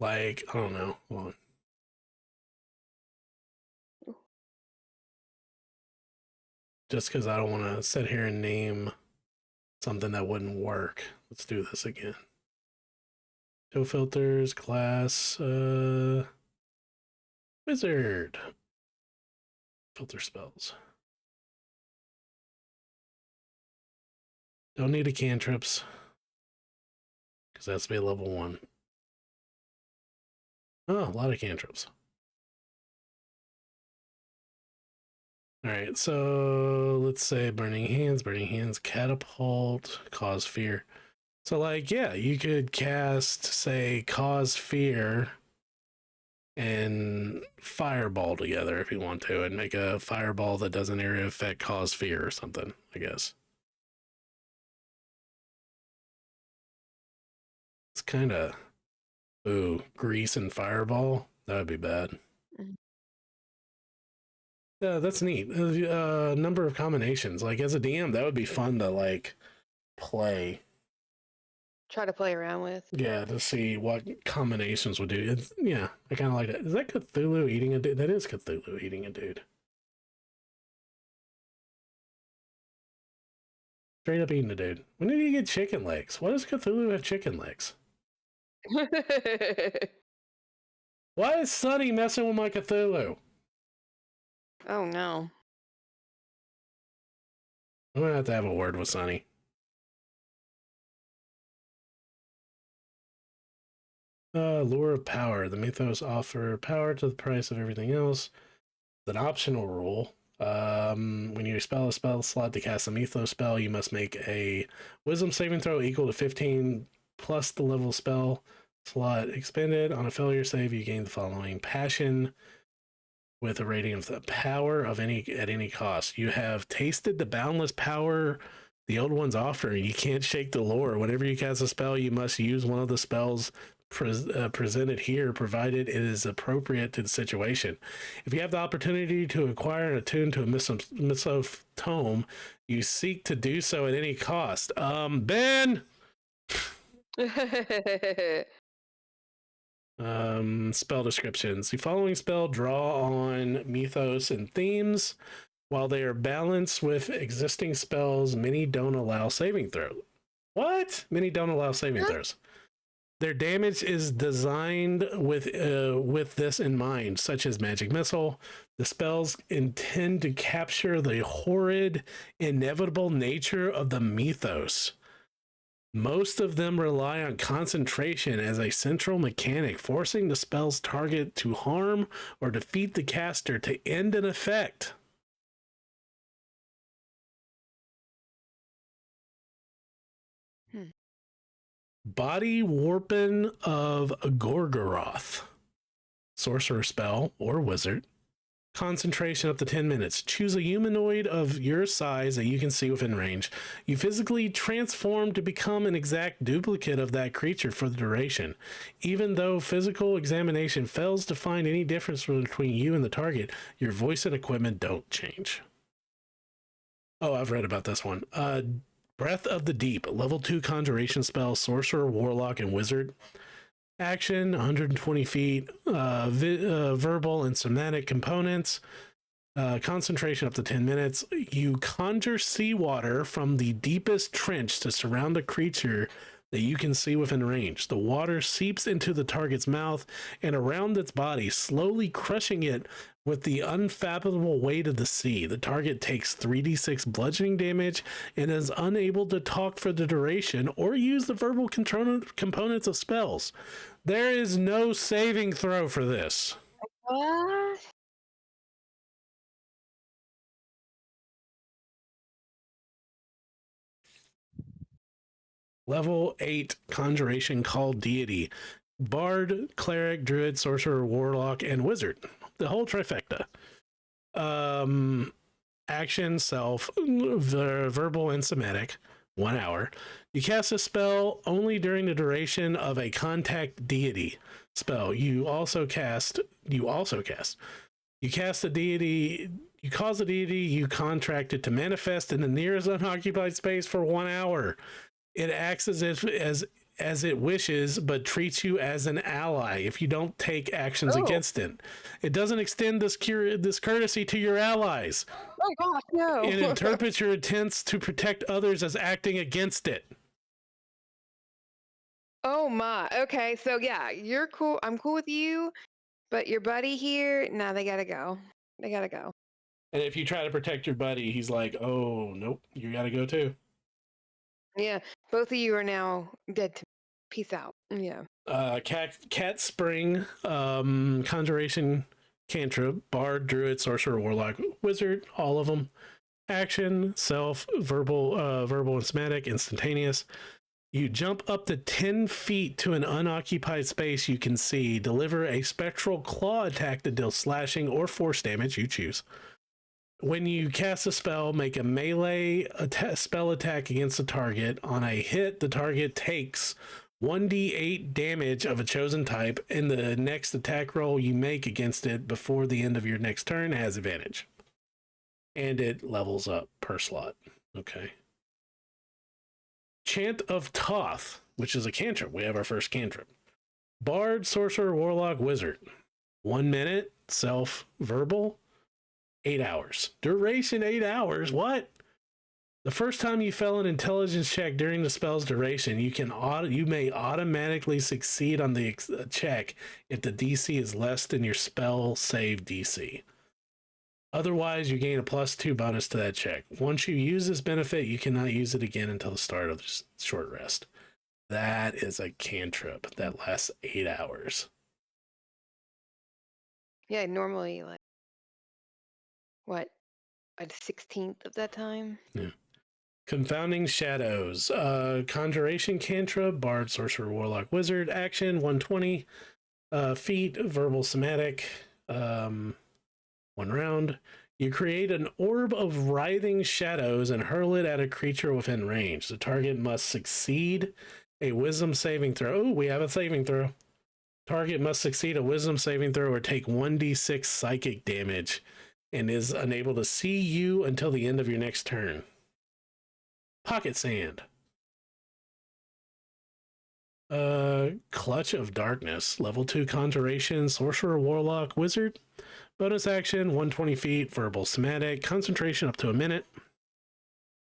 Like, I don't know. Hold on. Just because I don't want to sit here and name something that wouldn't work. Let's do this again. Show filters, class, wizard. Filter spells. Don't need a cantrips, because that's be level 1. Oh, a lot of cantrips. All right, so let's say Burning Hands, Catapult, Cause Fear. So, like, yeah, you could cast, say, Cause Fear and Fireball together if you want to, and make a Fireball that does an area effect Cause Fear or something, I guess. It's kind of, ooh, Grease and Fireball? That would be bad. Yeah, that's neat. Number of combinations. Like, as a DM, that would be fun to, like, play. Try to play around with. Yeah, to see what combinations would do. Yeah, I kind of like that. Is that Cthulhu eating a dude? That is Cthulhu eating a dude. Straight up eating a dude. When did he get chicken legs? Why does Cthulhu have chicken legs? Why is Sonny messing with my Cthulhu? Oh no. I'm gonna have a word with Sonny. Lure of power. The mythos offer power to the price of everything else. It's an optional rule. When you spell a spell slot to cast a mythos spell, you must make a wisdom saving throw equal to 15 plus the level spell slot expended. On a failure save, you gain the following: passion with a rating of the power of any cost. You have tasted the boundless power the old ones offer. You can't shake the lore. Whenever you cast a spell, you must use one of the spells presented here, provided it is appropriate to the situation. If you have the opportunity to acquire and attune to a mythos tome, you seek to do so at any cost. Ben! Spell descriptions. The following spell draw on mythos and themes. While they are balanced with existing spells, many don't allow saving throws. What? Many don't allow saving throws. Their damage is designed with this in mind, such as Magic Missile. The spells intend to capture the horrid, inevitable nature of the mythos. Most of them rely on concentration as a central mechanic, forcing the spell's target to harm or defeat the caster to end an effect. Body Warpen of Gorgoroth. Sorcerer spell or wizard. Concentration up to 10 minutes. Choose a humanoid of your size that you can see within range. You physically transform to become an exact duplicate of that creature for the duration. Even though physical examination fails to find any difference between you and the target, your voice and equipment don't change. Oh, I've read about this one. Breath of the Deep, level 2 conjuration spell, sorcerer, warlock, and wizard. Action, 120 feet, verbal and somatic components, concentration up to 10 minutes. You conjure seawater from the deepest trench to surround the creature that you can see within range. The water seeps into the target's mouth and around its body, slowly crushing it with the unfathomable weight of the sea. The target takes 3d6 bludgeoning damage and is unable to talk for the duration or use the verbal components of spells. There is no saving throw for this. What? Level 8 Conjuration Call Deity. Bard, Cleric, Druid, Sorcerer, Warlock, and Wizard. The whole trifecta. Action, self, verbal, and somatic. 1 hour. You cast a spell only during the duration of a contact deity spell. You cast a deity. You cause a deity you contracted to manifest in the nearest unoccupied space for 1 hour. It acts as it wishes, but treats you as an ally if you don't take actions against it. It doesn't extend this courtesy to your allies. Oh gosh, no. It interprets your intents to protect others as acting against it. Oh my. Okay, so yeah, you're cool. I'm cool with you, but your buddy here, nah, they gotta go. They gotta go. And if you try to protect your buddy, he's like, "Oh nope, you gotta go too." Yeah, both of you are now dead to me. Peace out. Yeah. Cat Spring, Conjuration, Cantrip, Bard, Druid, Sorcerer, Warlock, Wizard, all of them. Action, self, verbal, and somatic, instantaneous. You jump up to 10 feet to an unoccupied space you can see. Deliver a spectral claw attack that deals slashing or force damage, you choose. When you cast a spell, make a melee spell attack against the target. On a hit, the target takes 1d8 damage of a chosen type, and the next attack roll you make against it before the end of your next turn has advantage. And it levels up per slot. Okay. Chant of Toth, which is a cantrip. We have our first cantrip. Bard, Sorcerer, Warlock, Wizard. 1 minute, self, verbal. 8 hours. Duration 8 hours. What? The first time you fail an intelligence check during the spell's duration, you may automatically succeed on the check if the DC is less than your spell save DC. Otherwise, you gain a +2 bonus to that check. Once you use this benefit, you cannot use it again until the start of the short rest. That is a cantrip that lasts 8 hours. Yeah, normally like what? A 16th of that time? Yeah. Confounding Shadows. Conjuration cantrip, Bard, Sorcerer, Warlock, Wizard. Action, 120 feet, verbal, somatic. 1 round. You create an orb of writhing shadows and hurl it at a creature within range. The target must succeed a wisdom saving throw. Oh, we have a saving throw. Target must succeed a wisdom saving throw or take 1d6 psychic damage and is unable to see you until the end of your next turn. Pocket Sand. Clutch of Darkness. Level 2 Conjuration, Sorcerer, Warlock, Wizard. Bonus action, 120 feet, verbal, somatic, concentration up to a minute.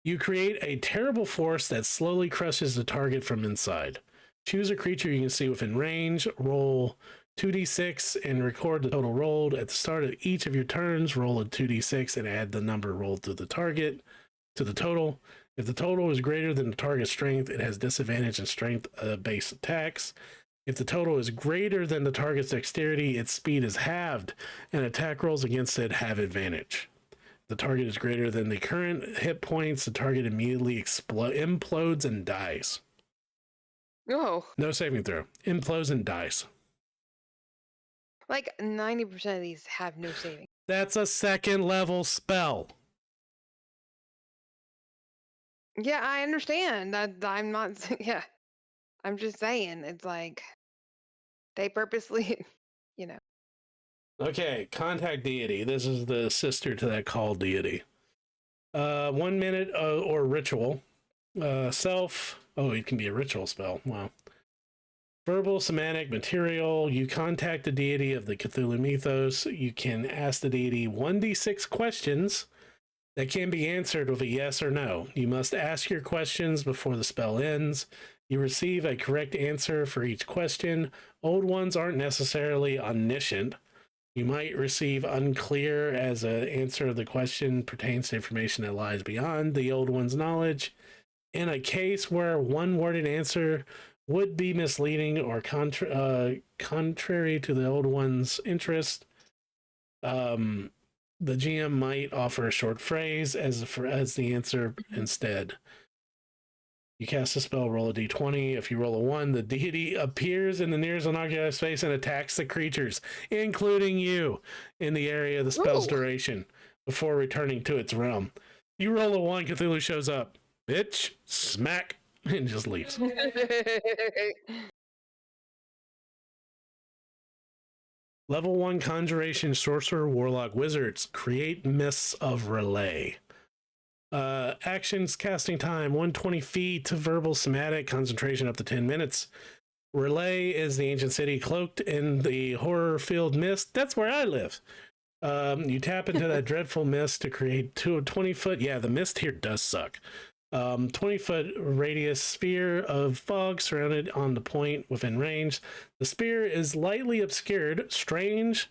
You create a terrible force that slowly crushes the target from inside. Choose a creature you can see within range, roll 2d6 and record the total rolled. At the start of each of your turns, roll a 2d6 and add the number rolled to the target to the total. If the total is greater than the target's strength, it has disadvantage in strength base attacks. If the total is greater than the target's dexterity, its speed is halved, and attack rolls against it have advantage. If the target is greater than the current hit points, the target immediately implodes and dies. Oh. No saving throw. Implodes and dies. Like 90% of these have no saving. That's a second level spell. Yeah, I understand. I'm not. Yeah, I'm just saying. It's like they purposely, you know. Okay, contact deity. This is the sister to that call deity. 1 minute or ritual. Self. Oh, it can be a ritual spell. Wow. Verbal, somatic, material. You contact the deity of the Cthulhu mythos. You can ask the deity 1d6 questions that can be answered with a yes or no. You must ask your questions before the spell ends. You receive a correct answer for each question. Old ones aren't necessarily omniscient. You might receive unclear as an answer of the question pertains to information that lies beyond the old one's knowledge. In a case where one-worded answer would be misleading or contrary to the old one's interest, the GM might offer a short phrase as the answer instead. You cast a spell, roll a d20. If you roll a 1, the deity appears in the nearest unoccupied space and attacks the creatures, including you, in the area of the spell's duration, before returning to its realm. You roll a 1, Cthulhu shows up. Bitch, smack, and just leaves. Level 1 Conjuration, Sorcerer, Warlock, Wizards. Create Mists of Relay. Actions, casting time, 120 feet, verbal, somatic, concentration up to 10 minutes. Relay is the ancient city cloaked in the horror-filled mist. That's where I live. You tap into that dreadful mist to create 20-foot... Yeah, the mist here does suck. 20-foot radius sphere of fog surrounded on the point within range. The sphere is lightly obscured. Strange,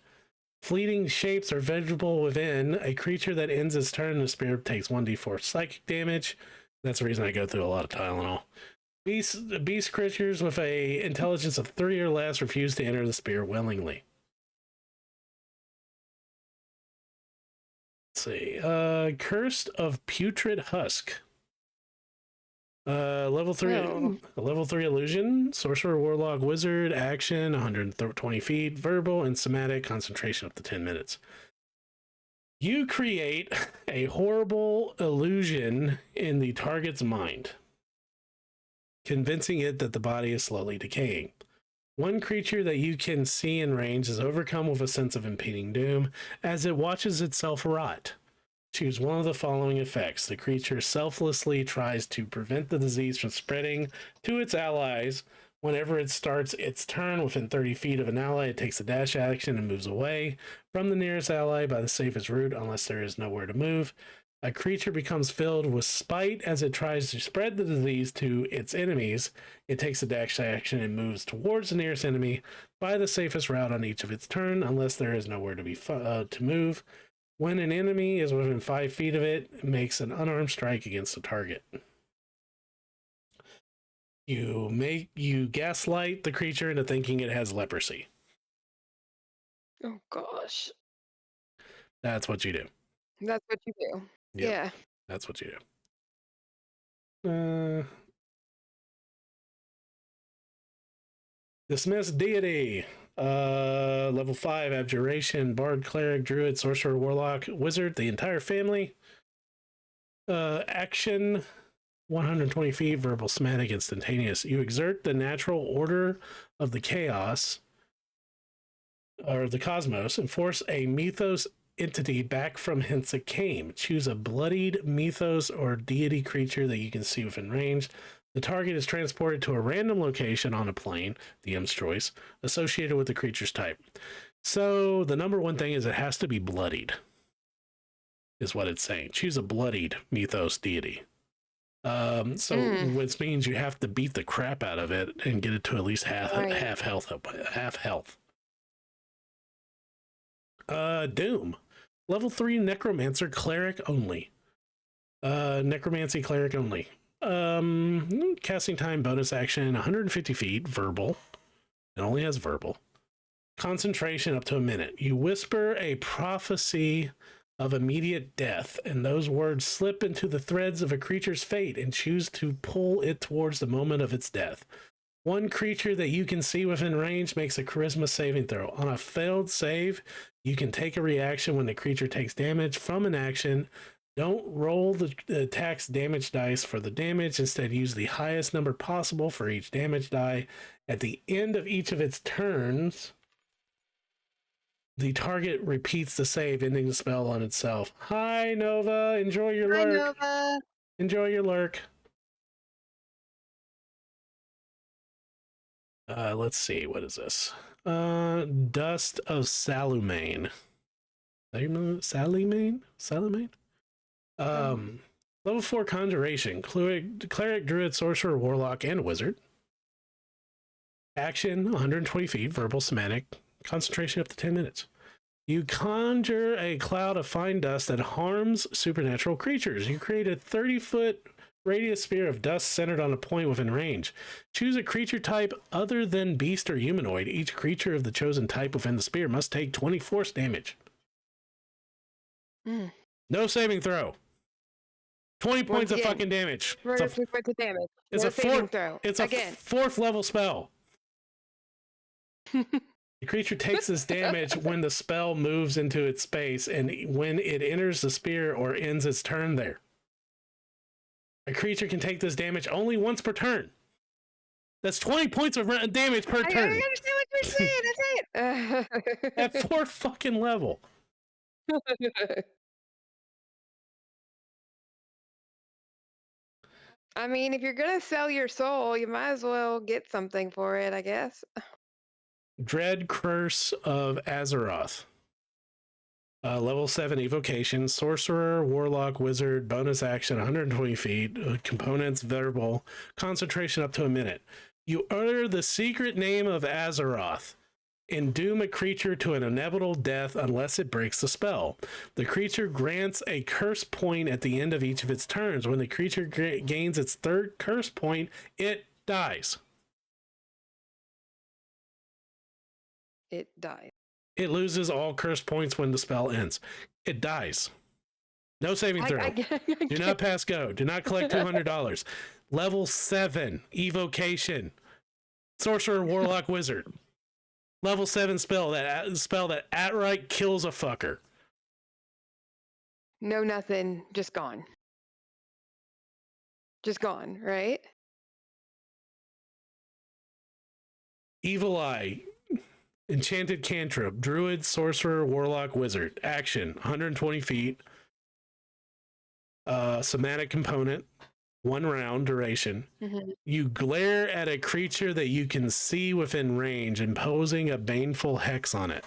fleeting shapes are visible within. A creature that ends its turn in the sphere takes 1d4 psychic damage. That's the reason I go through a lot of Tylenol. Beast creatures with a intelligence of 3 or less refuse to enter the sphere willingly. Let's see. Cursed of Putrid Husk. Level 3 illusion, sorcerer, warlock, wizard, action, 120 feet, verbal and somatic, concentration up to 10 minutes. You create a horrible illusion in the target's mind, convincing it that the body is slowly decaying. One creature that you can see in range is overcome with a sense of impending doom as it watches itself rot. Choose one of the following effects. The creature selflessly tries to prevent the disease from spreading to its allies. Whenever it starts its turn within 30 feet of an ally, it takes a dash action and moves away from the nearest ally by the safest route unless there is nowhere to move. A creature becomes filled with spite as it tries to spread the disease to its enemies. It takes a dash action and moves towards the nearest enemy by the safest route on each of its turn unless there is nowhere to move. When an enemy is within 5 feet of it, it makes an unarmed strike against the target. You gaslight the creature into thinking it has leprosy. Oh gosh. That's what you do. That's what you do. Yep. Yeah. That's what you do. Dismiss deity. Level 5, abjuration, bard, cleric, druid, sorcerer, warlock, wizard, the entire family. Action, 120 feet, verbal, somatic, instantaneous. You exert the natural order of the chaos, or the cosmos, and force a mythos entity back from whence it came. Choose a bloodied mythos or deity creature that you can see within range. The target is transported to a random location on a plane, the DM's choice, associated with the creature's type. So the number one thing is it has to be bloodied, is what it's saying. Choose a bloodied mythos deity. Which means you have to beat the crap out of it and get it to at least half health. Doom. Level 3 necromancer cleric only. Necromancy cleric only. Casting time, bonus action, 150 feet, verbal. It only has verbal. Concentration up to a minute. You whisper a prophecy of immediate death, and those words slip into the threads of a creature's fate and choose to pull it towards the moment of its death. One creature that you can see within range makes a charisma saving throw. On a failed save, you can take a reaction when the creature takes damage from an action. Don't roll the attack's damage dice for the damage. Instead, use the highest number possible for each damage die. At the end of each of its turns, the target repeats the save, ending the spell on itself. Hi, Nova. Enjoy your lurk. Nova. Enjoy your lurk. Let's see. What is this? Dust of Salumane. Salumane? Level 4 conjuration. Cleric, druid, sorcerer, warlock, and wizard. Action, 120 feet, verbal, somatic, concentration up to 10 minutes. You conjure a cloud of fine dust that harms supernatural creatures. You create a 30-foot radius sphere of dust centered on a point within range. Choose a creature type other than beast or humanoid. Each creature of the chosen type within the sphere must take 20 force damage. No saving throw. 20 points of fucking damage. Points of damage. It's No a saving throw. It's a Again. 4th level spell. The creature takes this damage when the spell moves into its space and when it enters the sphere or ends its turn there. A creature can take this damage only once per turn. That's 20 points of damage per turn. I understand what you're saying. That's it. At 4th fucking level. I mean, if you're gonna sell your soul, you might as well get something for it, I guess. Dread Curse of Azeroth. Level 7 evocation, sorcerer, warlock, wizard, bonus action, 120 feet, components, verbal, concentration up to a minute. You utter the secret name of Azeroth and doom a creature to an inevitable death unless it breaks the spell. The creature grants a curse point at the end of each of its turns. When the creature gains its 3rd curse point, it dies. It dies. It loses all curse points when the spell ends. It dies. No saving throw. Do not pass go. Do not collect $200. Level 7 evocation. Sorcerer, warlock, wizard. Level 7 spell that outright kills a fucker. No, nothing. Just gone. Just gone, right? Evil Eye. Enchanted cantrip. Druid, sorcerer, warlock, wizard. Action. 120 feet. Somatic component. 1 round duration. Mm-hmm. You glare at a creature that you can see within range, imposing a baneful hex on it.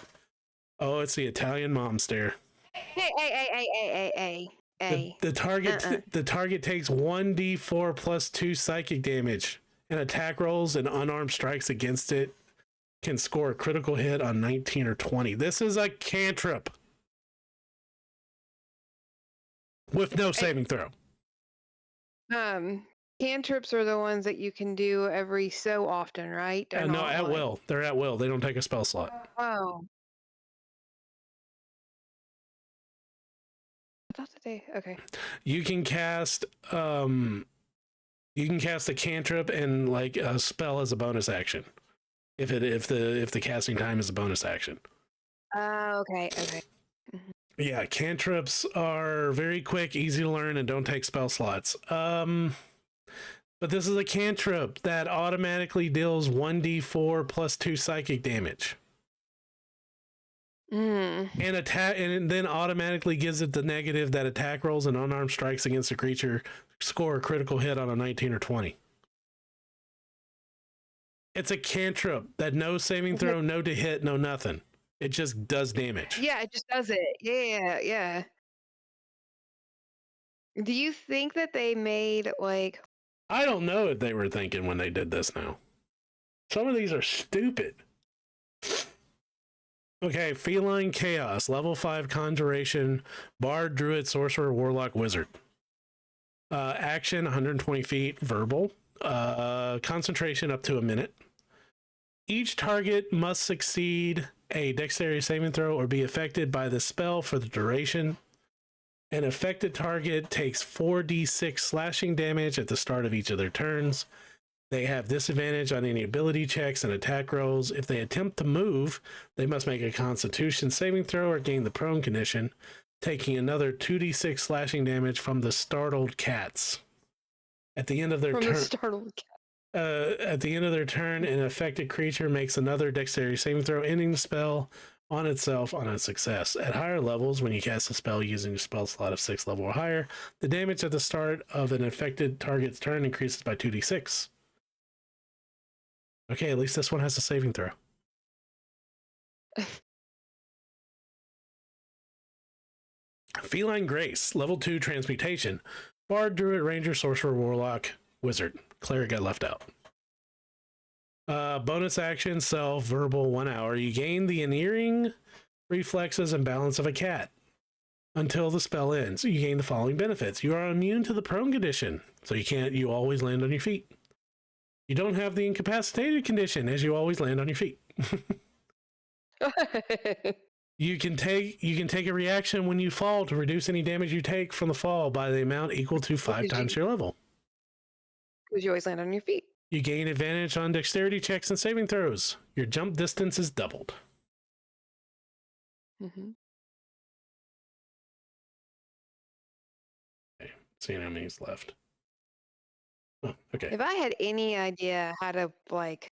Oh, it's the Italian mom stare. Hey. The target takes 1d4 plus 2 psychic damage, and attack rolls and unarmed strikes against it can score a critical hit on 19 or 20. This is a cantrip with no saving throw. Cantrips are the ones that you can do every so often, right? No, at will. They're at will. They don't take a spell slot. Oh. I thought that they okay. You can cast a cantrip and like a spell as a bonus action. If the casting time is a bonus action. Okay. Mm-hmm. Yeah, cantrips are very quick, easy to learn, and don't take spell slots. But this is a cantrip that automatically deals 1d4 plus 2 psychic damage. And then automatically gives it the negative that attack rolls and unarmed strikes against a creature score a critical hit on a 19 or 20. It's a cantrip that no saving throw, no to hit, no nothing. It just does damage. Yeah, it just does it. Yeah. Do you think that they made like... I don't know what they were thinking when they did this now. Some of these are stupid. Okay, Feline Chaos, level 5 Conjuration, Bard, Druid, Sorcerer, Warlock, Wizard. Action, 120 feet, verbal. Concentration up to a minute. Each target must succeed a dexterity saving throw or be affected by the spell for the duration. An affected target takes 4d6 slashing damage at the start of each of their turns. They have disadvantage on any ability checks and attack rolls. If they attempt to move, they must make a Constitution saving throw or gain the prone condition, taking another 2d6 slashing damage from the startled cats. At the end of their turn, at the end of their turn, an affected creature makes another dexterity saving throw, ending the spell on itself on a success. At higher levels, when you cast a spell using a spell slot of 6th level or higher, the damage at the start of an affected target's turn increases by 2d6. Okay, at least this one has a saving throw. Feline Grace, level 2 transmutation. Bard, Druid, Ranger, Sorcerer, Warlock, Wizard. Cleric got left out. Bonus action, self, verbal, 1 hour. You gain the inerring reflexes and balance of a cat until the spell ends. You gain the following benefits. You are immune to the prone condition, so you always land on your feet. You don't have the incapacitated condition, as you always land on your feet. You can take a reaction when you fall to reduce any damage you take from the fall by the amount equal to 5 times your level. Because you always land on your feet. You gain advantage on dexterity checks and saving throws. Your jump distance is doubled. Mm-hmm. Okay, seeing how many's left. Oh, okay. If I had any idea how to like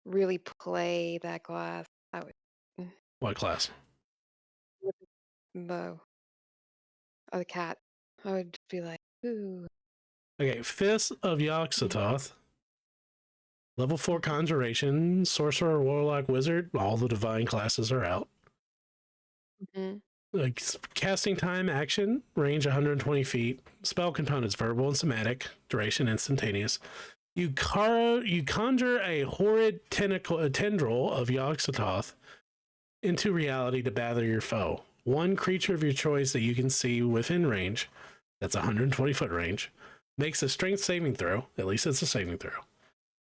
really play that class, I would. What class? The cat. I would be like, ooh. Okay, Fist of Yog-Sothoth. Level 4 Conjuration, Sorcerer, Warlock, Wizard. All the divine classes are out. Mm-hmm. Like casting time, action, range 120 feet. Spell components, verbal and somatic. Duration, instantaneous. You conjure a horrid tendril of Yog-Sothoth into reality to battle your foe. One creature of your choice that you can see within range, that's 120 foot range, makes a strength saving throw. At least it's a saving throw.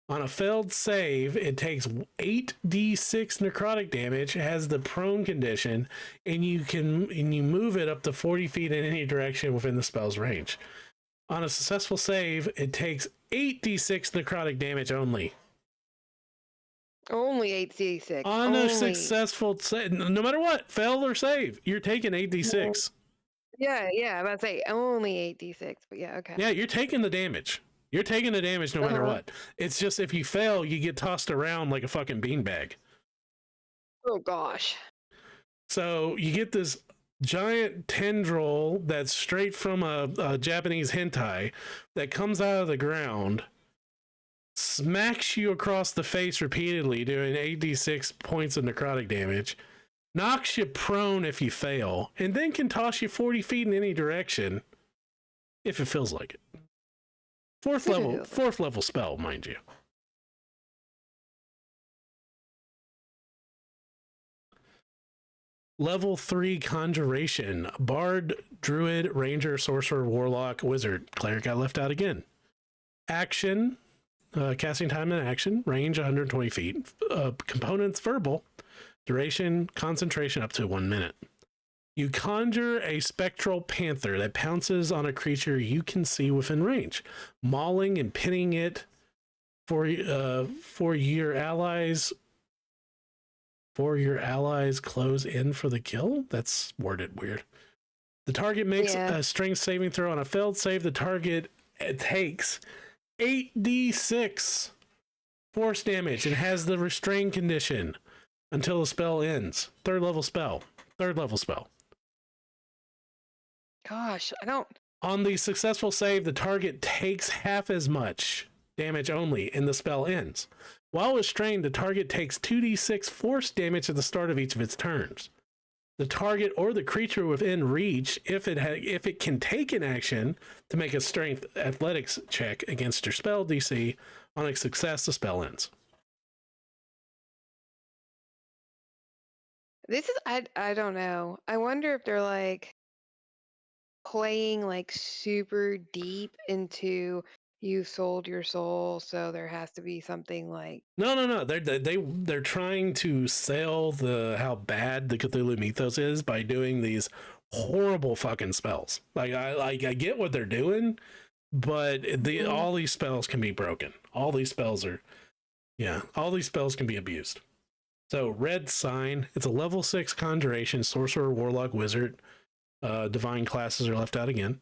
On a failed save, it takes 8d6 necrotic damage, has the prone condition, and you move it up to 40 feet in any direction within the spell's range. On a successful save, it takes 8d6 necrotic damage only. Only 8d6. On a successful save, no matter what, fail or save, you're taking 8d6. Yeah, I'm about to say only 8d6, but yeah, okay. Yeah, you're taking the damage. You're taking the damage no matter what. It's just if you fail, you get tossed around like a fucking beanbag. Oh gosh. So you get this giant tendril that's straight from a Japanese hentai that comes out of the ground, smacks you across the face repeatedly, doing 8d6 points of necrotic damage, knocks you prone if you fail, and then can toss you 40 feet in any direction if it feels like it. Fourth level spell, mind you. Level 3 Conjuration. Bard, Druid, Ranger, Sorcerer, Warlock, Wizard. Cleric got left out again. Action. Casting time and action. Range 120 feet. Components verbal. Duration, concentration up to 1 minute. You conjure a spectral panther that pounces on a creature you can see within range, mauling and pinning it for your allies. For your allies close in for the kill? That's worded weird. The target makes a strength saving throw. On a failed save, the target takes 8d6 force damage and has the restrain condition until the spell ends. Third level spell. Gosh, I don't. On the successful save, the target takes half as much damage only, and the spell ends. While restrained, the target takes 2d6 force damage at the start of each of its turns. The target or the creature within reach, if it can take an action to make a strength athletics check against your spell DC, on a success, the spell ends. This is I don't know. I wonder if they're like playing like super deep into you sold your soul, so there has to be something like No. They're trying to sell how bad the Cthulhu mythos is by doing these horrible fucking spells. I get what they're doing, but all these spells can be broken. All these spells can be abused. So Red Sign, it's a level 6 conjuration, sorcerer, warlock, wizard. Divine classes are left out again.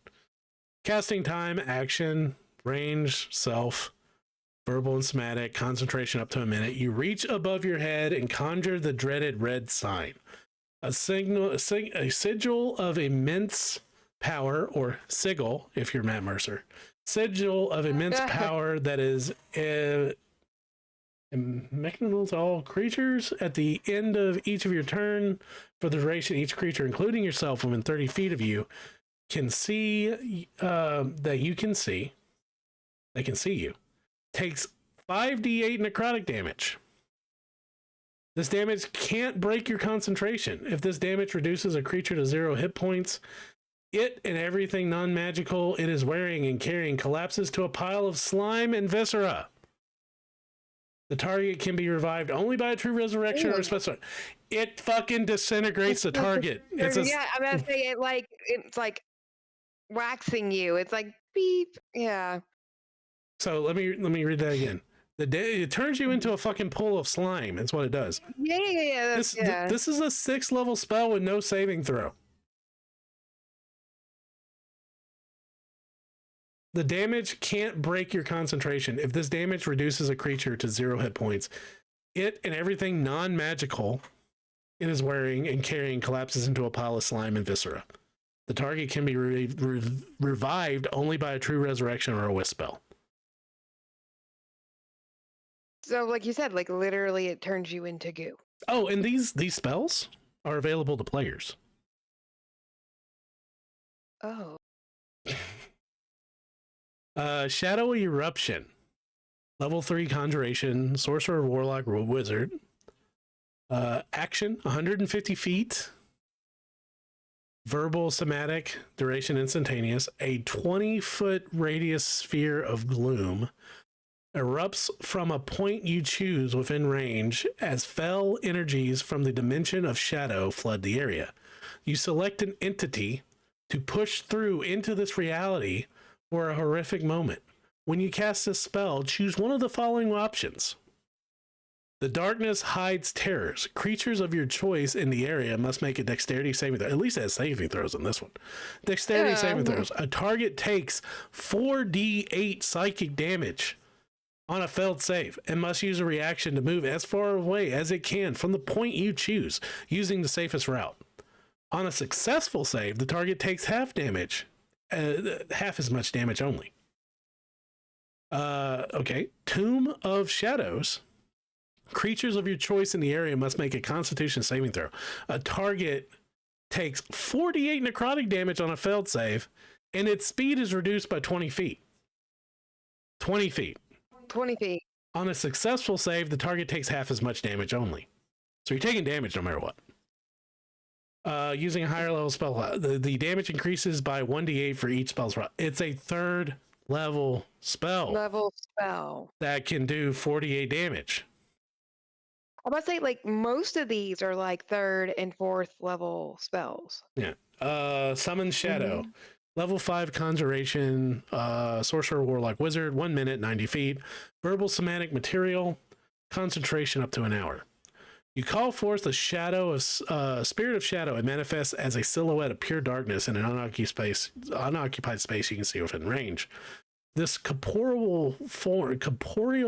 Casting time, action, range, self, verbal and somatic, concentration up to a minute. You reach above your head and conjure the dreaded Red Sign, a sigil of immense power, or sigil if you're Matt Mercer. Sigil of immense power that is immaculable to all creatures. At the end of each of your turn, for the duration, each creature, including yourself within 30 feet of you, can see that you can see. They can see you. Takes 5d8 necrotic damage. This damage can't break your concentration. If this damage reduces a creature to 0 hit points, it and everything non-magical it is wearing and carrying collapses to a pile of slime and viscera. The target can be revived only by a true resurrection or a special. It fucking disintegrates the target. Yeah, I'm gonna say it's like waxing you. It's like beep. Yeah. So let me read that again. It turns you into a fucking pool of slime. That's what it does. Yeah. This is a 6th level spell with no saving throw. The damage can't break your concentration. If this damage reduces a creature to 0 hit points, it and everything non-magical it is wearing and carrying collapses into a pile of slime and viscera. The target can be revived only by a true resurrection or a wisp spell. So, like you said, like literally, it turns you into goo. Oh, and these spells are available to players. Oh. Shadow Eruption. Level 3 Conjuration, Sorcerer, Warlock, Wizard. Action, 150 feet. Verbal, somatic, duration instantaneous. A 20-foot radius sphere of gloom erupts from a point you choose within range as fell energies from the dimension of shadow flood the area. You select an entity to push through into this reality for a horrific moment. When you cast this spell, choose one of the following options. The darkness hides terrors. Creatures of your choice in the area must make a dexterity saving throw. At least it has saving throws in this one. Dexterity saving throws. A target takes 4d8 psychic damage on a failed save and must use a reaction to move as far away as it can from the point you choose using the safest route. On a successful save, the target takes half damage, half as much damage only. Okay. Tomb of Shadows. Creatures of your choice in the area must make a Constitution saving throw. A target takes 48 necrotic damage on a failed save, and its speed is reduced by 20 feet. 20 feet. 20 feet. On a successful save, the target takes half as much damage only. So you're taking damage no matter what. Using a higher level spell, the damage increases by 1d8 for each spell slot. It's a 3rd level spell. That can do 48 damage. I must say, like, most of these are like 3rd and 4th level spells. Yeah. Summon Shadow. Mm-hmm. Level 5 Conjuration, Sorcerer, Warlock, Wizard, 1 minute, 90 feet. Verbal Somatic Material, concentration up to an hour. You call forth the shadow of Spirit of Shadow. It manifests as a silhouette of pure darkness in an unoccupied space you can see within range. This corporeal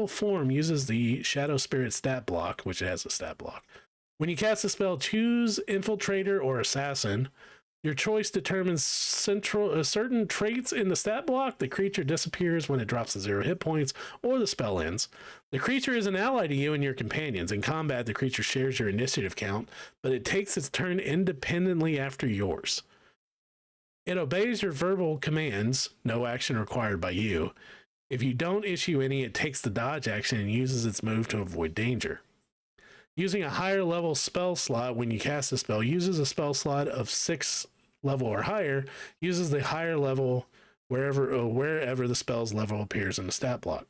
form uses the Shadow Spirit stat block, which it has a stat block. When you cast a spell, choose Infiltrator or Assassin. Your choice determines certain traits in the stat block. The creature disappears when it drops to 0 hit points or the spell ends. The creature is an ally to you and your companions. In combat, the creature shares your initiative count, but it takes its turn independently after yours. It obeys your verbal commands, no action required by you. If you don't issue any, it takes the dodge action and uses its move to avoid danger. Using a higher level spell slot when you cast a spell, uses a spell slot of 6 level or higher, uses the higher level wherever the spell's level appears in the stat block.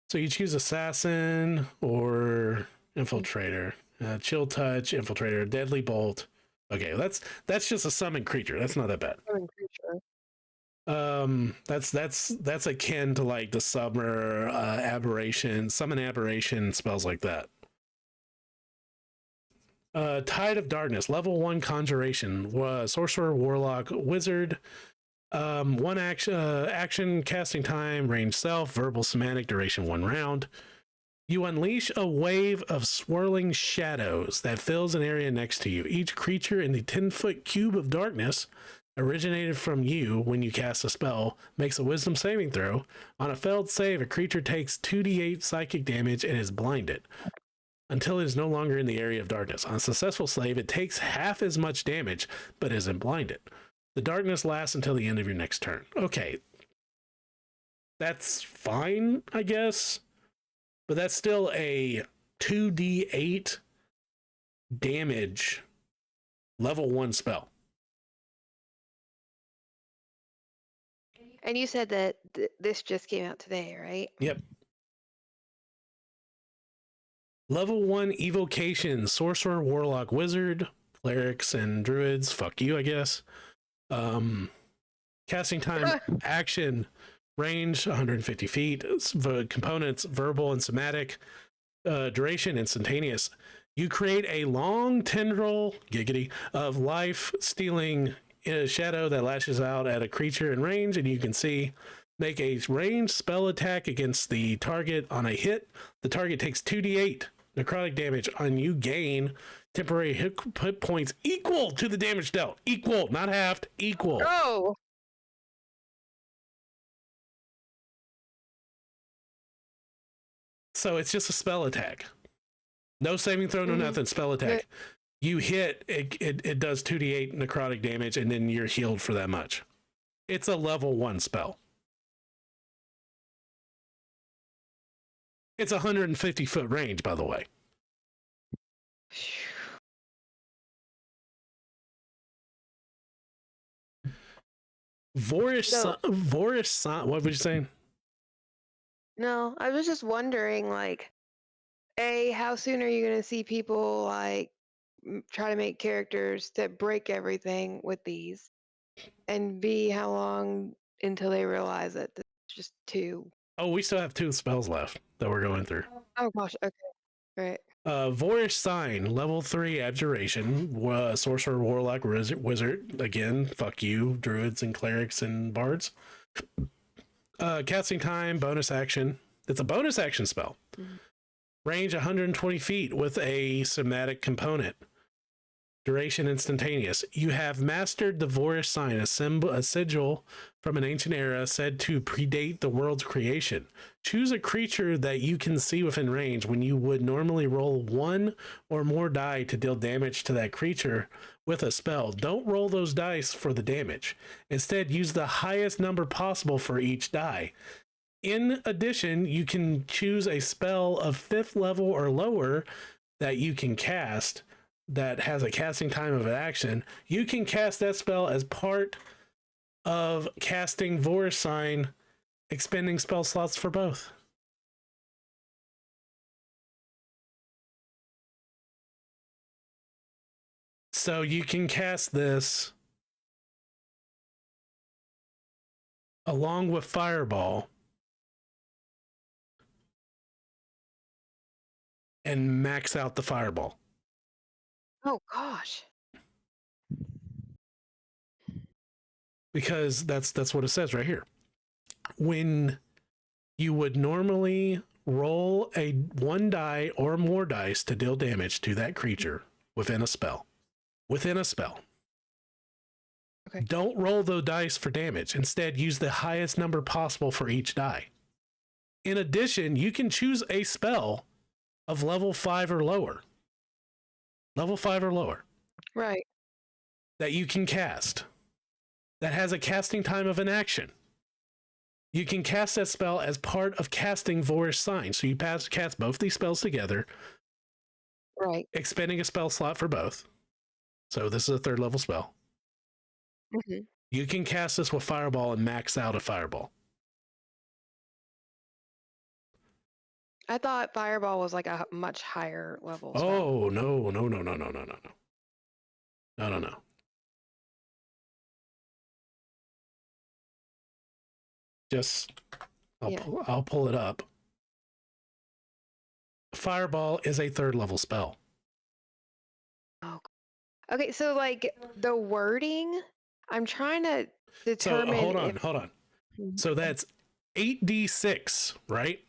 So you choose Assassin or Infiltrator. Chill Touch, Infiltrator, Deadly Bolt. Okay, that's just a summoned creature. That's not that bad. Summoned creature. That's akin to like the Summon Aberration spells like that. Tide of Darkness, level 1 Conjuration, Sorcerer, Warlock, Wizard. 1 action, casting time, range self, verbal somatic, duration 1 round. You unleash a wave of swirling shadows that fills an area next to you. Each creature in the 10-foot cube of darkness originated from you when you cast a spell makes a wisdom saving throw. On a failed save, a creature takes 2d8 psychic damage and is blinded until it is no longer in the area of darkness. On a successful save, it takes half as much damage but isn't blinded. The darkness lasts until the end of your next turn. Okay. That's fine, I guess. But that's still a 2d8 damage level 1 spell. And you said that this just came out today, right? Yep. Level 1 evocation, sorcerer, warlock, wizard, clerics, and druids. Fuck you, I guess. Casting time, action, range, 150 feet. Components, verbal and somatic. Duration, instantaneous. You create a long tendril, giggity, of life stealing shadow that lashes out at a creature in range, and you can see. Make a ranged spell attack against the target on a hit. The target takes 2d8 necrotic damage, and you gain temporary hit points equal to the damage dealt. Equal, not halved, equal. Oh. So it's just a spell attack. No saving throw, no nothing, spell attack. You hit, it does 2d8 necrotic damage, and then you're healed for that much. It's a level 1 spell. It's 150-foot range, by the way. Vorish Sign. What were you saying? No, I was just wondering, like, how soon are you going to see people, like, try to make characters that break everything with these? And B, how long until they realize that it's just 2? Oh, we still have 2 spells left that we're going through. Oh, gosh. Okay. Right. Vorish Sign, level 3 abjuration, sorcerer, warlock, wizard. Again, fuck you, druids and clerics and bards. Casting time, bonus action. It's a bonus action spell. Range 120 feet with a somatic component. Duration instantaneous. You have mastered the Vorish Sign, a sigil from an ancient era said to predate the world's creation. Choose a creature that you can see within range when you would normally roll 1 or more die to deal damage to that creature with a spell. Don't roll those dice for the damage. Instead, use the highest number possible for each die. In addition, you can choose a spell of 5th level or lower that you can cast that has a casting time of an action. You can cast that spell as part of casting Vorish Sign, expending spell slots for both. So you can cast this along with Fireball and max out the Fireball. Oh, gosh. Because that's what it says right here. When you would normally roll a 1 die or more dice to deal damage to that creature within a spell. Okay. Don't roll those dice for damage. Instead, use the highest number possible for each die. In addition, you can choose a spell of level 5 or lower. Level 5 or lower. Right. That you can cast. That has a casting time of an action. You can cast that spell as part of casting Vorish Sign. So you cast both these spells together. Right. Expending a spell slot for both. So this is a 3rd level spell. You can cast this with Fireball and max out a Fireball. I thought Fireball was like a much higher level spell. Oh, no. Just, I'll pull it up. Fireball is a 3rd level spell. Oh. Okay, so like the wording, I'm trying to determine. So hold on. So that's 8d6, right?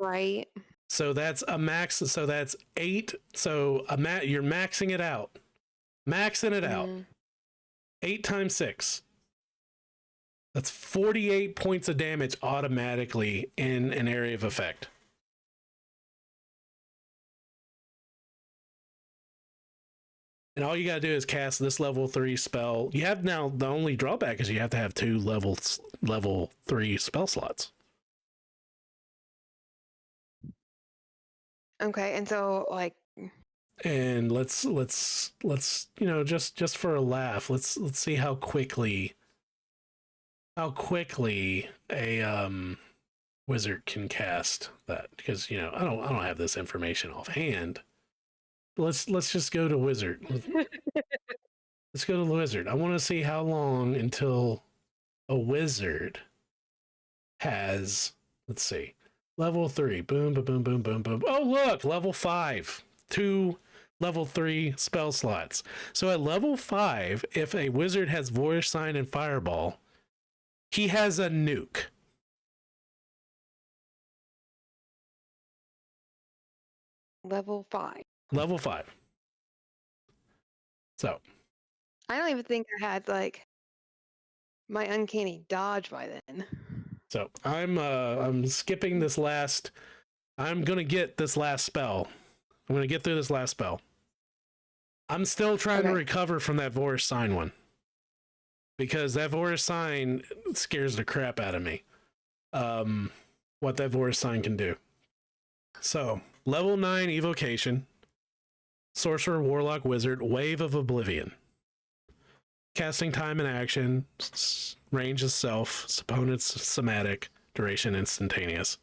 Right. So that's a max. So that's 8. So you're maxing it out. 8 times 6. That's 48 points of damage automatically in an area of effect. And all you got to do is cast this level 3 spell. You have now, the only drawback is you have to have 2 level 3 spell slots. Okay, and so like, and let's just for a laugh, let's see how quickly a wizard can cast that, because you know I don't have this information offhand. Let's just go to wizard. Let's go to the wizard. I want to see how long until a wizard has, let's see, level 3. Boom, boom, boom, boom, boom, boom. Oh, look, level 5. 2 level 3 spell slots. So at level 5, if a wizard has Voorish Sign and Fireball, he has a nuke. Level 5. Level 5. So I don't even think I had like my uncanny dodge by then. So I'm skipping this last. I'm gonna get this last spell. I'm gonna get through this last spell. I'm still trying to recover from that Voorish Sign one, because that Voorish Sign scares the crap out of me. What that Voorish Sign can do. So level 9 evocation, sorcerer, warlock, wizard, wave of oblivion. Casting time and action, range is self, opponent's somatic, duration instantaneous.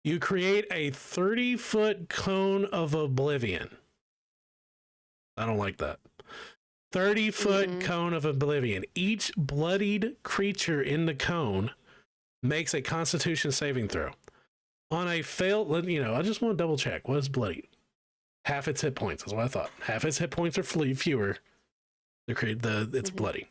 You create a 30-foot cone of oblivion. I don't like that. 30-foot cone of oblivion. Each bloodied creature in the cone makes a Constitution saving throw. On a failed, you know, I just want to double check. What is bloody? Half its hit points. That's what I thought. Half its hit points are fewer. It's bloody.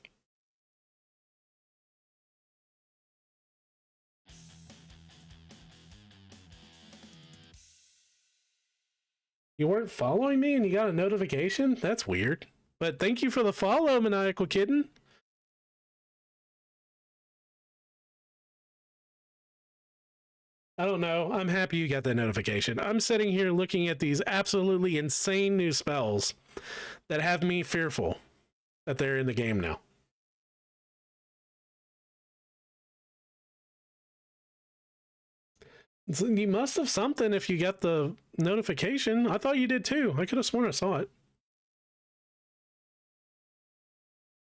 You weren't following me and you got a notification? That's weird. But thank you for the follow, Maniacal Kitten. I don't know. I'm happy you got that notification. I'm sitting here looking at these absolutely insane new spells that have me fearful that they're in the game now. So you must have something if you got the notification. I thought you did too. I could have sworn I saw it.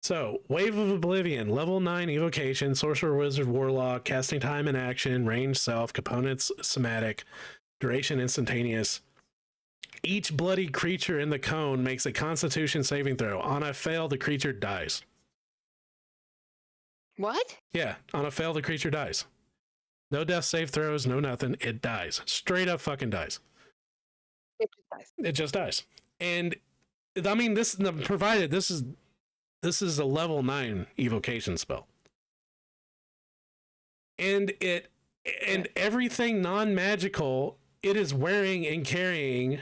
So, Wave of Oblivion, level 9 evocation, sorcerer, wizard, warlock, casting time and action, range self, components somatic, duration instantaneous. Each bloody creature in the cone makes a Constitution saving throw. On a fail, the creature dies. What? Yeah, on a fail, the creature dies. No death save throws, no nothing. It dies. Straight up fucking dies. It just dies. It just dies. And I mean, this provided this is a level 9 evocation spell. And everything non-magical it is wearing and carrying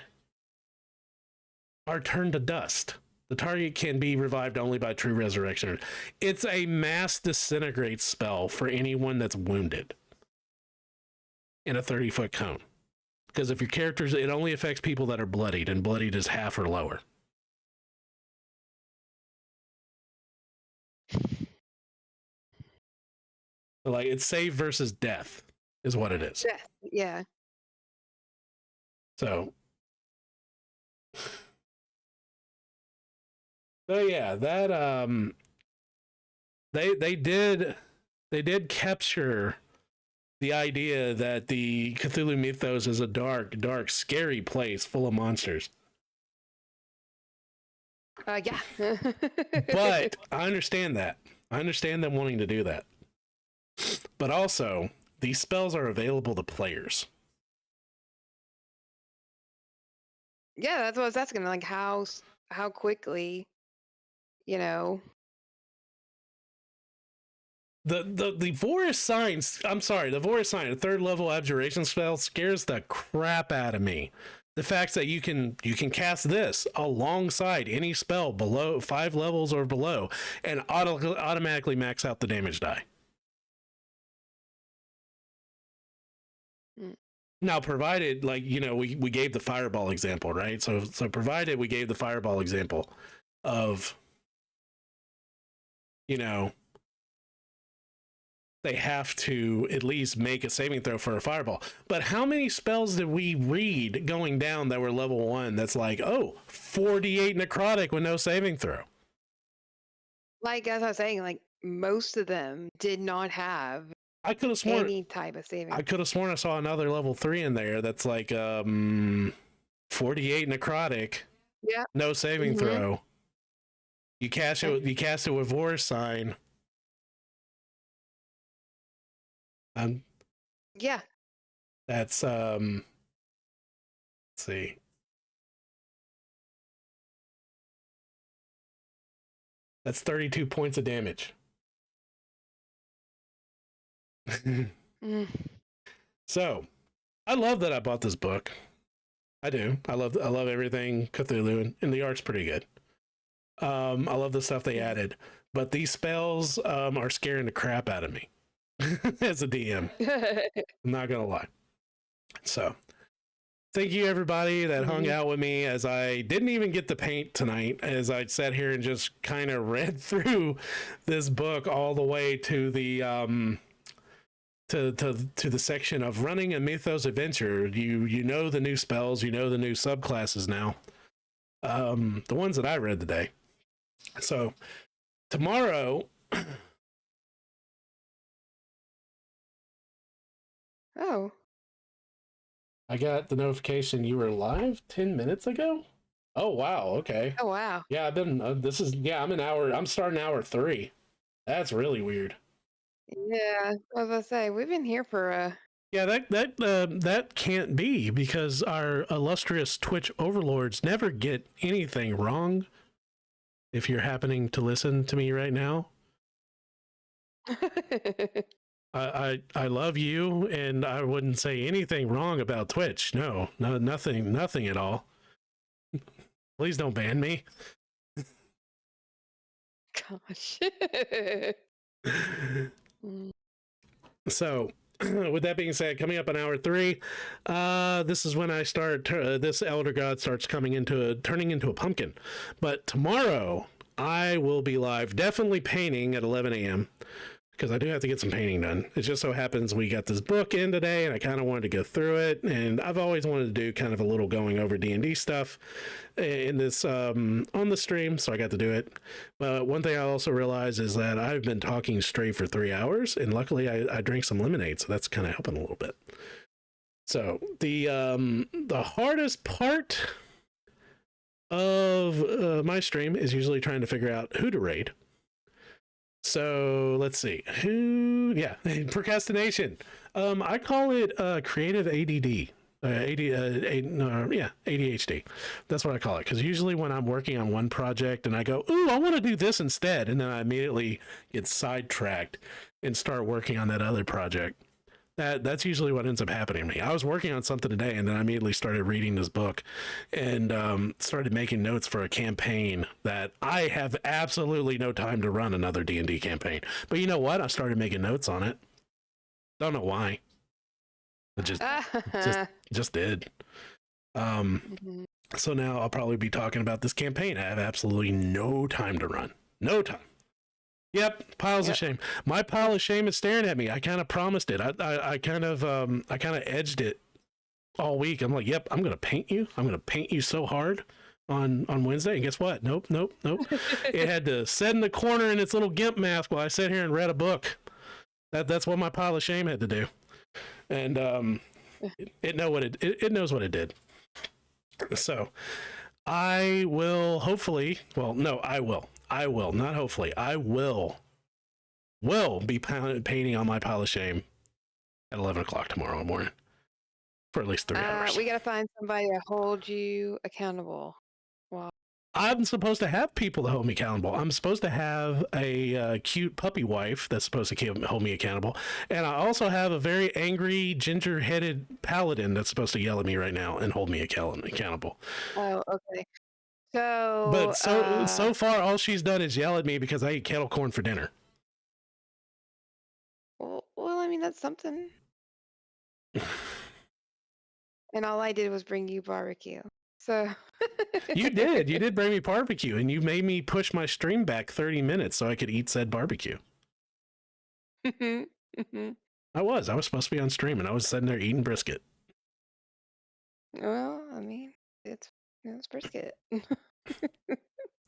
are turned to dust. The target can be revived only by true resurrection. It's a mass disintegrate spell for anyone that's wounded in a 30-foot cone. Because if your characters, it only affects people that are bloodied, and bloodied is half or lower. Like, it's save versus death is what it is. Yeah. So yeah, that they did capture the idea that the Cthulhu mythos is a dark, scary place full of monsters. Yeah. But I understand that. I understand them wanting to do that. But also, these spells are available to players. Yeah, that's what I was asking. Like, how quickly, you know. The Voorish Signs, I'm sorry, the Voorish Sign, a 3rd level abjuration spell, scares the crap out of me. The fact that you can cast this alongside any spell below 5 levels or below and automatically max out the damage die. Now, provided, like, you know, we gave the fireball example, right? So provided we gave the fireball example of, you know, they have to at least make a saving throw for a fireball. But how many spells did we read going down that were level 1 that's like, oh, 48 necrotic with no saving throw? Like, as I was saying, like, most of them did not have I could have sworn Any type of saving. I could have sworn I saw another level 3 in there that's like 48 necrotic. Yeah. No saving throw. You cast it with War Sign. Yeah. That's let's see. That's 32 points of damage. So, I love that I bought this book. I do. I love everything Cthulhu, and the art's pretty good. I love the stuff they added, but these spells are scaring the crap out of me as a DM. I'm not gonna lie. So, thank you everybody that hung out with me as I didn't even get to paint tonight, as I sat here and just kind of read through this book all the way to the to the section of running a mythos adventure. You know the new spells, you know the new subclasses now. The ones that I read today. So tomorrow Oh. I got the notification you were live 10 minutes ago. Oh wow, okay. Oh wow. Yeah, I've been I'm starting hour 3. That's really weird. Yeah, I was gonna say we've been here for Yeah, that can't be, because our illustrious Twitch overlords never get anything wrong. If you're happening to listen to me right now, I love you, and I wouldn't say anything wrong about Twitch. No, nothing at all. Please don't ban me. Gosh. So, with that being said, coming up on hour 3, this is when I start. This elder god starts turning into a pumpkin. But tomorrow, I will be live, definitely painting at 11 a.m. because I do have to get some painting done. It just so happens we got this book in today, and I kind of wanted to go through it. And I've always wanted to do kind of a little going over D&D stuff in this on the stream, so I got to do it. But one thing I also realized is that I've been talking straight for 3 hours, and luckily I drank some lemonade, so that's kind of helping a little bit. So the hardest part of my stream is usually trying to figure out who to raid. So let's see. Procrastination. I call it creative ADD. ADHD. That's what I call it. Because usually when I'm working on one project and I go, ooh, I want to do this instead, and then I immediately get sidetracked and start working on that other project. That's usually what ends up happening to me. I was working on something today, and then I immediately started reading this book and started making notes for a campaign that I have absolutely no time to run another D&D campaign. But you know what? I started making notes on it. Don't know why. I just did. So now I'll probably be talking about this campaign. I have absolutely no time to run. No time. Yep, piles of shame. My pile of shame is staring at me. I kind of promised it. I kind of edged it all week. I'm like, yep, I'm gonna paint you. I'm gonna paint you so hard on Wednesday. And guess what? Nope. It had to sit in the corner in its little gimp mask while I sat here and read a book. That's what my pile of shame had to do. And it knows what it did. So I will hopefully, I will, not hopefully, I will be painting on my pile of shame at 11 o'clock tomorrow morning for at least 3 hours. We got to find somebody to hold you accountable. Wow. I'm supposed to have people to hold me accountable. I'm supposed to have a cute puppy wife that's supposed to hold me accountable. And I also have a very angry, ginger-headed paladin that's supposed to yell at me right now and hold me accountable. Oh, okay. So, but so far, all she's done is yell at me because I ate kettle corn for dinner. Well, I mean, that's something. And all I did was bring you barbecue. So You did bring me barbecue, and you made me push my stream back 30 minutes so I could eat said barbecue. I was supposed to be on stream, and I was sitting there eating brisket. Well, I mean, it's brisket.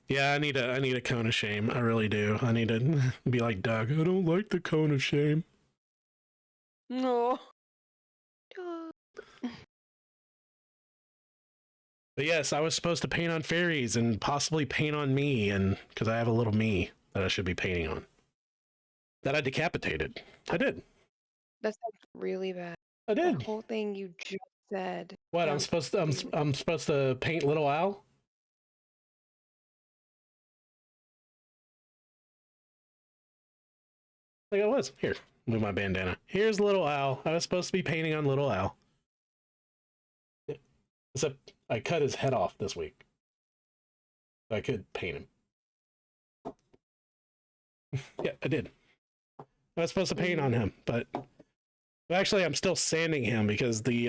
Yeah, I need a cone of shame. I really do. I need to be like Doug. I don't like the cone of shame. No. But yes, I was supposed to paint on fairies and possibly paint on me, and because I have a little me that I should be painting on. That I decapitated. I did. That sounds really bad. I did. The whole thing you just said. What I'm supposed to? I'm supposed to paint Little Al. Like I was. Here, move my bandana. Here's Little Al. I was supposed to be painting on Little Al. Except I cut his head off this week. So I could paint him. Yeah, I did. I was supposed to paint on him, but actually I'm still sanding him because the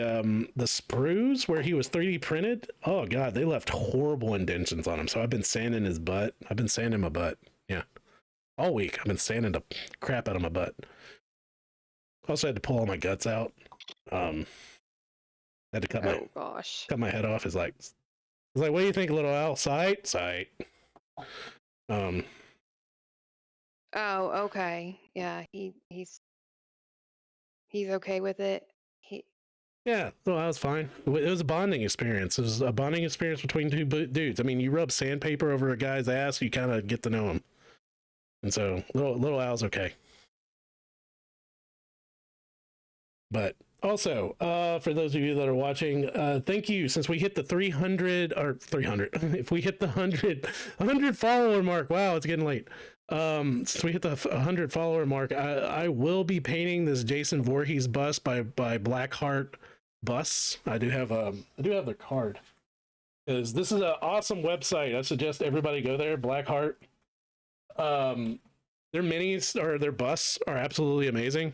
sprues where he was 3D printed, oh god, they left horrible indentions on him. So I've been sanding his butt. I've been sanding my butt. Yeah. All week I've been sanding the crap out of my butt. Also had to pull all my guts out. Had to cut cut my head off. It's like, what do you think, Little Al? Sight. Oh, okay. Yeah, he's okay with it. Yeah, well, that was fine. It was a bonding experience. It was a bonding experience between two dudes. I mean, you rub sandpaper over a guy's ass, you kind of get to know him. And so, little Al's okay. But also, for those of you that are watching, thank you. Since we hit the 300 or 300, if we hit the 100 follower mark, wow, it's getting late. Since we hit the 100 follower mark, I will be painting this Jason Voorhees bust by Blackheart Busts. I do have their card. Because this is an awesome website. I suggest everybody go there. Blackheart. Their minis or their busts are absolutely amazing.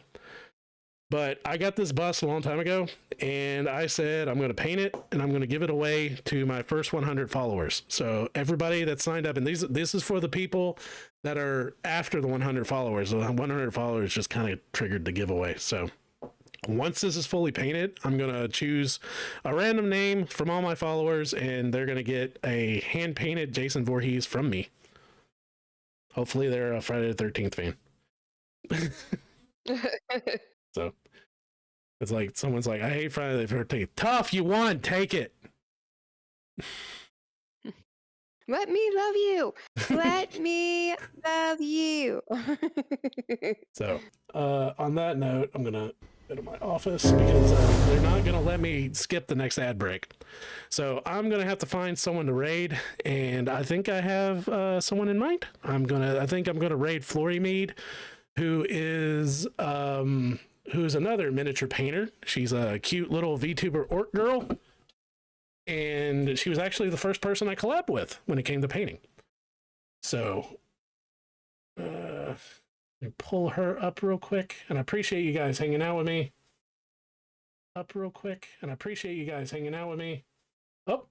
But I got this bust a long time ago, and I said I'm going to paint it, and I'm going to give it away to my first 100 followers. So everybody that signed up, and this is for the people that are after the 100 followers. The 100 followers just kind of triggered the giveaway. So once this is fully painted, I'm going to choose a random name from all my followers, and they're going to get a hand-painted Jason Voorhees from me. Hopefully they're a Friday the 13th fan. So it's like someone's like, I hate Friday the 13th. Tough, you won, take it. Let me love you. Let me love you. So on that note, I'm gonna go to my office because they're not gonna let me skip the next ad break. So I'm gonna have to find someone to raid, and I think I have someone in mind. I think I'm gonna raid Flory Mead, who is who's another miniature painter. She's a cute little VTuber orc girl, and she was actually the first person I collabed with when it came to painting. So let me pull her up real quick, and I appreciate you guys hanging out with me. Up real quick, and I appreciate you guys hanging out with me. Oh,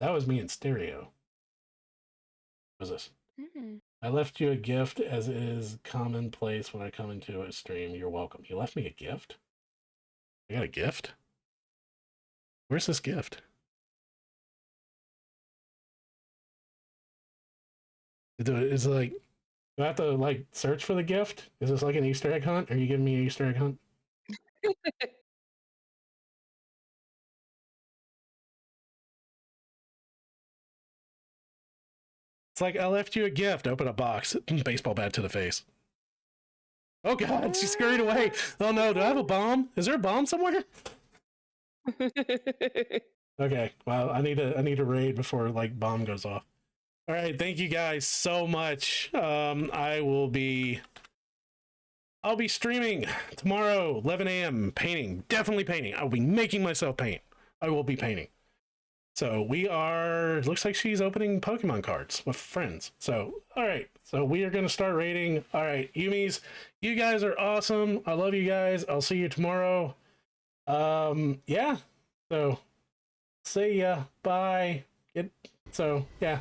that was me in stereo. What was this? Mm-hmm. I left you a gift, as is commonplace when I come into a stream. You're welcome. You left me a gift? I got a gift? Where's this gift? Is it like, do I have to like search for the gift? Is this like an Easter egg hunt? Are you giving me an Easter egg hunt? It's like, I left you a gift. Open a box. Baseball bat to the face. Oh god, she scurried away. Oh no, do I have a bomb? Is there a bomb somewhere? Okay, well, I need to raid before like bomb goes off. All right, thank you guys so much. I'll be streaming tomorrow, 11 a.m. painting. Definitely painting. I will be making myself paint. I will be painting. So looks like she's opening Pokemon cards with friends. So, all right. So we are going to start raiding. All right, Yumis, you guys are awesome. I love you guys. I'll see you tomorrow. Yeah. So see ya. Bye. Yeah.